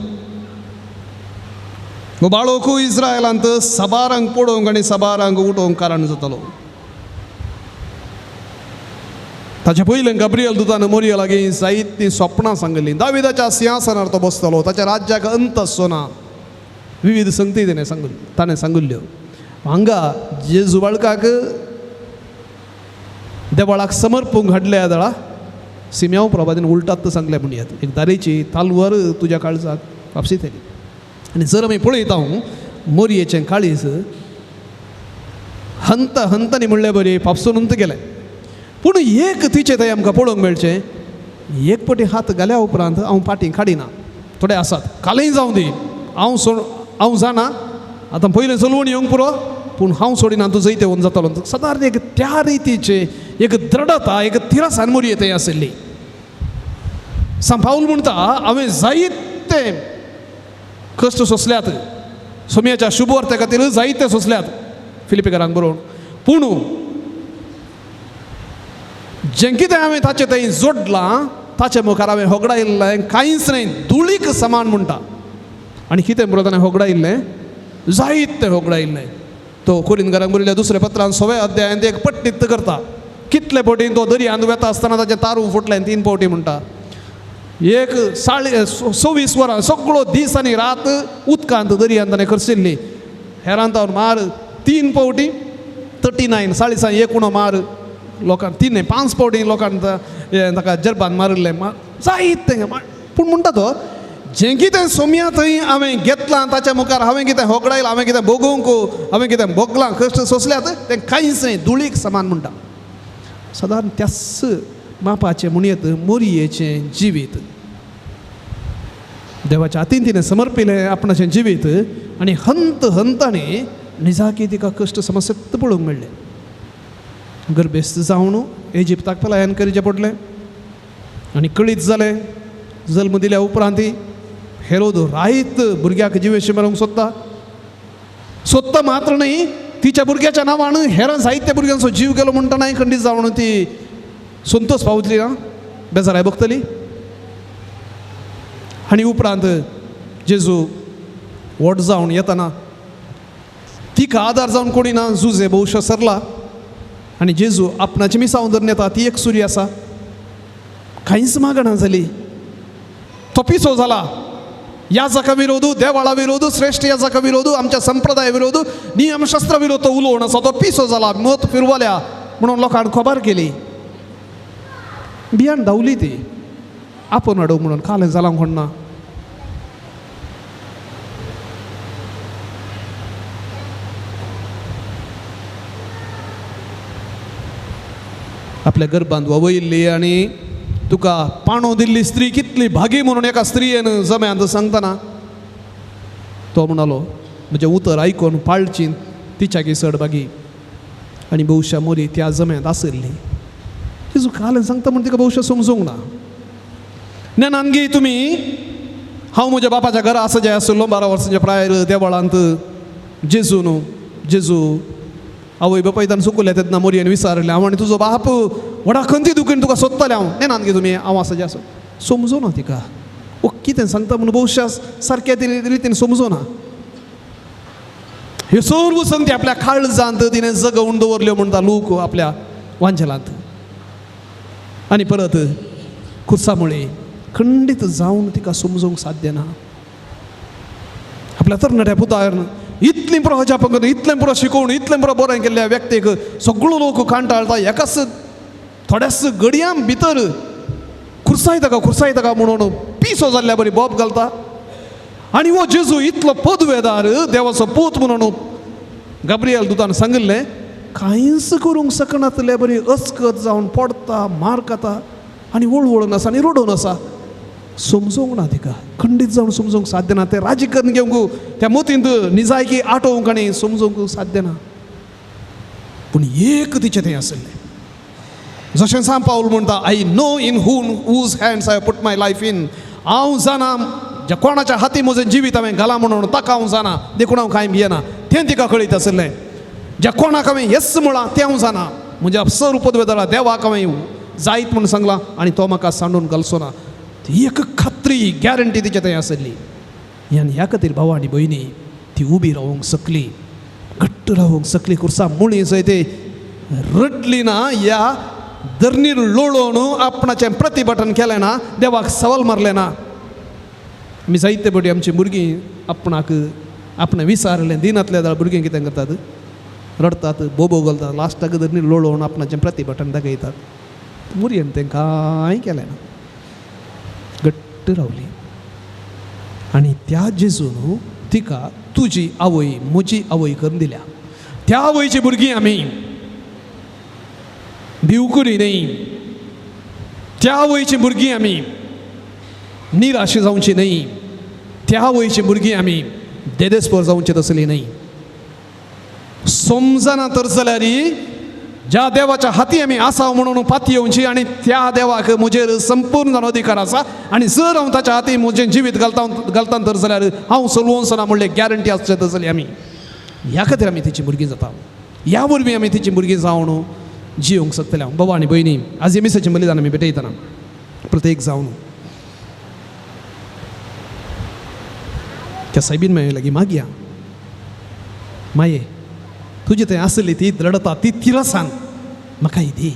हो बाळोकू इस्रायलांत सबारांक पडोवंक आनी सबारांक उठोवंक कारण जातालो ताचे पयलें गब्रियल दुतान मोरया लागीं जायतीं स्वप्नां सांगलीं दाविदाच्या सिंहासनार तो बसतलो ताच्या राज्याक अंत आसचो ना विविध संगती ताणें सांगिल्ल्यो हांगा जेजू बाळकाक देवाळाक समर्पूंक हाडल्या दळा सिम्याव प्रभातीन उलटात सांगलें म्हणयात एक दारेची तालवार तुज्या काळजाक वापसितली आनी जर आमी पळयता मोरयेचें काळीज हंत हंतांनी म्हणलें बरें फापसून उंत गेलें पूण एक तिचें थंय आमकां पळोवंक मेळचें एक पटी हात घाल्या उपरांत हांव फाटीं काडिना थोडे आसात कालय जावं दी हांव जाणा आतां पयलें चलवण येवंक पुरो पूण हांव सोडिना तूं जैते वचून जातालो सदांच एक त्या रितीचे एक दृढता एक तिरासान मोरये थंय आशिल्ली सांपावल म्हणटा हांवें जायते कश्ट सोंसल्यात सोम्याच्या शुभ वर्ते खातीर जायते सोंसल्यात फिलिपिकारांक बरोवन पूण जें कितें हांवें ताचे थंय जोडलां ताचे मुखार हांवें होगडायिल्लें कांयच न्हय धुळीक समान म्हणटा आनी कितें बरोबर ताणें होगडायिल्लें जायते होगडायिल्लें तो कोरिंथकारांक बरयल्ल्या दुसऱ्या पत्रांत 6व्या अध्यायांत एक पट्टित करता कितले फावटीन तो दर्यांत वेता आसतना ताचें तारू फुटलें 3 फावटी म्हणटा एक 26 वरां सगळो दीस आनी रात उदकांत दर्यांत ताणें करशिल्ली हेरांत मार 3 फावटी 39 40 एक उणो मार लोकांक 3 न्हय 5 फावटी लोकांक ताका जरबान मारिल्लें जायते पूण म्हणटा तो जें कितें सोम्या थंय हांवें घेतलां ताच्या मुखार हांवें कितें होगडायलां हांवें कितें भोगूंक हांवें कितें भोगलां कश्ट सोंसल्यात तें कांयच न्हय धुळीक समान म्हणटा सदांच त्याच मापाचें म्हणयत मोरयेचें जिवीत देवाच्या हातीन तिणें समर्पिलें आपणाचें जिवीत आनी हंत हंतांनी निजाकी तिका कश्ट समस्या पळोवंक मेळ्ळें गर्भेस्त जावन इजिप्ताक पलायन करचें पडलें आनी कळीत जालें जल्म दिल्या उपरांत हेरोद रायत भुरग्याक जिवेशी मारूंक सोदता मात्र न्ही तिच्या भुरग्याच्या नांवान हेरां जायत्या भुरग्यांचो जीव गेलो म्हणटनाय खंडीत जावन ती संतोश पावतली ना बेजाराय भोगतली आनी उपरांत जेजू व्हड जावन येतना तिका आदार जावन कोणी ना जुजे भोवशो सरला आनी जेजू आपणाची मिसांव धरून येता ती एक सुरी आसा कांयच मागणा जाली तो पिसो जाला याजका विरोध देवाळा विरोध श्रेष्ठ याजका विरोध आमच्या संप्रदाया विरोध नियमशास्त्रा विरोध तो उलोवण आसा तो पिसो जाला मत फिरवल्या म्हणून लोकांक खबर केली बियाण धावली ती आपण अडव म्हणून खाले जालांक म्हणना आपल्या गर्भांत वयल्ली आनी तुका पाणो दिल्ली स्त्री कितली भागी म्हणून एका स्त्रियेन जम्यांत सांगतना तो म्हणालो म्हजें उतर आयकून पाळची तिच्याकी चड भागी आनी भविश्या मोरी त्या जम्यांत आसली तिजो काल सांगता म्हण तिका भविश्य समजूंक ना ज्ञानानगी तुमी हांव म्हज्या बापाच्या घरा आसा जें आसलो 12 वर्सांच्या प्रायर देवळांत जेजू न्हू जेजू आवय बापायतान सुकले तेन्ना मोरयेन विचारलें हांव आनी तुजो बाप व्हडा खंती दुखीन तुका सोदतालें हांव ज्ञानानगी तुमी हांव आसा जें आसा समजो ना तिका कितें सांगता म्हणून भविश्या सारक्या रितीन समजो ना ह्यो सर्व संगती आपल्या काळजांत तिणें जगवून दवरल्यो म्हणटा लोक आपल्या वांजेलांत आनी परत खुर्सामुळे खंडीत जावन तिका समजूंक साध्य ना आपल्या तरणाट्या पुतार इतलें पुरो अजाप करता इतलें पुरो शिकोवन इतलें पुरो बरें केल्ल्या व्यक्तीक सगळो लोक कांटाळटा एकाच थोड्याच घडयां भितर खुर्साय ताका म्हणून पिसो जाल्ल्या बरी बोब घालता आनी हो जेजू इतलो पदवेदार देवाचो पूत म्हणून गाब्रियल दुतान सांगिल्लें कांयच करूंक शकनातले बरी अस्कत जावन पडता मार खाता आनी वळवळून आसा आनी रडून आसा समजूंक ना तिका खंडीत जावन समजूंक साध्य ना ते राजी करून घेवंक त्या मोतींत निजायकी आटोवंक आनी समजूंक साध्य ना पूण एक तिचें तें आसलें जशें सांत पाऊल म्हणटा I know in whose hands I put my life in हांव जाणा ज्या कोणाच्या हाती म्हजें जिवीत हांवें घाला म्हणून ताका हांव जाणा देखून हांव कांय भियेना तें तिका कळीत आसलें ज्या कोणाक हांवें येस म्हळां तें हांव जाणा म्हज्या सर्व पदवेदारा देवाक हांवें जायत म्हूण सांगलां आनी तो म्हाका सांडून घालचो ना ती एक खात्री गॅरंटी तिचे थंय आसली आनी ह्या खातीर भाव आनी भयणी ती उबी रावूंक शकली घट्ट रावूंक शकली खुर्सा मुळी जंय ते रडली ना ह्या धरणीर लोळोवन आपणाचें प्रतिभटन केलें ना देवाक सवाल मारलें ना आमी जायते फावटी आमची भुरगीं आपणाक आपणें विचारलें दिनांतल्या दाळ भुरगीं कितें करतात रडतात बोबो घालतात लास्टाक धरणीर लोळोवन आपणाचें प्रतिभटन दाखयतात मुरयेन तें कांय केलें ना घट्ट रावली आनी त्या जेजून तिका तुजी आवय म्हजी आवय करून दिल्या त्या आवयची भुरगीं आमी भिवकुरी न्ही त्या आवयची भुरगीं आमी निराश जावची न्ही त्या आवयची भुरगीं आमी देदेस्पर जावची तसली न्ही समजना तर जाल्यार ज्या देवाच्या हाती आमी आसा म्हणून पाती येवची आनी त्या देवाक म्हजेर संपूर्ण अधिकार आसा आनी जर हांव ताच्या हाती म्हजें जिवीत घालता तर जाल्यार हांव चलवोंच ना म्हणलें गॅरंटी आसचें तसली आमी ह्या खातीर आमी तिची भुरगीं जाता ह्या वरवीं आमी तिची भुरगीं जावन जियोंक शकतले हांव बाबा आनी भयणी आज एमिसाचें बलिदान आमी भेटयतना प्रत्येक जावन त्या सायबीन मेळ्ळे लागीं मागया माये तुजी थंय आसली ती रडता ती तिरसान म्हाका ही दी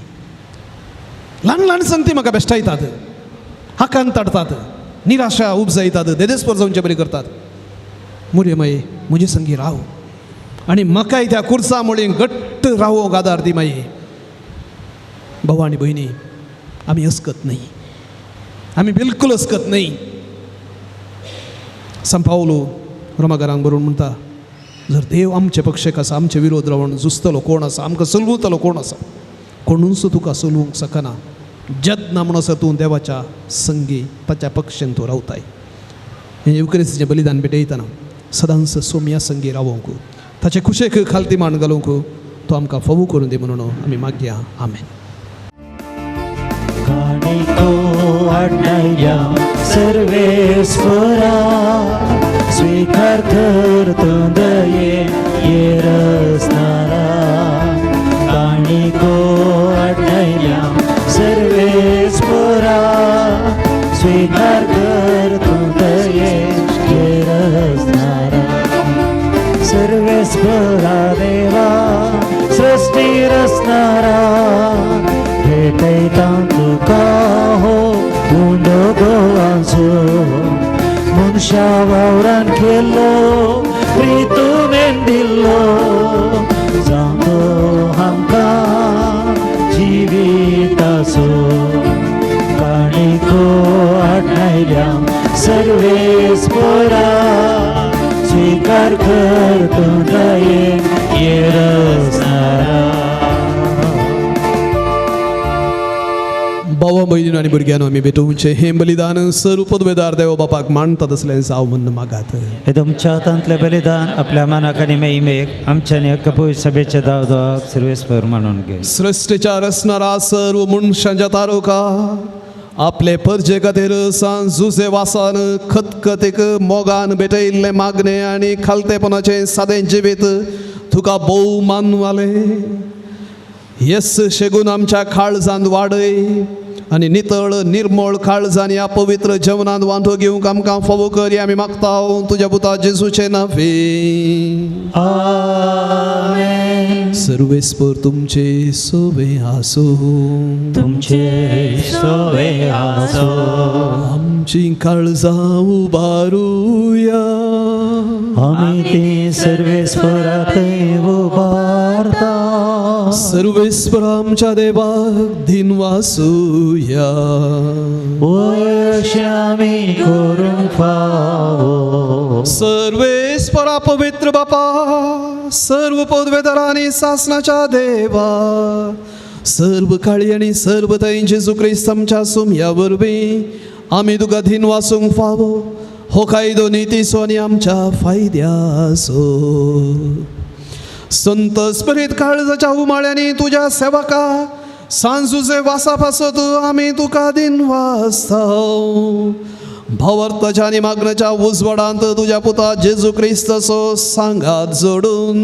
ल्हान ल्हान संगती म्हाका बेश्टायतात हाकान ताडतात निराशा उपजायतात देदेस्पर जावचे बरी करतात मुरे माये म्हजे संगी राव आनी म्हाकाय त्या कुर्सा मुळी घट्ट रावोंक आदार दी माये भाव आनी भयणी आमी अस्कत न्ही आमी बिलकूल अस्कत न्ही सांत पावलो रोमाकारांक बरोवन म्हणटा जर देव आमचे पक्षाक आसा आमचे विरोध रावून झुजतलो कोण आसा आमकां चलवतलो कोण आसा कोणूच तुका चलवूंक शकना जज्ञ म्हूण आसा तूं देवाच्या संगी ताच्या पक्षान तूं रावताय हें युक्रिस्तीचें बलिदान भेटयतना सदांच सोम्या संगी रावोंक ताचे कुशेक खालती मान घालूंक तो आमकां फावो करून दी म्हणून आमी मागया आमेन काणिको आडनायल्या सर्वेस्परा स्वीकार कर तोंदये येरसनारा काणिको आडनायल्या सर्वेस्परा स्वीकार कर तोंदये येरसनारा सर्वेस्परा देवा सृष्टी रचनारा भेटयता तुका हो उंडो गोवांचो मनशा वावरान केल्लो प्रितुमेन दिल्लो जातो आमकां जिविताचो नायल्या सर्वेस्परा स्वीकार करतो दये येरसणारा. भावा बहिणीनो आनी भुरग्यांनो आमी भेटोवचे हें बलिदान सर्वपदवेदार देव बापाक मानतात असलें जावं म्हण मागात. हे तुमच्या हातांतलें बलिदान आपल्या मनाक आनी मेईमेक आमच्यानी हक्कपूय सभेच्या दावदाक सर्वेस्पर मानून घे. सृश्टीच्या रचणारा सर्व मनशांच्या तारोका आपले परजे खातीर सांजुजे वासान खतखतीक मोगान भेटयिल्ले मागणे आनी खालतेपणाचें सादें जिवीत तुका भोव मानवाले. येस शेगून आमच्या काळजांत वाडय आनी नितळ निर्मळ काळजान ह्या पवित्र जेवणांत वांटो घेवंक आमकां फावो कर हें आमी मागता तुज्या पुता जेजूचे नांवे. आमेन. सर्वेस्पर तुमचे सोवे आसो. तुमचे सोवे आसो. आमची काळजां उबारुया. आमी ती सर्वेस्पराक उबारता. सर्वेस्पर आमच्या देवाक दिन वासुया. अशें आमी करूंक फावो. सर्वेस्परा पवित्र बापा सर्व पदवेदार आनी सासणाच्या देवा सर्व काळी आनी सर्व थंय जेजू क्रिस्त आमच्या सुमया वरवीं आमी तुका दिन वासूंक फावो. हो कायदो नितीसो आनी आमच्या फायद्याचो. संत स्पिरीत काळजाच्या उमाळ्यांनी तुझ्या सेवका सांजुजे वासा पासत आमी तुका दिन वाजताव. भावार्थाच्या आनी मागण्याच्या उजवाडांत तुझ्या पुता जेजू क्रिस्तचो सांगात जोडून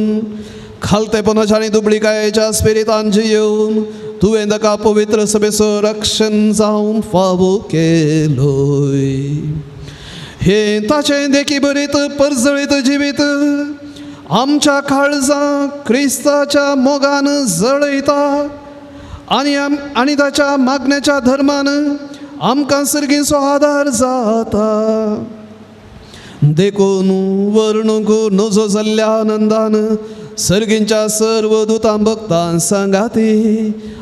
खालतेपणाच्या आनी दुबळीकायेच्या स्पिरितान जियोवन तुवें ताका पवित्र सभेचो रक्षण जावन फावो केलोय. हे ताचें देखी बरीत परजळीत जिवीत आमच्या काळजां क्रिस्ताच्या मोगान जळयता आनी ताच्या मागण्याच्या धर्मान आमकां सर्गीचो आदार जाता. देखून वर्णूक नजो जाल्ल्या आनंदान सर्गींच्या सर्व दुतां भक्तां सांगाती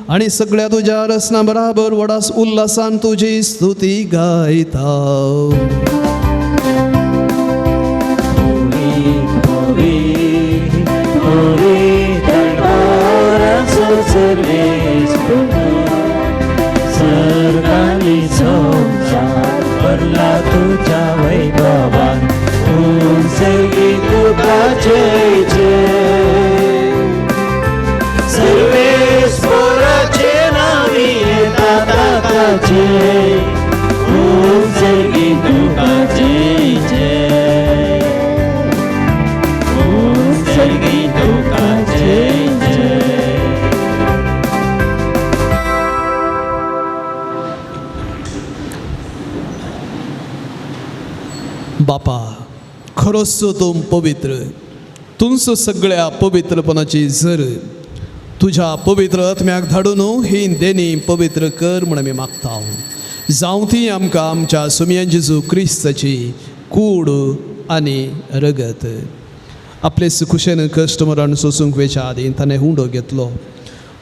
आनी सगळ्या तुज्या रसना बराबर व्हडा उल्हासान तुजी स्तुती गायता. सरकाली संसार भरला तुझ्या वैभवान सर्गी तुका जय जय. सर्वेस्पराचे नावी येता ताकाचे सर्गी तुका जय जय. सर्गी तुका जय जय. बापा खरोच तूं पवित्र. तुमचो सगळ्या पवित्रपणाची झर तुझ्या पवित्र आत्म्याक धाडून ही देणी पवित्र कर म्हण आमी मागता. जावं ती आमकां आमच्या सुमयेन जेजू क्रिस्ताची कूड आनी रगत. आपले सुखुशेन कश्ट मरण सोसूंक वेच्या आदी ताणें हुंडो घेतलो.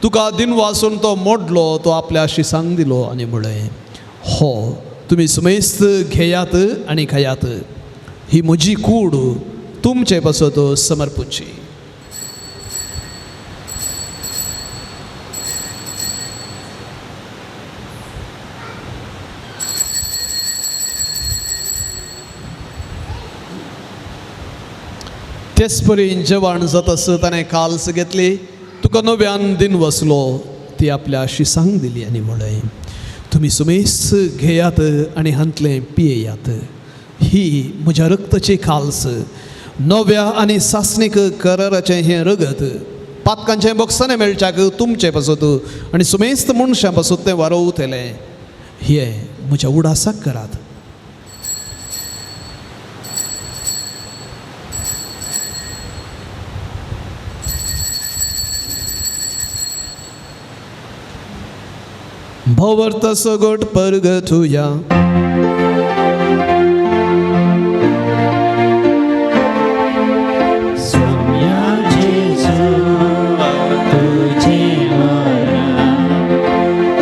तुका दिन वासून तो मोडलो तो आपल्या शिसांक दिलो आनी म्हळें हो तुमी सुमेस्त घेयात आनी खायात. ही म्हजी कूड तुमचे पासत समर्पूची. तेच परीन जेवण जातस ताणें काल्स घेतली. तुका नव्यान दिन वसलो ती आपल्या शिसांक दिली आनी म्हळें तुमी सुमेस्त घेयात आनी हांतलें पियेयात. ही म्हज्या रक्ताची काल्स नव्या आनी सासणीक कराराचें हें रगत पातकांचें बक्षांनी मेळच्याक तुमचे पासत आनी सुमेस्त मनशां पासत तें वारोवतलें. हे म्हज्या उडासाक करात. भोवर्त सगट परगतुया.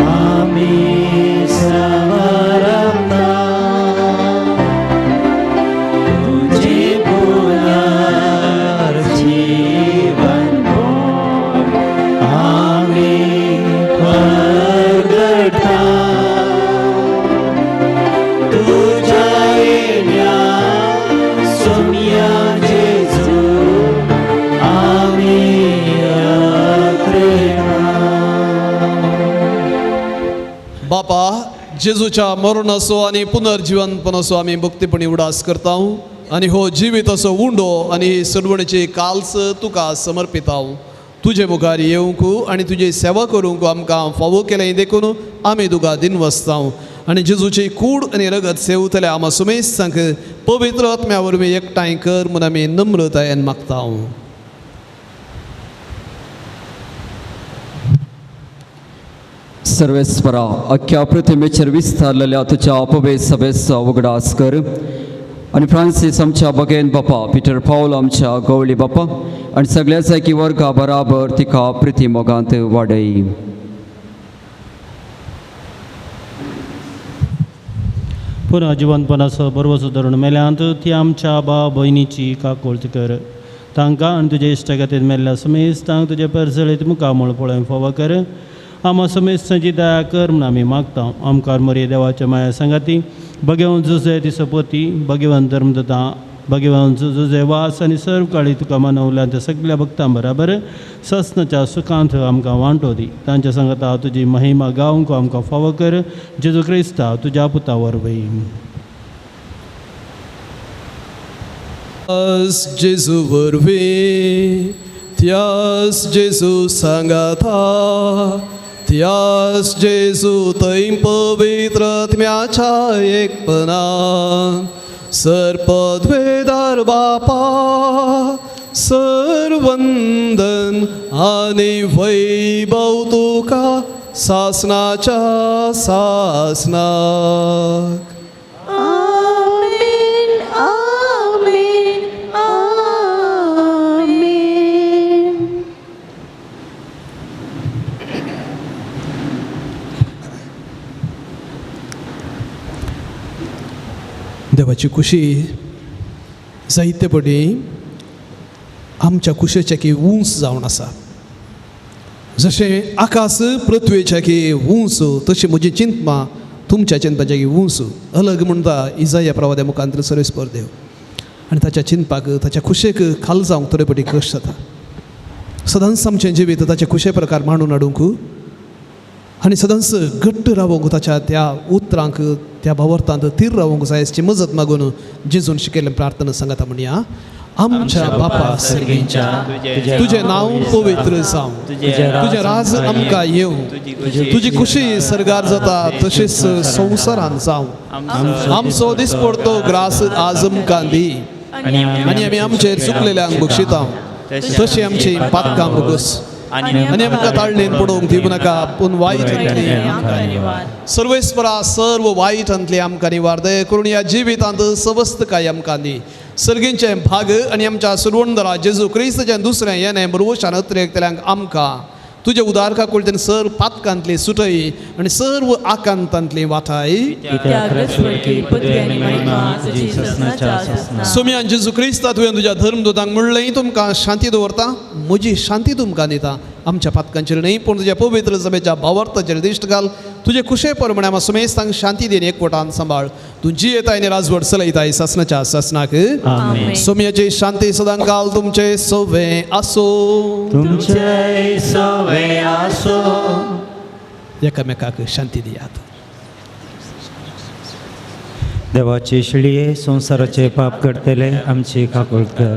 आमी सवारता जेजूच्या मरणाचो आनी पुनर्जीवनपणाचो आमी भक्तीपणी उडास करता आनी हो जिवीत असो उंडो आनी ही सडवणीची काल्स तुका समर्पिता तुजे मुखार येवंक आनी तुजी सेवा करूंक आमकां फावो केलें देखून आमी तुका दिनवसता आनी जेजूची कूड आनी रगत सेवतले आमा सुमेसांक पवित्र आत्म्या वरवीं एकठांय कर म्हूण आमी नम्रतायेन मागता सर्वेस्परा अख्ख्या पृथ्वीचेर विस्तारलेल्या तुज्या अपवेश सभेचो उगडास कर आनी फ्रांसीस आमच्या बगेन बापा पिटर पावल आमच्या गवळी बापा आनी सगळ्या जायकी वर्गा बराबर तिका प्रिती मोगांत वाडय पुन्हा जिवंतपणाचो बरो सुदारून मेल्यांत ती आमच्या भाव भयणीची काकोळट कर तांकां आनी तुजे इश्टागतीन मेल्ल्या समेस्तांक तुजे परसळीत मुखामळ पळोवन फावो कर आमा समेस्तांची दया कर म्हूण आमी मागता आमकां मरे देवाच्या माया सांगाती भगवान जुजे ती सपोती भगवान धर्मदता भगवान जुजे वास आनी सर्व काळी तुका मानवल्या त्या सगळ्या भक्तां बराबर ससनाच्या सुखांत आमकां वांटो दी तांच्या सांगता तुजी महिमा गावंक आमकां फावो कर जेजू क्रिस्ता तुज्या पुता वरवीं जेजू वरवीं त्यास जेजू सांगाता त्यास जेजू थंय पवित्र आत्म्याच्या एकपणान सर्पद्वेदार बापा सर्वंदन आनी वैभव तुका सासनाच्या सासनाक आमेन आमेन आमेन देवाची खुशी जायते पटी आमच्या कुशेचे की उंच जावन आसा जशें आकाश पृथ्वेच्या की उंच तशी म्हजी चिंतमा तुमच्या चिंतपाच्या की उंच अलग म्हणटा इजाया प्रवाद्या मुखांतर सर्वेस्पर देव आनी ताच्या चिंतपाक ताच्या खुशेक खाल जावंक तरे पटी कश्ट जाता सदांच आमचें जिवीत ताचे खुशे प्रकार मांडून हाडूंक आनी सदांच घट्ट रावंक ताच्या त्या उतरांक त्या भावार्थांत थीर रावंक जाय अशी मजत मागून जेजून शिकयलें प्रार्थना सांगता म्हणया आमच्या बापा सर्गेच्या तुझे नांव पवित्र जावं तुझे राज आमकां येवं तुजी खुशी सरगार जाता तशेंच संवसारांत जावं आमचो दिसपडतो ग्रास आज आमकां दी आनी आमी आमचेर चुकलेल्यांक बक्षिता तशी आमची पातकां बगस आनी आमकां ताळणेन पडोवंक दिवं नाका पूण वायटांतली सर्वेस्परा सर्व वायटांतली आमकां निवार दय करून ह्या जिवितांत सवस्त काय आमकां दी सर्गींचे भाग आनी आमच्या सुरवणदरा जेजू क्रिस्ताचें दुसरें येणें बरोवशान अत्रेकतल्यांक आमकां तुजे उदारका कुळतेन सर्व पातकांतली सुटय आनी सर्व आकांतांतली वाटाय सोम्यान जेजू क्रिस्ता तुवें तुज्या धर्मदूतांक म्हणलें तुमकां शांती दवरता म्हजी शांती तुमकां दिता आमच्या पातकांचेर न्ही पूण तुज्या पवित्र सभेच्या भावार्थाचेर दिश्ट घाल तुजे खुशे परमणे आमी समेस्तांक शांती दिन एकवटान सांबाळ तूं जी येताय आनी राजवट चलयताय ससनाच्या ससनाक सोम्याची शांती सदां काल तुमचे सोवे आसो तुमचे सवे आसो एकामेकाक शांती दियात देवाचे शिळये संसाराचे पाप करतले आमची काकूळ कर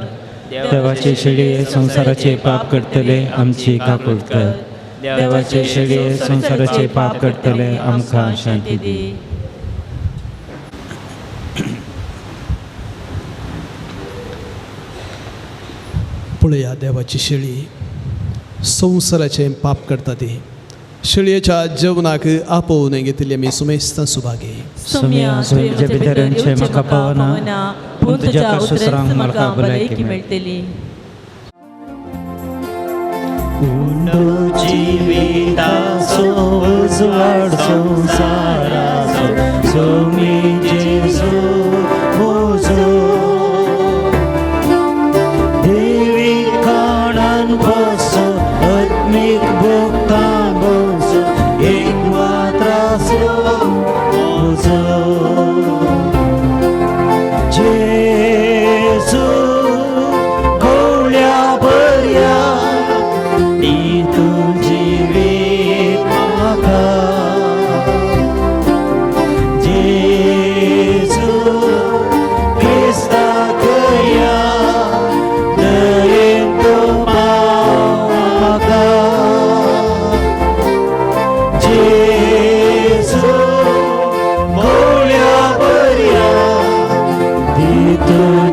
देवाचे शिळये संसाराचे पाप करतले आमची काकूळ कर देवाचे शिळये संसाराचे पाप करतले आमकां शांती दी पळया देवाची शिळी संसाराचें पाप करता ती शिळयेच्या जेवणाक आपोवन घेतली आमी सुमेस्तां सुभागे सोम्या तुझ्या भितरचे म्हाका पावना पूण तुज्या उतरांक म्हाका भलायकी मेळटली जिविताचो उजवाड संसाराचो सोमी जेजू मोजो देवी काणान बसो आत्मीक भोगतां बसो एक मात्राचो मोजो जेजू गवळ्या बऱ्या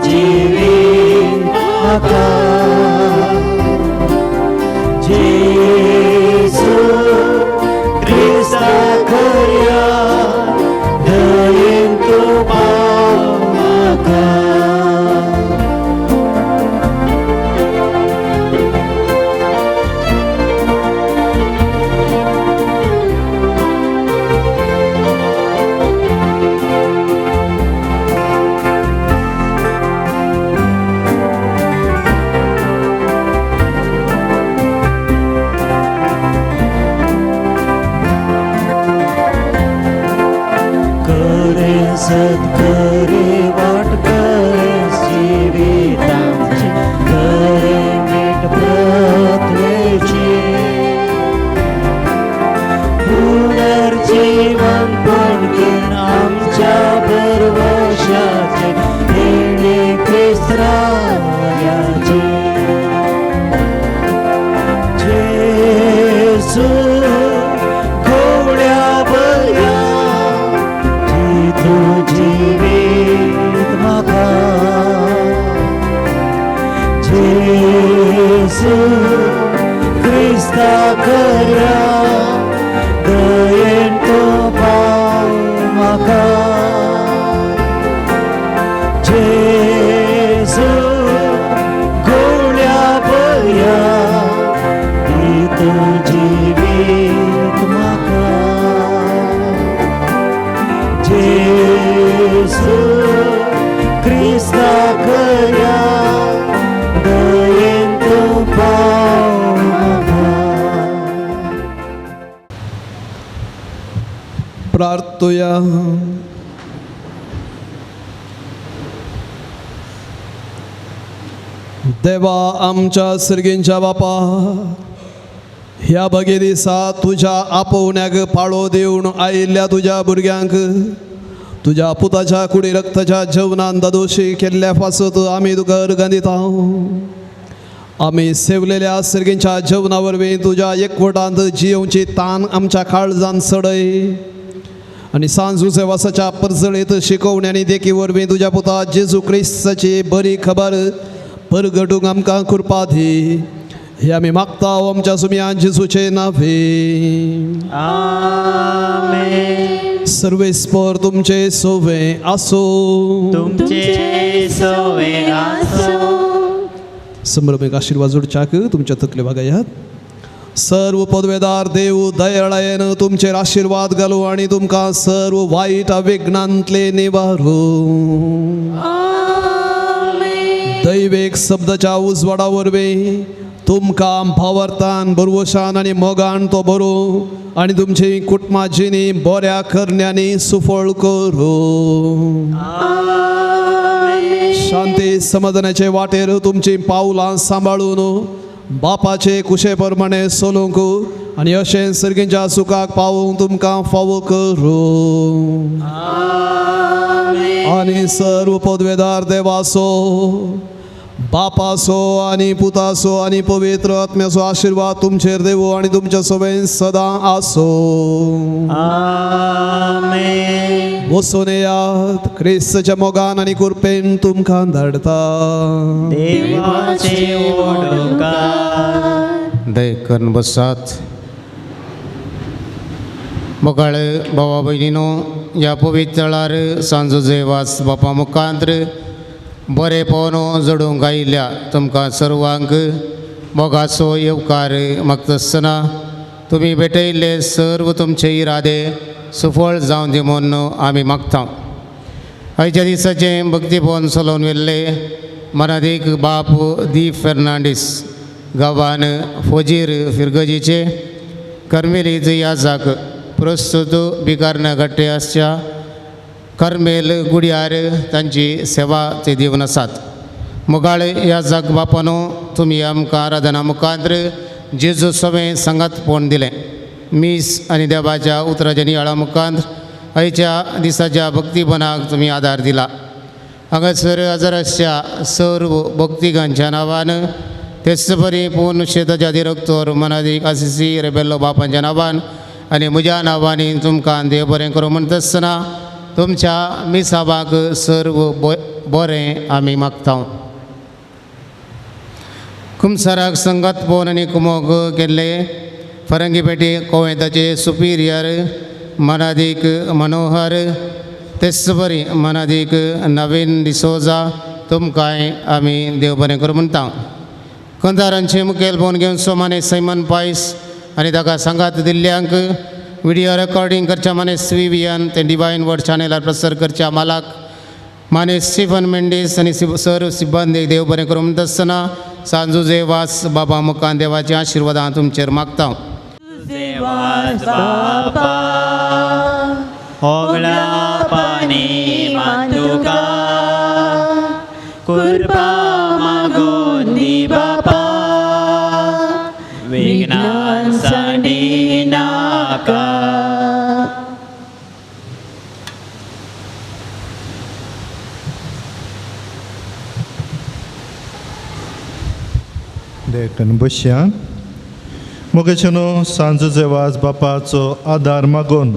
जिवीन म्हाका जेसू क्रिस्ता खऱ्या दयेन तूं पाव म्हाका सत्करे वाटकस जिवितांचे खरे मीठ प्रत्वेचे पुनर्जीवनपण घेवन आमच्या परवशाचे येणे क्रिस्तायाचे जेसू गवळ्या बया तूं जिवीत म्हाका जेसू क्रिस्ता खऱ्या दयेन तूं पाव म्हाका जेसू गवळ्या बया तूं जिवीत म्हाका जेसू क्रिस्ता खऱ्या दयेन तूं पाव म्हाका प्रार्थया देवा आमच्या सर्गींच्या बापा ह्या बगे दिसा तुझ्या आपोवण्याक पाळो दिवन आयिल्ल्या तुझ्या भुरग्यांक तुझ्या पुताच्या कुडी रक्ताच्या जेवणान दादोशी केल्ल्या पासत आमी तुका अर्घ दिता आमी सेवलेल्या सर्गींच्या जेवणा वरवीं तुज्या एकवटांत जियोवची तान आमच्या काळजांत सडय आनी सांज उसेवासाच्या परसळेत शिकोवण्यांनी देखी वरवीं तुज्या पुता जेजू क्रिस्ताची बरी खबर परगटूंक आमकां कृपा दी हे आमी मागता आमच्या सुमयान जेजूचे नांवे आमेन सर्वेस्पर तुमचे सोवे आसो तुमचे सोवे आसो संभ्रमीक आशिर्वाद जोडच्याक तुमच्या तकले वागयात सर्व पदवेदार देव दयाळायेन तुमचेर आशिर्वाद घालू आनी तुमकां सर्व वायट विघ्नांतले निवारो दैवेक शब्दाच्या उजवाडा वरवीं तुमकां भावार्थान बरवशान आनी मोगान तो बरो आनी तुमची कुटुंबां जिणी बऱ्या करण्यांनी सुफळ करो शांती समाधानाचे वाटेर तुमची पावलां सांबाळून बापाचे कुशे प्रमाणे चलूंक आनी अशें सर्गींच्या सुखाक पावूंक तुमकां फावो करो आनी सर्व पदवेदार देवाचो बापाचो आनी पुताचो आनी पवित्र आत्म्याचो आशिर्वाद तुमचेर देवो आनी तुमच्या सभेन सदां आसो आमेन वचून येयात क्रिस्ताच्या मोगान आनी कृपेन तुमकां धाडटा देवाचे ओडकार दय करून बसात मोगाळ भावा भयणीनो ह्या पवित्र वेळार सांजो जेवास बापा मुखांत्र बरे पोवनो जडूंक आयिल्ल्या तुमकां सर्वांक मोगाचो येवकार मागता आसतना तुमी भेटयिल्ले सर्व तुमचे इरादे सुफळ जावं दी म्हूण आमी मागता आयच्या दिसाचे भक्तीभवन चलोवन व्हेल्ले मनादीक बाप दी फेर्नांडीस गांवान फोजीर फिरगजीचे कर्मेलीज याजाक प्रस्तुत बिकारना घट्ट्याच्या कर्मेल गुडयार तांची सेवा ते दिवन आसात मुगाळ ह्या जाग बापानो तुमी आमकां आराधना मुखांत्र जेजू सवें सांगातपण दिलें मीस आनी देवाच्या उतराच्या नियाळा मुखांत्र आयच्या दिसाच्या भक्तीभवनाक तुमी आदार दिला हांगासर हजाराच्या सर्व भक्तिकांच्या नांवान तेच बरी पूर्ण शेताच्या दिरक्तोर मनादीक आसिसी रेबेल्लो बापांच्या नांवान आनी म्हज्या नांवांनी तुमकां देव बरें करूं म्हणटा आसतना तुमच्या मिसाबाक सर्व बरें आमी मागता. कुमसाराक संगत पोवन आनी कुमोग केल्ले फरंगी पेटी कोवेताचे सुपिरियर मनादीक मनोहर तेसबरी मनादीक नवीन डिसोजा तुमकांय आमी देव बरें करूं म्हणटा. कंदारांचे मुखेल फोन घेवन सोमाने सैमन पायस आनी ताका सांगात दिल्ल्यांक व्हिडिओ रेकॉर्डिंग करच्या माने स्विवियन ते डिवायन वर्ड चॅनलार प्रसार करच्या मालाक माने स्टीफन मेंडीस आनी सर्व सिब्बंदीक देव बरें करूं म्हणटा आसतना सांजुजे वास बाबा मुखान देवाचें आशिर्वादां तुमचेर मागता. होगळा पानी मातुका कृपा मागून दी बापा विघ्नांसाठी नाका. देखून बसया मोगेचनो सांजुजे वाज बापाचो आदार मागून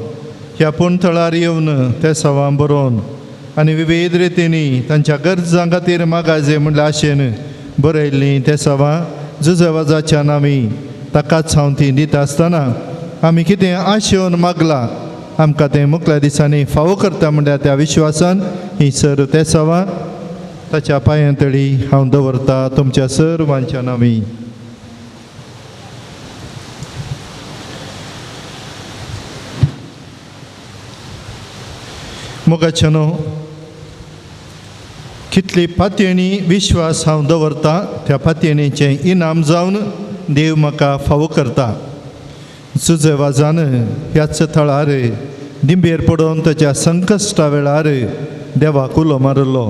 ह्या पुणथळार येवन ते सवां बरोवन आनी विविध रितींनी तांच्या गरजां खातीर मागाजे म्हणल्या आशेन बरयल्लीं ते सवां जुजेवाजाच्यान आमी ताकाच हांव ती दिता आसतना आमी कितें आशेवन मागलां आमकां तें मुखल्या दिसांनी फावो करता म्हणल्यार त्या विश्वासान ही सर्व ते सवां ताच्या पांयां तळी हांव दवरता तुमच्या सर्वांच्या नांवी. मोगाचनो कितली पातयेणी विश्वास हांव दवरता त्या पातयेणीचें इनाम जावन देव म्हाका फावो करता. जुजेवाजान ह्याच थळार दिंबेर पडोवन ताच्या संकश्टा वेळार देवाक उलो मारलो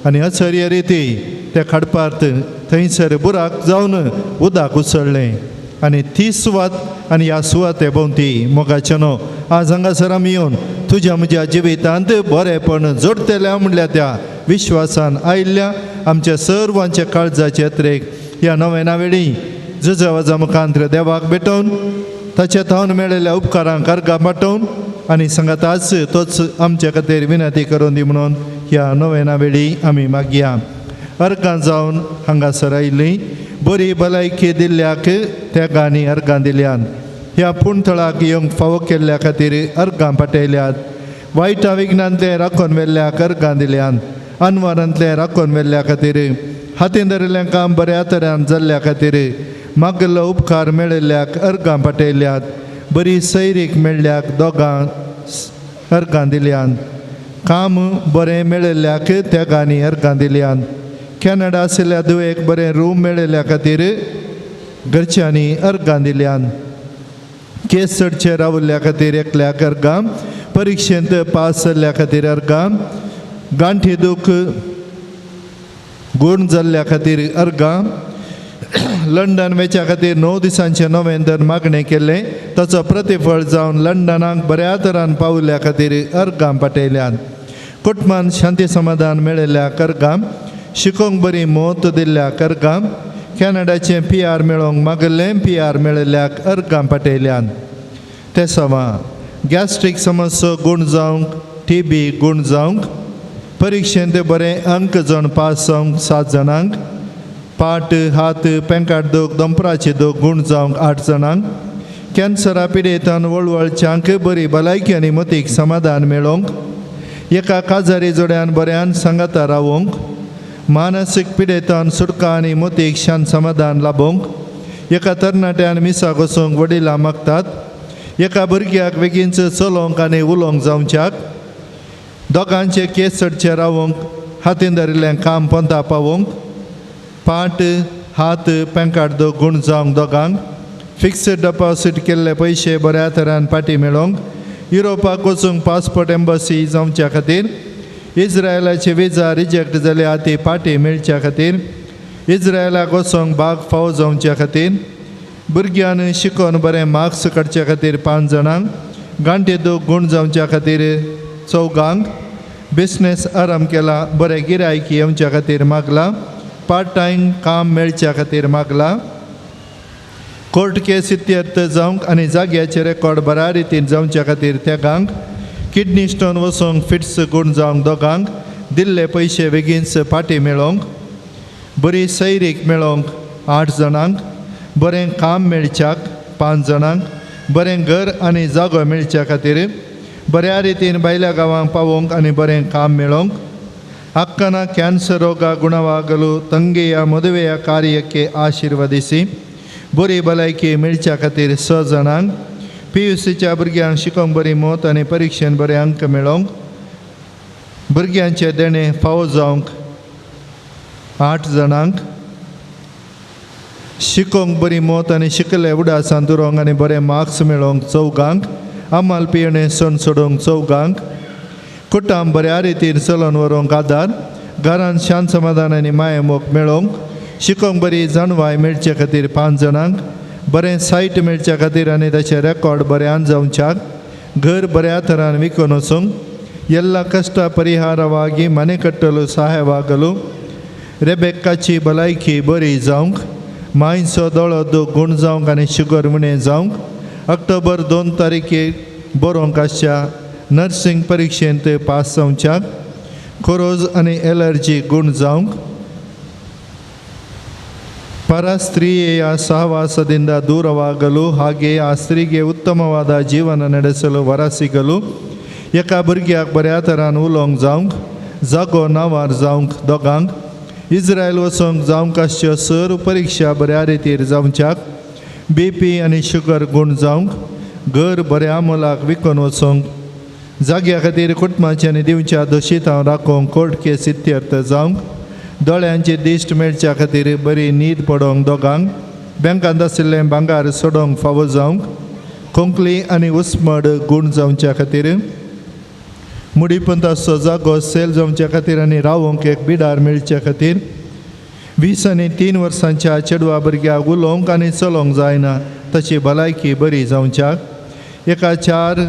आनी अचर्य रिती त्या खडपार्थ थंयसर बुराक जावन उदक उसळ्ळें आनी ती सुवात आनी ह्या सुवाते भोंवती मोगाचनो आज हांगासर आमी येवन तुज्या म्हज्या जिवितांत बरेंपण जोडटल्या म्हणल्या त्या विश्वासान आयिल्ल्या आमच्या सर्वांच्या काळजाचे यात्रेक ह्या नव्या वेळी जुजेवाजा मुखांत्र देवाक भेटोवन ताचे थावन मेळिल्ल्या उपकारांक अर्गां वांटोवन आनी सांगात आज तोच आमचे खातीर विनंती करून दी म्हणून ह्या नव्या वेळी आमी मागया. अर्गां जावन हांगासर आयिल्लीं बरी भलायकी दिल्ल्याक त्या गांनी अर्गां दिल्यान ह्या पुणथळाक येवंक फावो केल्ल्या खातीर अर्गां पाटयल्यात. वायटा विघ्नांतले राखून व्हेल्ल्याक अर्गां दिल्यान अनवरांतले राखून व्हेल्ल्या खातीर हातीन धरिल्लें काम बऱ्या तरेन जाल्ल्या खातीर मागलो उपकार मेळिल्ल्याक अर्गां पाटयल्यात. बरी सैरीक मेळ्ळ्याक दोगां अर्गां दिल्यान काम बरें मेळिल्ल्याक त्या गांनी अर्गां दिल्यान. कॅनडा आशिल्ल्या दुवेक बरें रूम मेळिल्ल्या खातीर घरच्यांनी अर्गां दिल्यान. केस चडचे रावल्ल्या खातीर एकल्याक अर्गां. परिक्षेंत पास जाल्ल्या खातीर अर्गां. गांठी दूख गूण जाल्ल्या खातीर अर्गां. लंडन वेच्या खातीर 9 दिसांचें नोव्हेंबर मागणें केलें ताचो प्रतिफळ जावन लंडनाक बऱ्या तरान पावल्या खातीर अर्गां पाटयल्यान. कुटुंबान शांती समाधान मेळिल्ल्याक अर्गां. शिकोवंक बरी मोत दिल्ल्याक अर्गां. कॅनडाचें PR मेळोवंक मागलें PR मेळिल्ल्याक अर्गां पाटयल्यान. ते सवां गॅस्ट्रीक समस्या गूण जावंक TB गूण जावंक. परिक्षेंत बरें अंक जावन पास जावंक 7 जाणांक. पाट हात पेंकाट दूख दोंपराचे दूख गूण जावंक 8 जाणांक. कॅन्सरा पिडेतान वळवळच्यांक बरी भलायकी आनी मतीक समाधान मेळोवंक. एका काजारी जोड्यान बऱ्यान सांगाता रावोंक. मानसीक पिडेतान सुटका आनी मतीक शांत समाधान लाभोवंक. एका तरणाट्यान मिसा घोसूंक वडिलां मागतात. एका भुरग्याक बेगीनच चलोवंक आनी उलोवंक जावच्याक. दोगांचे केस चडचे रावोंक. हातीन धरिल्लें काम पंता पावोवंक. पाट हात पेंकाट दूख गूण जावंक दोगांक. फिक्स्ड डिपॉझीट केल्ले पयशे बऱ्या तरान फाटीं मेळोवंक. युरोपाक वचूंक पासपोर्ट एम्बसी जावच्या खातीर. इज्रायलाची विजा रिजेक्ट जाल्या ती फाटीं मेळच्या खातीर. इज्रायलाक वचोंक भाग फावो जावच्या खातीर. भुरग्यान शिकोवन बरें मार्क्स काडच्या खातीर 5 जाणांक. गांठी दूख गूण जावच्या खातीर 4गांक. बिझनेस आराम केला बरें गिरायकी येवच्या खातीर मागला. पार्ट टायम काम मेळच्या खातीर मागला. कोर्ट केस इत्यर्थ जावंक आनी जाग्याचे रेकॉर्ड बऱ्या रितीन जावच्या खातीर तेगांक. किडनी स्टोन वसूंक फिट्स गूण जावंक दोगांक, दिल्ले पयशे बेगीनच फाटीं मेळोवंक, बरी सैरीक मेळोवंक 8 जाणांक, बरें काम मेळच्याक 5 जाणांक, बरें घर आनी जागो मेळच्या खातीर, बऱ्या रितीन भायल्या गांवांक पावोवंक आनी बरें काम मेळोवंक, ಅಕ್ಕನ ಕ್ಯಾನ್ಸರ್ ರೋಗ ಗುಣವಾಗಲು ತಂಗಿಯ ಮದುವೆಯ ಕಾರ್ಯಕ್ಕೆ ಆಶೀರ್ವದಿಸಿ बरी भलायकी मेळच्या खातीर 6 जाणांक, PUCच्या भुरग्यांक शिकोवंक बरी मोत आनी परिक्षेन बरे अंक मेळोवंक, भुरग्यांचे देणे फावो जावंक 8 जाणांक, शिकोवंक बरी मोत आनी शिकले उडासांत उरोवंक आनी बरे मार्क्स मेळोवंक 4गांक, आमाल पियेणें सण सोडूंक 4गांक, कुटुंब बऱ्या रितीन चलोवन व्हरूंक आदार, घरांत शांत समाधान आनी माये मोग मेळोवंक, शिकोवंक बरी जाणवाय मेळचे खातीर 5 जाणांक, बरें सायट मेळच्या खातीर आनी ताचे रेकॉर्ड बऱ्यान जावच्याक, घर बऱ्या तरान विकून वचूंक, ಎಲ್ಲ ಕಷ್ಟ ಪರಿಹಾರವಾಗಿ ಮನೆ ಕಟ್ಟಲು ಸಹಾಯವಾಗಲು, रेबेक्काची भलायकी बरी जावंक, मायचो दोळो गूण जावंक आनी शुगर उणें जावंक, ऑक्टोबर 2 तारीखेक बरोवंक आसच्या नर्सिंग परिक्षेंत पास जावच्याक, खोरोज आनी एलर्जी गूण जावंक, ಪರಸ್ತ್ರೀಯ ಸಹವಾಸದಿಂದ ದೂರವಾಗಲು ಹಾಗೆ ಆ ಸ್ತ್ರೀಗೆ ಉತ್ತಮವಾದ ಜೀವನ ನಡೆಸಲು ವರ ಸಿಗಲು, एका भुरग्याक बऱ्या तरान उलोवंक जावंक, जागो नांवार जावंक दोगांक, इस्रायल वचोंक जावंक आसच्यो 6 परिक्षा बऱ्या रितीर जावच्याक, BP आनी शुगर गूण जावंक, घर बऱ्या मोलाक विकून वचोंक, जाग्या खातीर कुटुंबाचे आनी दिवच्या दोशीतांव राखोवंक कोर्ट केस इत्यर्थ जावंक, दोळ्यांची दिश्ट मेळच्या खातीर बरी न्हीद पडोवंक दोगांक, बँकांत आशिल्लें भांगार सोडोवंक फावो जावंक, खोंकली आनी उस्मड गूण जावच्या खातीर, मुडीपंताचो जागो सेल जावच्या खातीर आनी रावोवंक एक बिडार मेळच्या खातीर, 20 आनी 3 वर्सांच्या चेडवा भुरग्याक उलोवंक आनी चलोवंक जायना ताची भलायकी बरी जावच्याक, एका 4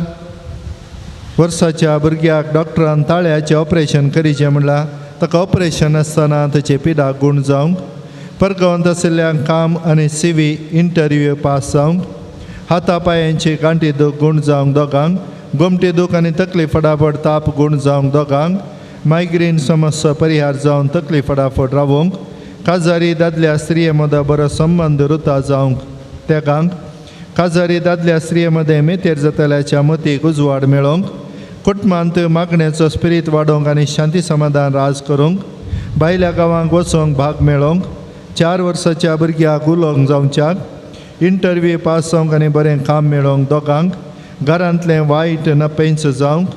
वर्साच्या भुरग्याक डॉक्टरान ताळ्याचें ऑपरेशन करीचें म्हणलां, ताका ऑपरेशन आसतना ताचे पिडाक गूण जावंक, परगांवांत आशिल्ल्यांक काम आनी CV इंटरव्यू पास जावंक, हाता पांयांची गांठी दूख गूण जावंक दोगांक, गोमटी दूख आनी तकली फटाफट ताप गूण जावंक दोगांक, मायग्रेन समस्या परिहार जावन तकली फटाफट रावोवंक, काजारी दादल्या स्त्रिये मदें बरो संबंद उरता जावंक तेगांक, काजारी दादल्या स्त्रिये मदें मेतेर जातल्याच्या मतीक उजवाड मेळोवंक, कुटुंबांत मागणेचो स्पिरीट वाडोवंक आनी शांती समाधान राज करूंक, भायल्या गांवांक वचोंक भाग मेळोवंक, 4 वर्साच्या भुरग्याक उलोवंक जावच्याक, इंटरव्यू पास जावंक आनी बरें काम मेळोवंक दोगांक, घरांतलें वायट नपेंच जावंक,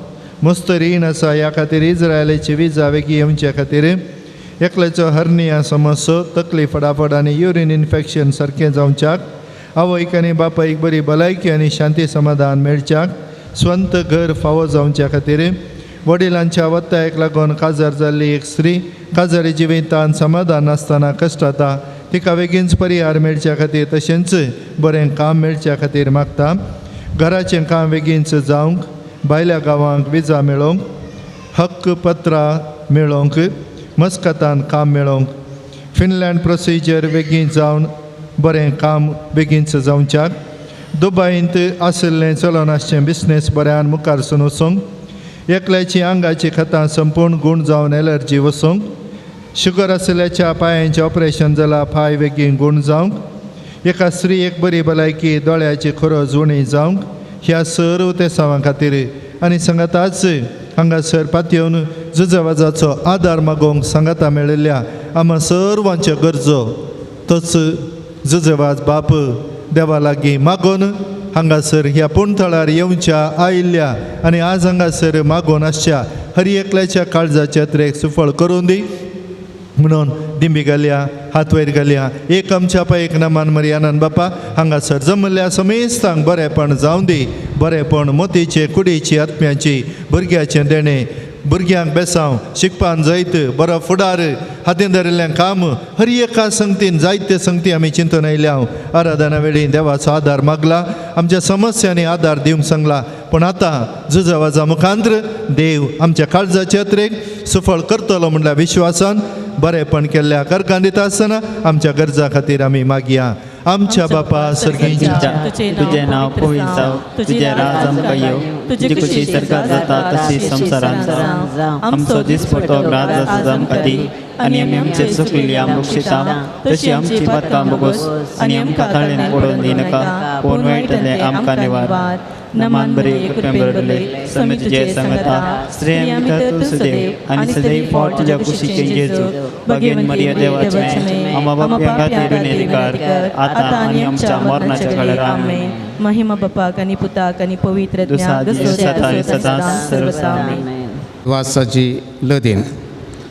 मुस्तरीण आसा ह्या खातीर इस्रायलाची विजा वेगी येवच्या खातीर, एकल्याचो हर्निया समस्या तकली फटाफट आनी युरीन इन्फेक्शन सारकें जावच्याक, आवयक आनी बापायक बरी भलायकी आनी शांती समाधान मेळच्याक, स्वंत घर फावो जावच्या खातीर, वडिलांच्या वत्तायक लागून काजार जाल्ली एक स्त्री काजारी जिवितांत समाधान नासतना कश्टाता, तिका बेगीनच परिहार मेळच्या खातीर तशेंच बरें काम मेळच्या खातीर मागता, घराचें काम बेगीनच जावंक, भायल्या गांवांक विजा मेळोवंक, हक्क पत्रां मेळोवंक, मस्कतान काम मेळोवंक, फिनलँड प्रोसिजर बेगीन जावन बरें काम बेगीनच जावच्याक, दुबईंत आशिल्लें चलोन आसचें बिझनेस बऱ्यान मुखारसून वचोंक, एकल्याची आंगाची खतां संपूर्ण गूण जावन एलर्जी वचोंक, शुगर आशिल्ल्याच्या पांयांचें ऑपरेशन जालां पांय बेगीन गूण जावंक, एका स्त्रीयेक बरी भलायकी दोळ्याची खरोज उणी जावंक, ह्या सर्व तेसावां खातीर आनी सांगाताच हांगासर पातयेवन जुजवाजाचो आदार मागोवंक सांगाता मेळिल्ल्या आम्हा सर्वांच्यो गरजो तोच जुजवाज बाप देवा लागीं मागोवन हांगासर ह्या पुणथळार येवच्या आयिल्ल्या आनी आज हांगासर मागोवन आसच्या हर एकल्याच्या काळजाच्या यात्रेक सुफळ करून दी म्हणून दिंबी घालया, हात वयर घालया, एक आमच्या पायक नमान मरी आनंद बापा हांगासर जमल्या समेस्तांक बरेंपण जावं दी, बरेंपण मोतीचे कुडीची आत्म्याची भुरग्याचें देणें, भुरग्यांक बेसांव शिकपान जायत बरो फुडार हातीन धरिल्लें काम हर एका संगतीन जायते संगती आमी चिंतून आयल्या आराधना वेळी देवाचो आदार मागला, आमच्या समस्यांनी आदार दिवंक सांगला, पूण आतां जुजवाजा मुखांत्र देव आमच्या काळजाच्या यात्रेक सुफळ करतलो म्हणल्या विश्वासान बरेंपण केल्ल्या करकां दिता आसतना आमच्या गरजा खातीर आमी मागया. आमच्या बापा सर्गींच्या तुझे नाव पवित्र जावं, तुझे राज आमकां येवं, तुजी खुशी स्वर्गात जाता तशी संवसारांत जावं. आमचो दिसपतो राज आसा आमकां दी, आनी आमी आमचे चुकलेली आमकां शिता तशी आमची पातकां बोगोस, आनी आमकां ताळेन पडोवन दिनाका, पूण वायटांतले आमकां निवार. नमान बरे कृपेन भरले समे तुजे संगता, स्त्रियां भितर तूं सदैव, आनी सदैव फावट तुज्या कुशीचे जेजू. भगीन मरिया देवाचें आमा बापया खातीर उनेदकार, आतां आनी आमच्या मरणाच्या काळार आमेन. महिमा बापाक आनी पुताक आनी पवित्र वासाची लदीन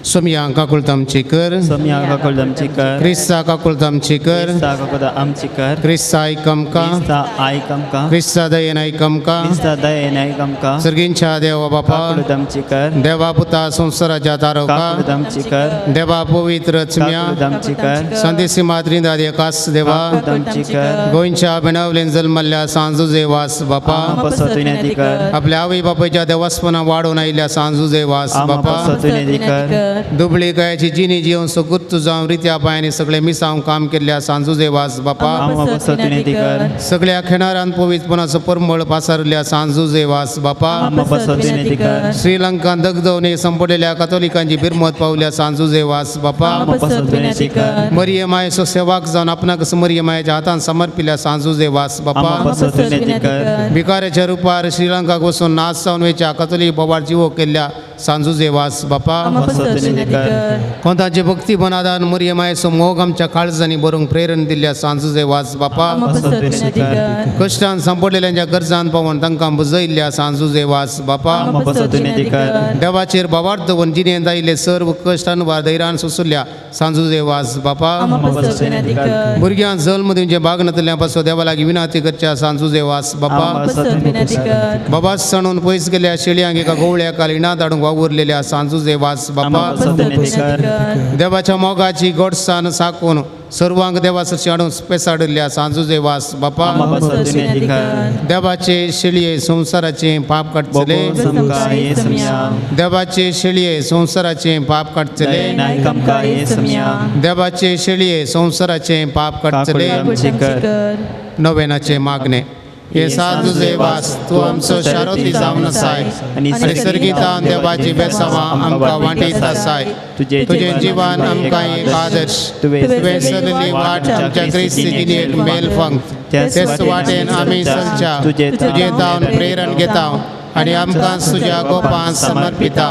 सोमया काकुळतामची कर, सोमया काकुळ आमची कर, क्रिस्ता काकुळतामची कर, क्रिस्ता काकुळ आमची कर, क्रिस्ता ऐकमका, क्रिस्ता आयक आमकां, क्रिस्ता दयेन ऐकमका, क्रिस्ता दयेन आयक आमकां, सर्गींच्या देवा बापा, काकुळ आमची कर, देवा पुता संसाराच्या तारोका, काकुळ आमची कर, देवा पवित्र चम्या, काकुळ आमची कर, संदेशी माद्रिंदा देकास देवा, काकुळ आमची कर, गोंयच्या बेनावलेन जल्मल्ल्या सांजुजे वास बापा, पसतुनेदी कर, आपल्या आवय बापायच्या देवास्पना वाडून आयिल्ल्या सांजुजे वास बापा, पसतुनेदी कर, दुबळी कायाची जिनी जिवन सुगुत्त जावन रित्या पायांनी सगळे मिसांव काम केल्ल्या सांजुजे वास बापा, पसतुनेदी कर, सगळ्या खिणारांत पवित्रपणाचो परमळ पासारल्या सांजुजे वास बापा, पसतुनेदी कर, श्रीलंकान दगदवने संपलेल्या कातोलिकांची बिरमत पावल्या सांजुजे वास बापा, पसतुनेदी कर, मरियमायेचो सेवाक जावन आपणाक मरियमायेच्या हातान समर्पिल्या सांजुजे वास बापा, पसतुनेदी कर, भिकाऱ्याच्या रुपार श्रीलंकाक वचून नाच जावन वेच्या कातोलिक बोवाळ जिवो केल्ल्या सांजुजे वास बापा, पसतुनेदी कर, कोंतांचे भक्ती बनादान मरियमायेचो मोग आमच्या काळजांनी बरोवंक प्रेरण दिल्ल्या सांजुजे वास बापा, पसतुनेदी कर, कश्टान संपडलेल्यांच्या गरजान पावून तांकां बुजयल्ल्या सांजुजे वास बापा, पसतुनेदी कर, देवाचेर बोवाळ दवरून जिणेंत आयिल्ले सर्व कश्टान वा धैर्यान सुसुल्ल्या सांजुजे वास बापा, पसतुनेदी कर, भुरग्यांक जल्म दिवचे बागनातल्या पासो देवा लागीं विनाती करच्या सांजुजे वास बापा, पसतुनेदी कर, बाबास सणून पयस गेल्या शेळयांक एका गवळ्याक इणा धाडूंक वावुरलेल्या सांजुजे वास बापा, पसतुनेदी कर, देवाच्या मोगाची गोडसाण साकून सर्वांक देवासरशी हाडून पेसाडिल्ल्या सांजुजे वास बापा, पसतुनेदी कर, देवाचे शेळये संसाराचे पाप काडचले, आमकां येसम्या, देवाचे शेळये संसाराचे पाप काडचले, नायक आमकां येसम्या, देवाचे शेळये संसाराचे पाप काडचले. आमची कर, नोवेनाचे मागणे हे सांजुजे वास तू आमचो शारोती जावन आसाय, आनी सर्गितान देवाची बेसावा आमकां वांटीत आसाय. तुझे जीवन आमकां एक आदर्श, तुवें सल्ली वाट आमच्या क्रिस्ती जिणेक मेल फंग, तेच वाटेन आमी चलच्या तुझे जावन प्रेरण घेता आनी आमकां तुज्या गोपान समर्पिता.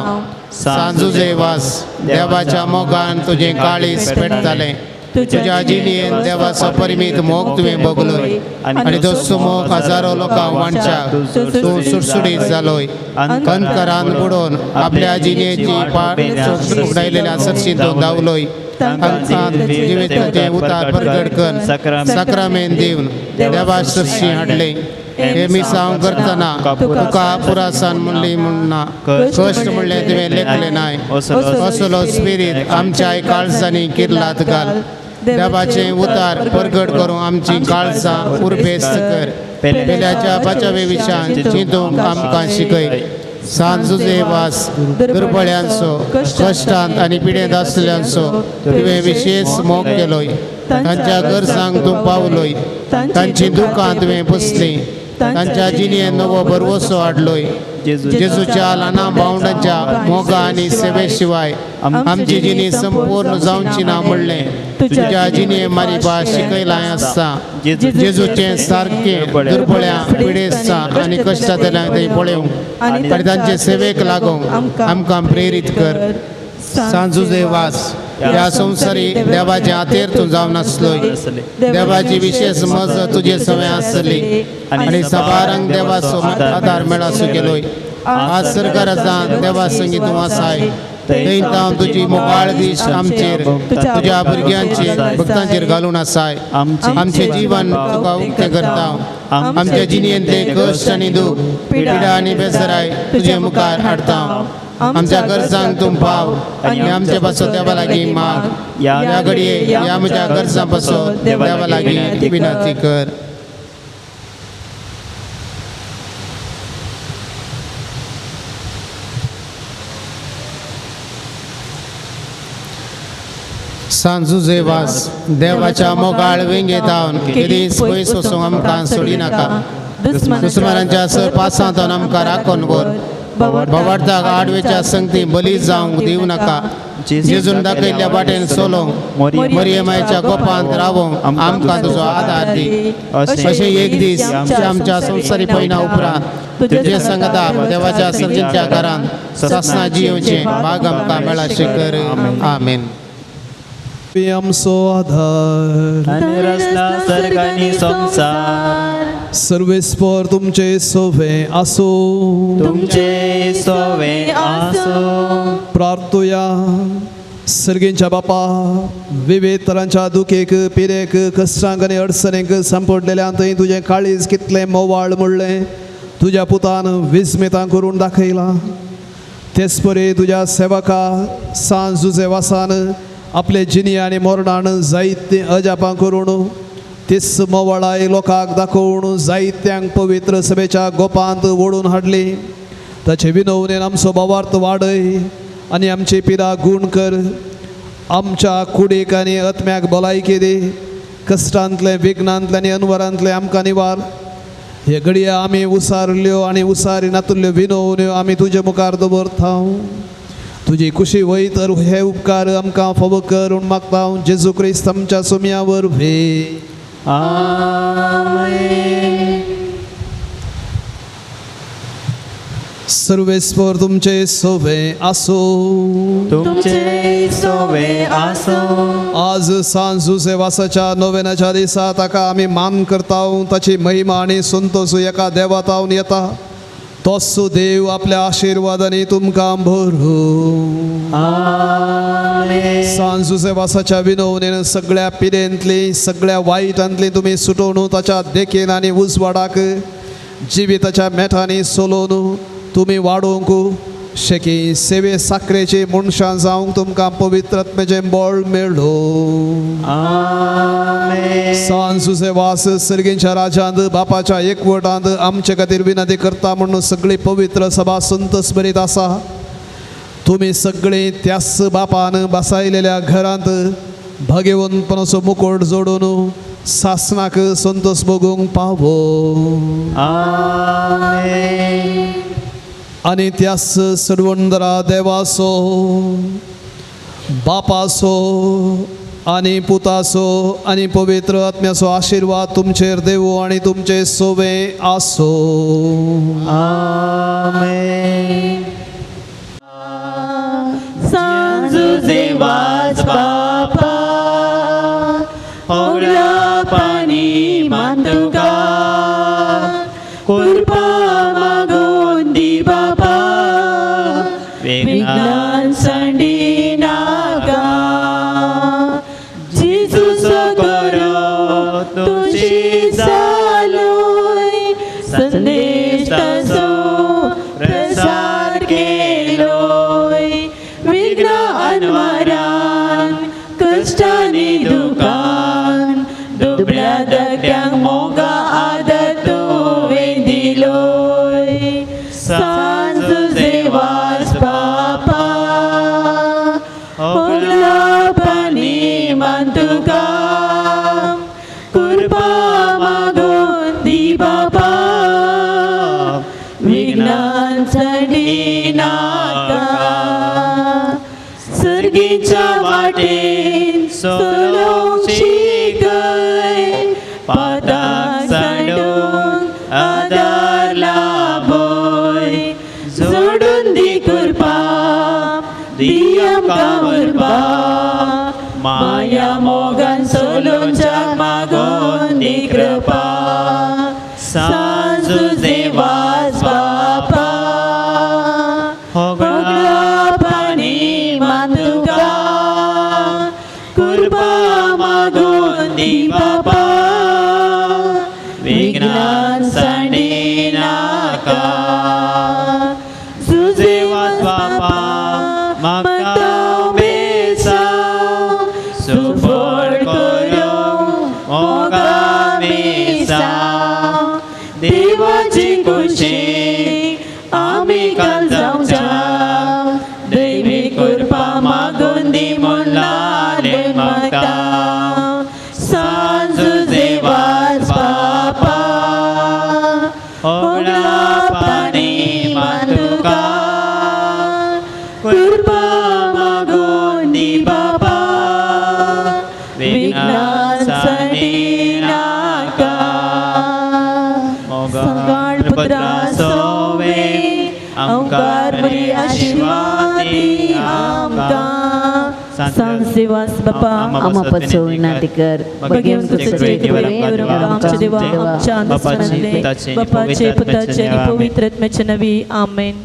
सांजुजे वास देवाच्या मोगान तुझे काळीज पेटतालें, तुझ्या जिणेन देवाचो परिमीत मोग तुवें भोगलोय आनी दोस्तो मोग हजारो लोकां वांच्याक तूं सुटसुडीत जालोय. कणकरान बुडोवन आपल्या जिणेची पाड उगडायलेल्या सरशीन तूं धांवलोय. तांकां जिविताचें उतार परगट कर, साक्रामेंत दिवन देवा सरशी हाडले. हे मिसांव करतना तुका पुरासान म्हणली म्हणना, कश्ट म्हणले तुवें लेखले नाय. असलो स्पिरीत आमच्या काळजांनी किर्लात घाल. देवाचे उतार परगट करून आमची काळजां उरबेस्त कर. पेल्याच्या बचावे विशान चिंतूंक आमकां शिकय. सांजुजे वास दुर्बळ्यांचो, कश्टांत आनी पिडेंत आसलेल्यांचो तुवें विशेष मोग केलोय. तांच्या गरजांक तूं पावलोय, तांची दुखां तुवें पुसलीं, तांच्या जिणेन नवो बरवसो हाडलोय. जेजूच्या ल्हाना भावंडांच्या मोगा आनी सेवे शिवाय आमची जिणी संपूर्ण जावची ना म्हणलें तुज्या जिणे मारी भास शिकयलां आसता. जेजूचें सारकें दुर्बळ्या पिडेस्तां आनी कश्टांतल्यांक थंय पळोवंक आनी तांचे सेवेक लागूंक आमकां प्रेरीत कर. सांजुजे वास ह्या संवसारी देवाचे हातेर तूं जावन आसलोय. देवाची विशेष मजत तुजे सवय आसली आनी सबारांक देवाचो आदार मेळासो केलोय. आज सरकारांत देवा संगी तूं आसाय. थंय तावन तुजी मोगाळ दिश आमचेर तुज्या भुरग्यांचेर भक्तांचेर घालून आसाय. आमचें जीवन तुका उक्तें करता. आमच्या जिणेन ते कश्ट आनी दूख, पिडा आनी बेसराय तुजे मुखार हाडटा. आमच्या गरजांक तूं पाव आनी आमचे पासो देवा लागीं माग. या घडये या म्हज्या गरजां पासो देवा लागीं विनंती कर. सांजुजे वास देवाच्या मोगाळ वेंगेतावन किदीस पयस वचूंक आमकां सोडी नाका दुस्मनांच्या पासांतून आमकां राखून वर बवाडताक आडवेच्या संगती बली जावंक दिवं नाका जेजून दाखयल्ल्या वाटेन चलोवंक मरियमाच्या गोपांत रावोंक आमकां तुजो आदार दी अशें एक दीस आमच्या संवसारी पयना उपरांत तुजे संगता देवाच्या सर्जनच्या घरांत सासना जियोवचें भाग आमकां मेळाशें कर आमेन. आमचो आधार आनी रचना सर्ग आनी संसार सर्वेस्पर तुमचे सोवे आसो तुमचे सोवे आसो. प्रार्थोया. सर्गेंच्या बापा विविध तरांच्या दुखेक पिरेक कश्टांक आनी अडचणेक सांपडलेल्या थंय तुजें काळीज कितलें मोवाळ म्हणलें तुज्या पुतान विस्मितां करून दाखयला. तेच परे तुज्या सेवका सांजुजे वासान आपले जिनी आनी मोरणान जायते अजापां करून तीस मोवाळाय लोकांक दाखोवन जायत्यांक पवित्र सभेच्या गोपांत ओडून हाडली. ताचे विनवणेन आमचो भावार्थ वाडय आनी आमची पिरा गूण कर. आमच्या कुडीक आनी आत्म्याक भलायकी दी. कश्टांतले विघ्नांतले आनी अनवरांतले आमकां निवार. हे घडये आमी उसारल्यो आनी उसारी नातुल्यो विनवण्यो आमी तुजे मुखार दवरता. तुजी खुशी वय तर हे उपकार आमकां फावो कर म्हूण मागता जेजू क्रिस्त आमच्या सुम्या वरवीं. सर्वेस्पर तुमचे सोवे आसो तुमचे सोवे आसो. आज सांजुजे वासाच्या नोवेनाच्या दिसा ताका आमी मान करता. ताची महिमा आनी संतोष एका देवातावन येता. तोच देव आपल्या आशिर्वादांनी तुमकां भरू. सांजुजे वासाच्या विनवणेन सगळ्या पिडेंतली सगळ्या वायटांतली तुमी सुटोवन ताच्या देखीन आनी उजवाडाक जिविताच्या मेठांनी सोलोवन तुमी वाडोवंक शेकी सेवे साखरेची मनशां जावंक तुमकां पवित्र आत्म्याचें बळ मेळो. सांजुजे वास सर्गेच्या राजांत बापाच्या एकवटांत आमचे खातीर विनंती करता म्हणून सगळी पवित्र सभा संतोष बरीत आसा. तुमी सगळीं त्याच बापान बसायलेल्या घरांत भगवंतपणाचो मुकोट जोडून सासनाक संतोष भोगूंक पावो. आनी त्यास सर्वंदरा देवासो बापासो आनी पुतासो आनी पवित्र आत्म्याचो आशिर्वाद तुमचेर देवो आनी तुमचे सोवे आसो. सांजुजे वास बापा होगळा पाणी मांतुका कृपा मागून दी बापा विघ्नान संडी नाका. जेजूचो करो तुझी चालूय संदेश ताचो प्रसार केलोय. विघ्न अनवरान कश्टांनी दुखान दुबळ्या दत्यांक मोगा आदर तुवें दिलोय. सांजुजे वास बापा होगळा पाणी मांतुका कृपा मागून दी बापा विघ्नान संडी नाका. सर्गीच्या वाटेन चलोवंक शिकय पाताक सांडूंक आदार लाभय. जोडून दी कृपा दी आमकां उर्बा माया मोगान सोलून जग मागून दी कृपा. सांजुजे वास बापा होगळा पाणी मांतुका कृपा मागून दी बापा विघ्नान सांडी नाका. तुझे वास बापा मागता बेसांव सुफळ करूंक मोगा मेसांव. देवाची कुशीक आमी काल जावच्या दैवी कृपा मागून दी म्हूण लाले. सांज देवास बापा आम्हा पचो विनंती कर बघेवन तुझे आमच्या देवा आमच्या अंतस्मरणातले बापाचे पुत्राचे आणि पवित्र आत्म्याचे नवी आमेन.